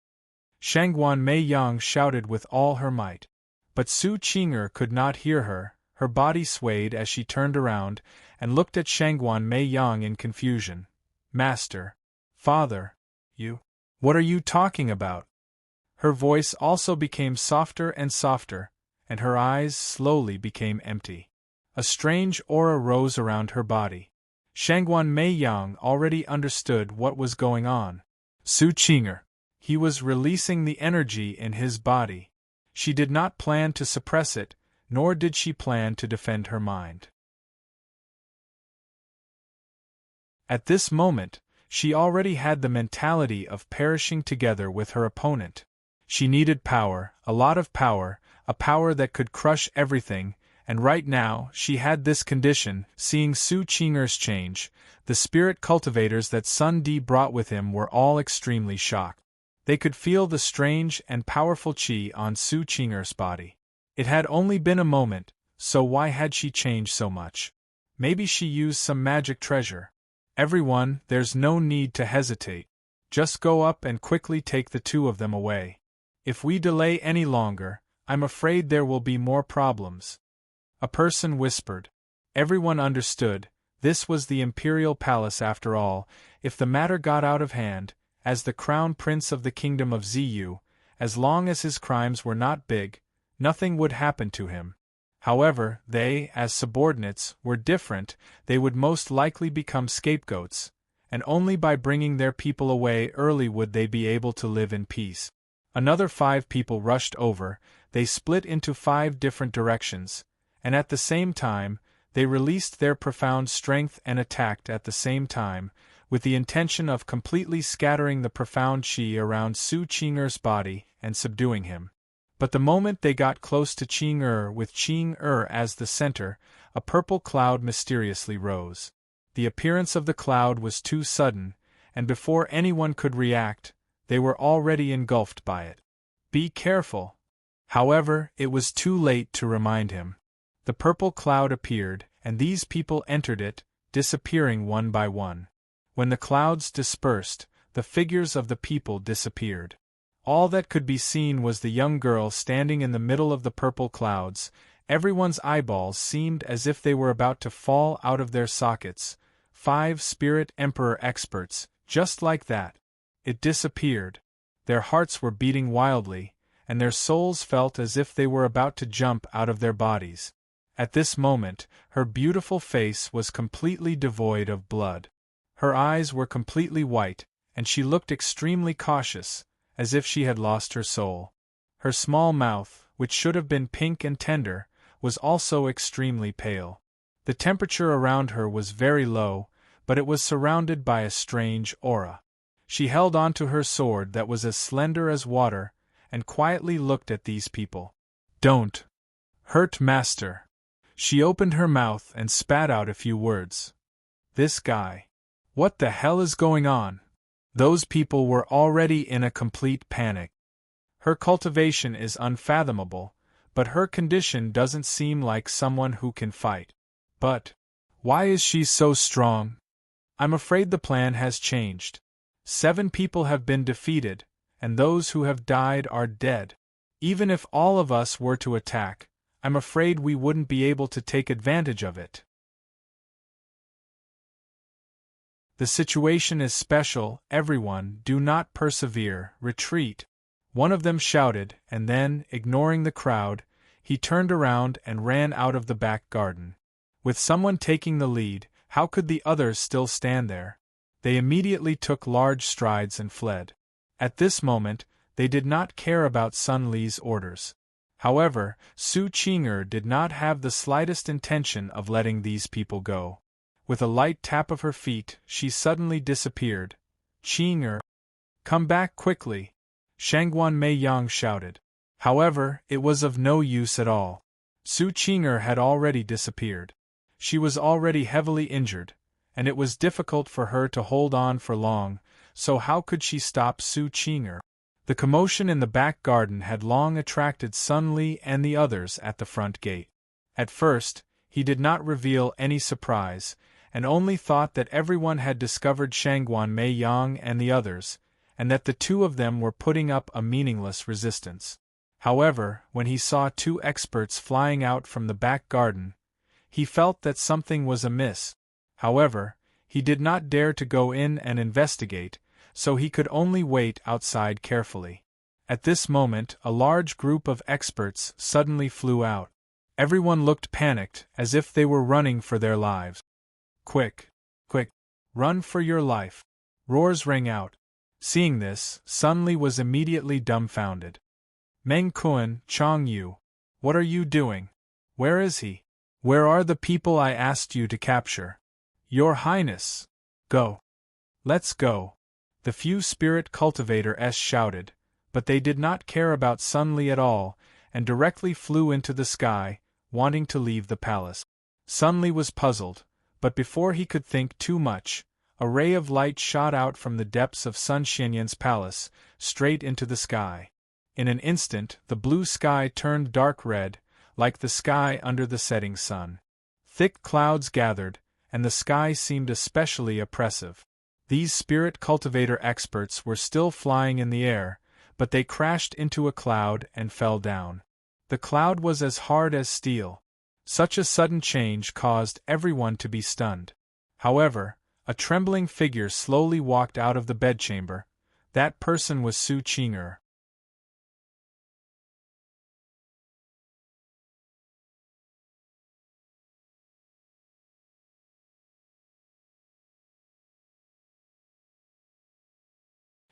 Shangguan Mei Yang shouted with all her might. But Su Qing'er could not hear her. Her body swayed as she turned around and looked at Shangguan Mei Yang in confusion. Master. Father. You. What are you talking about? Her voice also became softer and softer, and her eyes slowly became empty. A strange aura rose around her body. Shangguan Mei Yang already understood what was going on. Su Qing'er. He was releasing the energy in his body. She did not plan to suppress it, nor did she plan to defend her mind. At this moment, she already had the mentality of perishing together with her opponent. She needed power, a lot of power, a power that could crush everything, and right now she had this condition. Seeing Su Qing'er's change, the spirit cultivators that Sun Di brought with him were all extremely shocked. They could feel the strange and powerful chi on Su Qing'er's body. It had only been a moment, so why had she changed so much? Maybe she used some magic treasure. Everyone, there's no need to hesitate. Just go up and quickly take the 2 of them away. If we delay any longer, I'm afraid there will be more problems. A person whispered. Everyone understood. This was the imperial palace after all. If the matter got out of hand, as the crown prince of the kingdom of Ziyu, as long as his crimes were not big, nothing would happen to him. However, they, as subordinates, were different. They would most likely become scapegoats, and only by bringing their people away early would they be able to live in peace. Another 5 people rushed over. They split into 5 different directions, and at the same time, they released their profound strength and attacked at the same time, with the intention of completely scattering the profound qi around Su Qing'er's body and subduing him. But the moment they got close to Qing'er with Qing'er as the center, a purple cloud mysteriously rose. The appearance of the cloud was too sudden, and before anyone could react, they were already engulfed by it. Be careful! However, it was too late to remind him. The purple cloud appeared, and these people entered it, disappearing one by one. When the clouds dispersed, the figures of the people disappeared. All that could be seen was the young girl standing in the middle of the purple clouds. Everyone's eyeballs seemed as if they were about to fall out of their sockets. 5 Spirit Emperor experts, just like that. It disappeared. Their hearts were beating wildly, and their souls felt as if they were about to jump out of their bodies. At this moment, her beautiful face was completely devoid of blood. Her eyes were completely white, and she looked extremely cautious, as if she had lost her soul. Her small mouth, which should have been pink and tender, was also extremely pale. The temperature around her was very low, but it was surrounded by a strange aura. She held onto her sword that was as slender as water, and quietly looked at these people. "Don't hurt Master." She opened her mouth and spat out a few words. "This guy. What the hell is going on?" Those people were already in a complete panic. Her cultivation is unfathomable, but her condition doesn't seem like someone who can fight. But why is she so strong? I'm afraid the plan has changed. 7 people have been defeated, and those who have died are dead. Even if all of us were to attack, I'm afraid we wouldn't be able to take advantage of it. The situation is special, everyone, do not persevere, retreat. One of them shouted, and then, ignoring the crowd, he turned around and ran out of the back garden. With someone taking the lead, how could the others still stand there? They immediately took large strides and fled. At this moment, they did not care about Sun Li's orders. However, Su Qing'er did not have the slightest intention of letting these people go. With a light tap of her feet, she suddenly disappeared. "Qing'er, come back quickly!" Shangguan Meiyang shouted. However, it was of no use at all. Su Qing'er had already disappeared. She was already heavily injured, and it was difficult for her to hold on for long, so how could she stop Su Qing'er? The commotion in the back garden had long attracted Sun Li and the others at the front gate. At first, he did not reveal any surprise, and only thought that everyone had discovered Shangguan Meiyang and the others, and that the 2 of them were putting up a meaningless resistance. However, when he saw 2 experts flying out from the back garden, he felt that something was amiss. However, he did not dare to go in and investigate, so he could only wait outside carefully. At this moment, a large group of experts suddenly flew out. Everyone looked panicked, as if they were running for their lives. "Quick! Quick! Run for your life!" Roars rang out. Seeing this, Sun Li was immediately dumbfounded. "Meng Kuan, Chong Yu, what are you doing? Where is he? Where are the people I asked you to capture? Your Highness! Go! Let's go!" The few spirit cultivators shouted, but they did not care about Sun Li at all, and directly flew into the sky, wanting to leave the palace. Sun Li was puzzled, but before he could think too much, a ray of light shot out from the depths of Sun Xianyan's palace, straight into the sky. In an instant, the blue sky turned dark red, like the sky under the setting sun. Thick clouds gathered, and the sky seemed especially oppressive. These spirit cultivator experts were still flying in the air, but they crashed into a cloud and fell down. The cloud was as hard as steel. Such a sudden change caused everyone to be stunned. However, a trembling figure slowly walked out of the bedchamber. That person was Su Qing'er.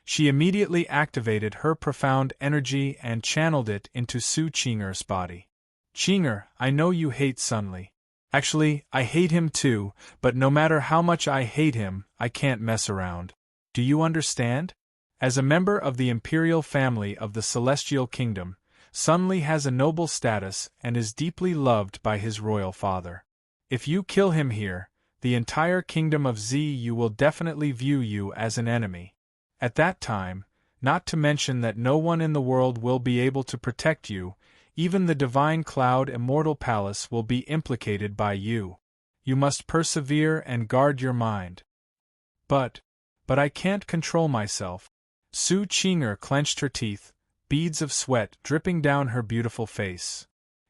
She immediately activated her profound energy and channeled it into Su Qing'er's body. Qing'er, I know you hate Sunli. Actually, I hate him too, but no matter how much I hate him, I can't mess around. Do you understand? As a member of the imperial family of the Celestial Kingdom, Sunli has a noble status and is deeply loved by his royal father. If you kill him here, the entire kingdom of Zu will definitely view you as an enemy. At that time, not to mention that no one in the world will be able to protect you, even the divine cloud immortal palace will be implicated by you. You must persevere and guard your mind. But I can't control myself. Su Qing'er clenched her teeth, beads of sweat dripping down her beautiful face.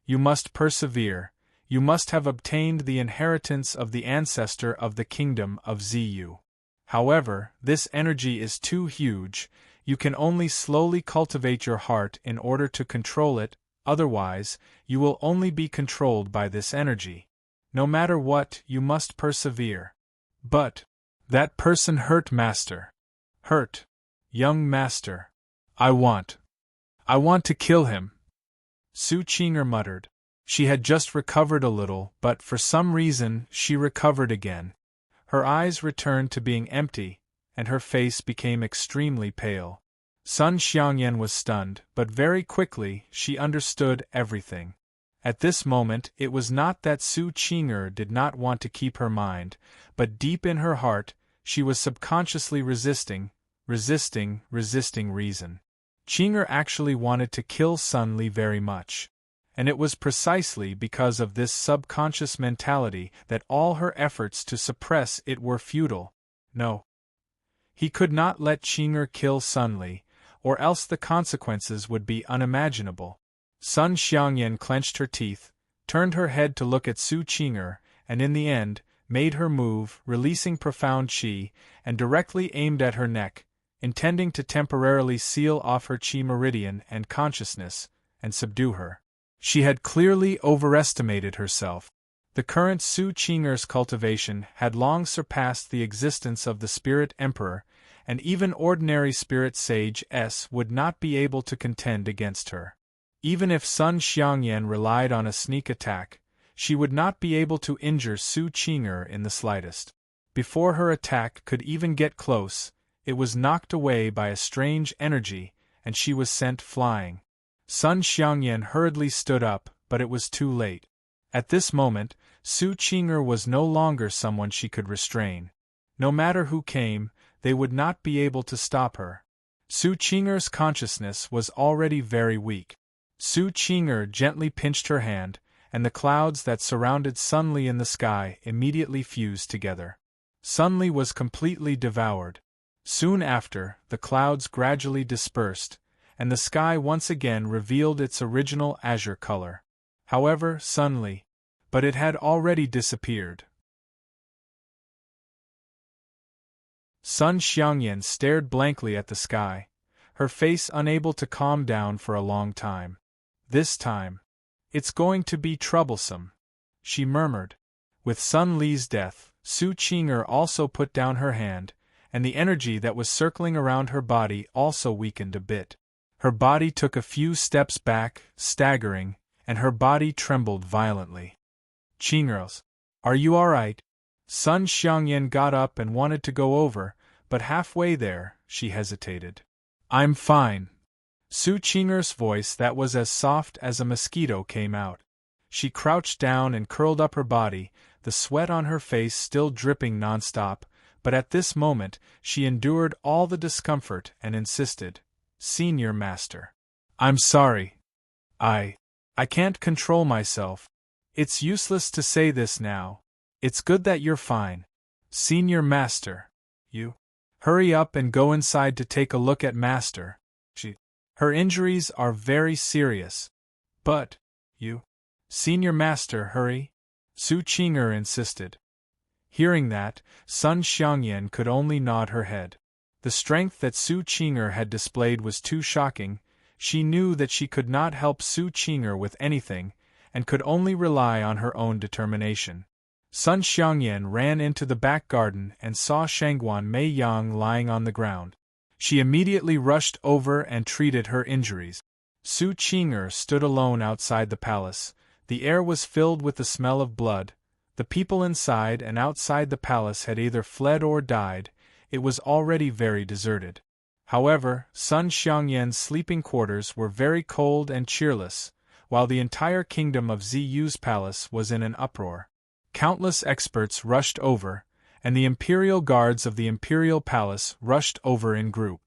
You must persevere. You must have obtained the inheritance of the ancestor of the kingdom of Zu. However, this energy is too huge. You can only slowly cultivate your heart in order to control it, otherwise, you will only be controlled by this energy. No matter what, you must persevere. But that person hurt Master. Hurt. Young Master. I want to kill him. Su Qing'er muttered. She had just recovered a little, but for some reason she recovered again. Her eyes returned to being empty, and her face became extremely pale. Sun Xiangyan was stunned, but very quickly she understood everything. At this moment it was not that Su Qing'er did not want to keep her mind, but deep in her heart, she was subconsciously resisting reason. Qing'er actually wanted to kill Sunli very much. And it was precisely because of this subconscious mentality that all her efforts to suppress it were futile. No. He could not let Qing'er kill Sunli, or else the consequences would be unimaginable. Sun Xiangyan clenched her teeth, turned her head to look at Su Qing'er, and in the end, made her move, releasing profound qi, and directly aimed at her neck, intending to temporarily seal off her qi meridian and consciousness, and subdue her. She had clearly overestimated herself. The current Su Qing'er's cultivation had long surpassed the existence of the Spirit Emperor, and even ordinary Spirit Sage S would not be able to contend against her. Even if Sun Xiangyan relied on a sneak attack, she would not be able to injure Su Qing'er in the slightest. Before her attack could even get close, it was knocked away by a strange energy, and she was sent flying. Sun Xiangyan hurriedly stood up, but it was too late. At this moment, Su Qing'er was no longer someone she could restrain. No matter who came, they would not be able to stop her. Su Qing'er's consciousness was already very weak. Su Qing'er gently pinched her hand, and the clouds that surrounded Sunli in the sky immediately fused together. Sunli was completely devoured. Soon after, the clouds gradually dispersed, and the sky once again revealed its original azure color. However, Sunli. But it had already disappeared. Sun Xiangyan stared blankly at the sky, her face unable to calm down for a long time. This time, it's going to be troublesome, she murmured. With Sun Li's death, Su Qing'er also put down her hand, and the energy that was circling around her body also weakened a bit. Her body took a few steps back, staggering, and her body trembled violently. Qing'er, are you all right? Sun Xiangyan got up and wanted to go over, but halfway there, she hesitated. I'm fine. Su Qing'er's voice that was as soft as a mosquito came out. She crouched down and curled up her body, the sweat on her face still dripping nonstop, but at this moment, she endured all the discomfort and insisted. Senior Master. I'm sorry. I can't control myself. It's useless to say this now. It's good that you're fine. Senior Master. You. Hurry up and go inside to take a look at Master. Her injuries are very serious. But, you. Senior Master, hurry. Su Qing'er insisted. Hearing that, Sun Xiangyan could only nod her head. The strength that Su Qing'er had displayed was too shocking. She knew that she could not help Su Qing'er with anything, and could only rely on her own determination. Sun Xiangyan ran into the back garden and saw Shangguan Mei Yang lying on the ground. She immediately rushed over and treated her injuries. Su Qing'er stood alone outside the palace, The air was filled with the smell of blood. The people inside and outside the palace had either fled or died. It was already very deserted. However, Sun Xiangyan's sleeping quarters were very cold and cheerless, while the entire kingdom of Ziyu's palace was in an uproar. Countless experts rushed over, and the imperial guards of the imperial palace rushed over in group.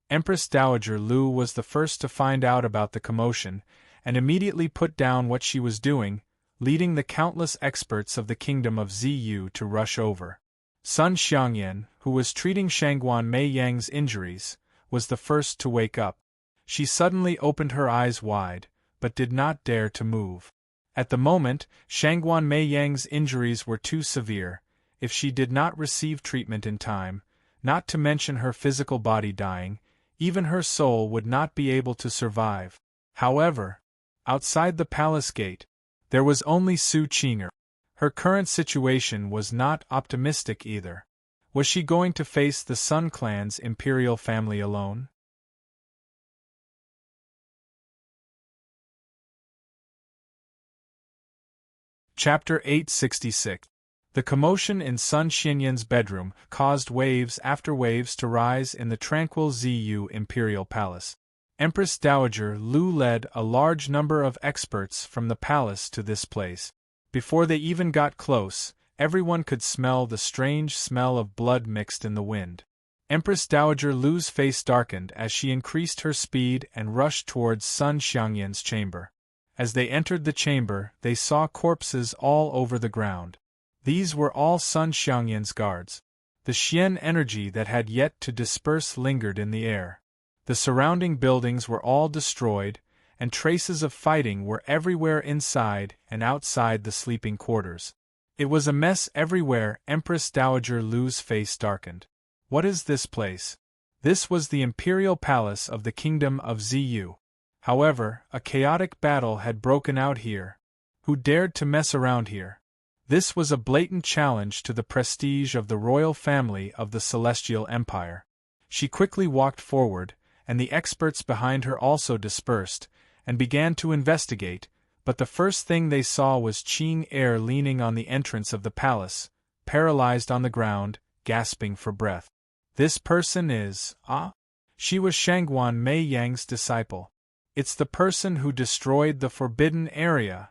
Empress Dowager Lu was the first to find out about the commotion, and immediately put down what she was doing, leading the countless experts of the kingdom of Ziyu to rush over. Sun Xiangyan, who was treating Shangguan Mei Yang's injuries, was the first to wake up. She suddenly opened her eyes wide, but did not dare to move. At the moment, Shangguan Mei Yang's injuries were too severe. If she did not receive treatment in time, not to mention her physical body dying, even her soul would not be able to survive. However, outside the palace gate, there was only Su Qing'er. Her current situation was not optimistic either. Was she going to face the Sun clan's imperial family alone? Chapter 866. The commotion in Sun Xiangyan's bedroom caused waves after waves to rise in the tranquil Ziyu imperial palace. Empress Dowager Lu led a large number of experts from the palace to this place. Before they even got close, everyone could smell the strange smell of blood mixed in the wind. Empress Dowager Lu's face darkened as she increased her speed and rushed towards Sun Xiangyan's chamber. As they entered the chamber, they saw corpses all over the ground. These were all Sun Xiangyan's guards. The Xian energy that had yet to disperse lingered in the air. The surrounding buildings were all destroyed, and traces of fighting were everywhere inside and outside the sleeping quarters. It was a mess everywhere. Empress Dowager Lu's face darkened. What is this place? This was the imperial palace of the kingdom of Ziyu. However, a chaotic battle had broken out here. Who dared to mess around here? This was a blatant challenge to the prestige of the royal family of the Celestial Empire. She quickly walked forward, and the experts behind her also dispersed, and began to investigate, but the first thing they saw was Qing'er leaning on the entrance of the palace, paralyzed on the ground, gasping for breath. This person is, She was Shangguan Mei Yang's disciple. It's the person who destroyed the forbidden area.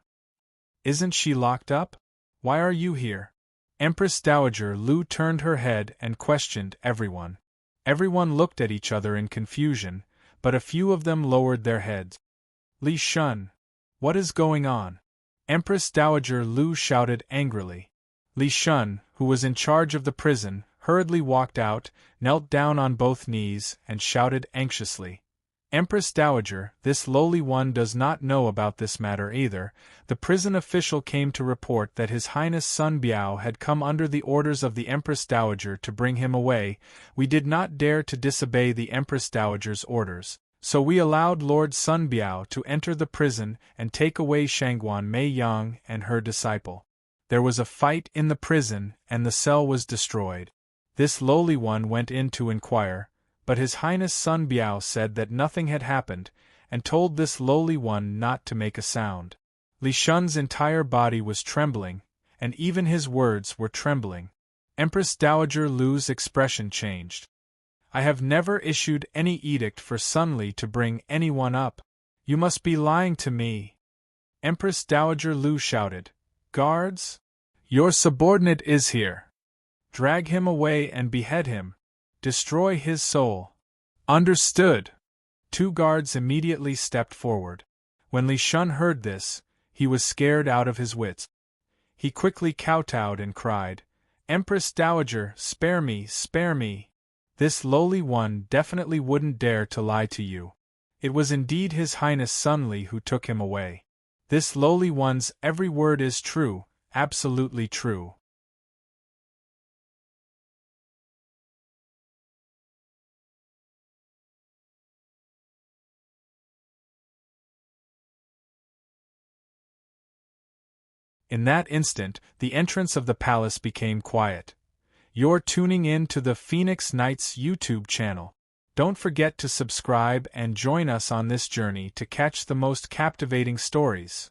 Isn't she locked up? Why are you here? Empress Dowager Lu turned her head and questioned everyone. Everyone looked at each other in confusion, but a few of them lowered their heads. Li Shun! What is going on? Empress Dowager Lu shouted angrily. Li Shun, who was in charge of the prison, hurriedly walked out, knelt down on both knees, and shouted anxiously. Empress Dowager, this lowly one does not know about this matter either. The prison official came to report that His Highness Sun Biao had come under the orders of the Empress Dowager to bring him away. We did not dare to disobey the Empress Dowager's orders, so we allowed Lord Sun Biao to enter the prison and take away Shangguan Mei Yang and her disciple. There was a fight in the prison, and the cell was destroyed. This lowly one went in to inquire, but His Highness Sun Biao said that nothing had happened, and told this lowly one not to make a sound. Li Shun's entire body was trembling, and even his words were trembling. Empress Dowager Lu's expression changed. I have never issued any edict for Sun Li to bring anyone up. You must be lying to me. Empress Dowager Lu shouted. Guards? Your subordinate is here. Drag him away and behead him. Destroy his soul. Understood. Two guards immediately stepped forward. When Li Shun heard this, he was scared out of his wits. He quickly kowtowed and cried, Empress Dowager, spare me, spare me. This lowly one definitely wouldn't dare to lie to you. It was indeed His Highness Sun Li who took him away. This lowly one's every word is true, absolutely true. In that instant, the entrance of the palace became quiet. You're tuning in to the Phoenix Nights YouTube channel. Don't forget to subscribe and join us on this journey to catch the most captivating stories.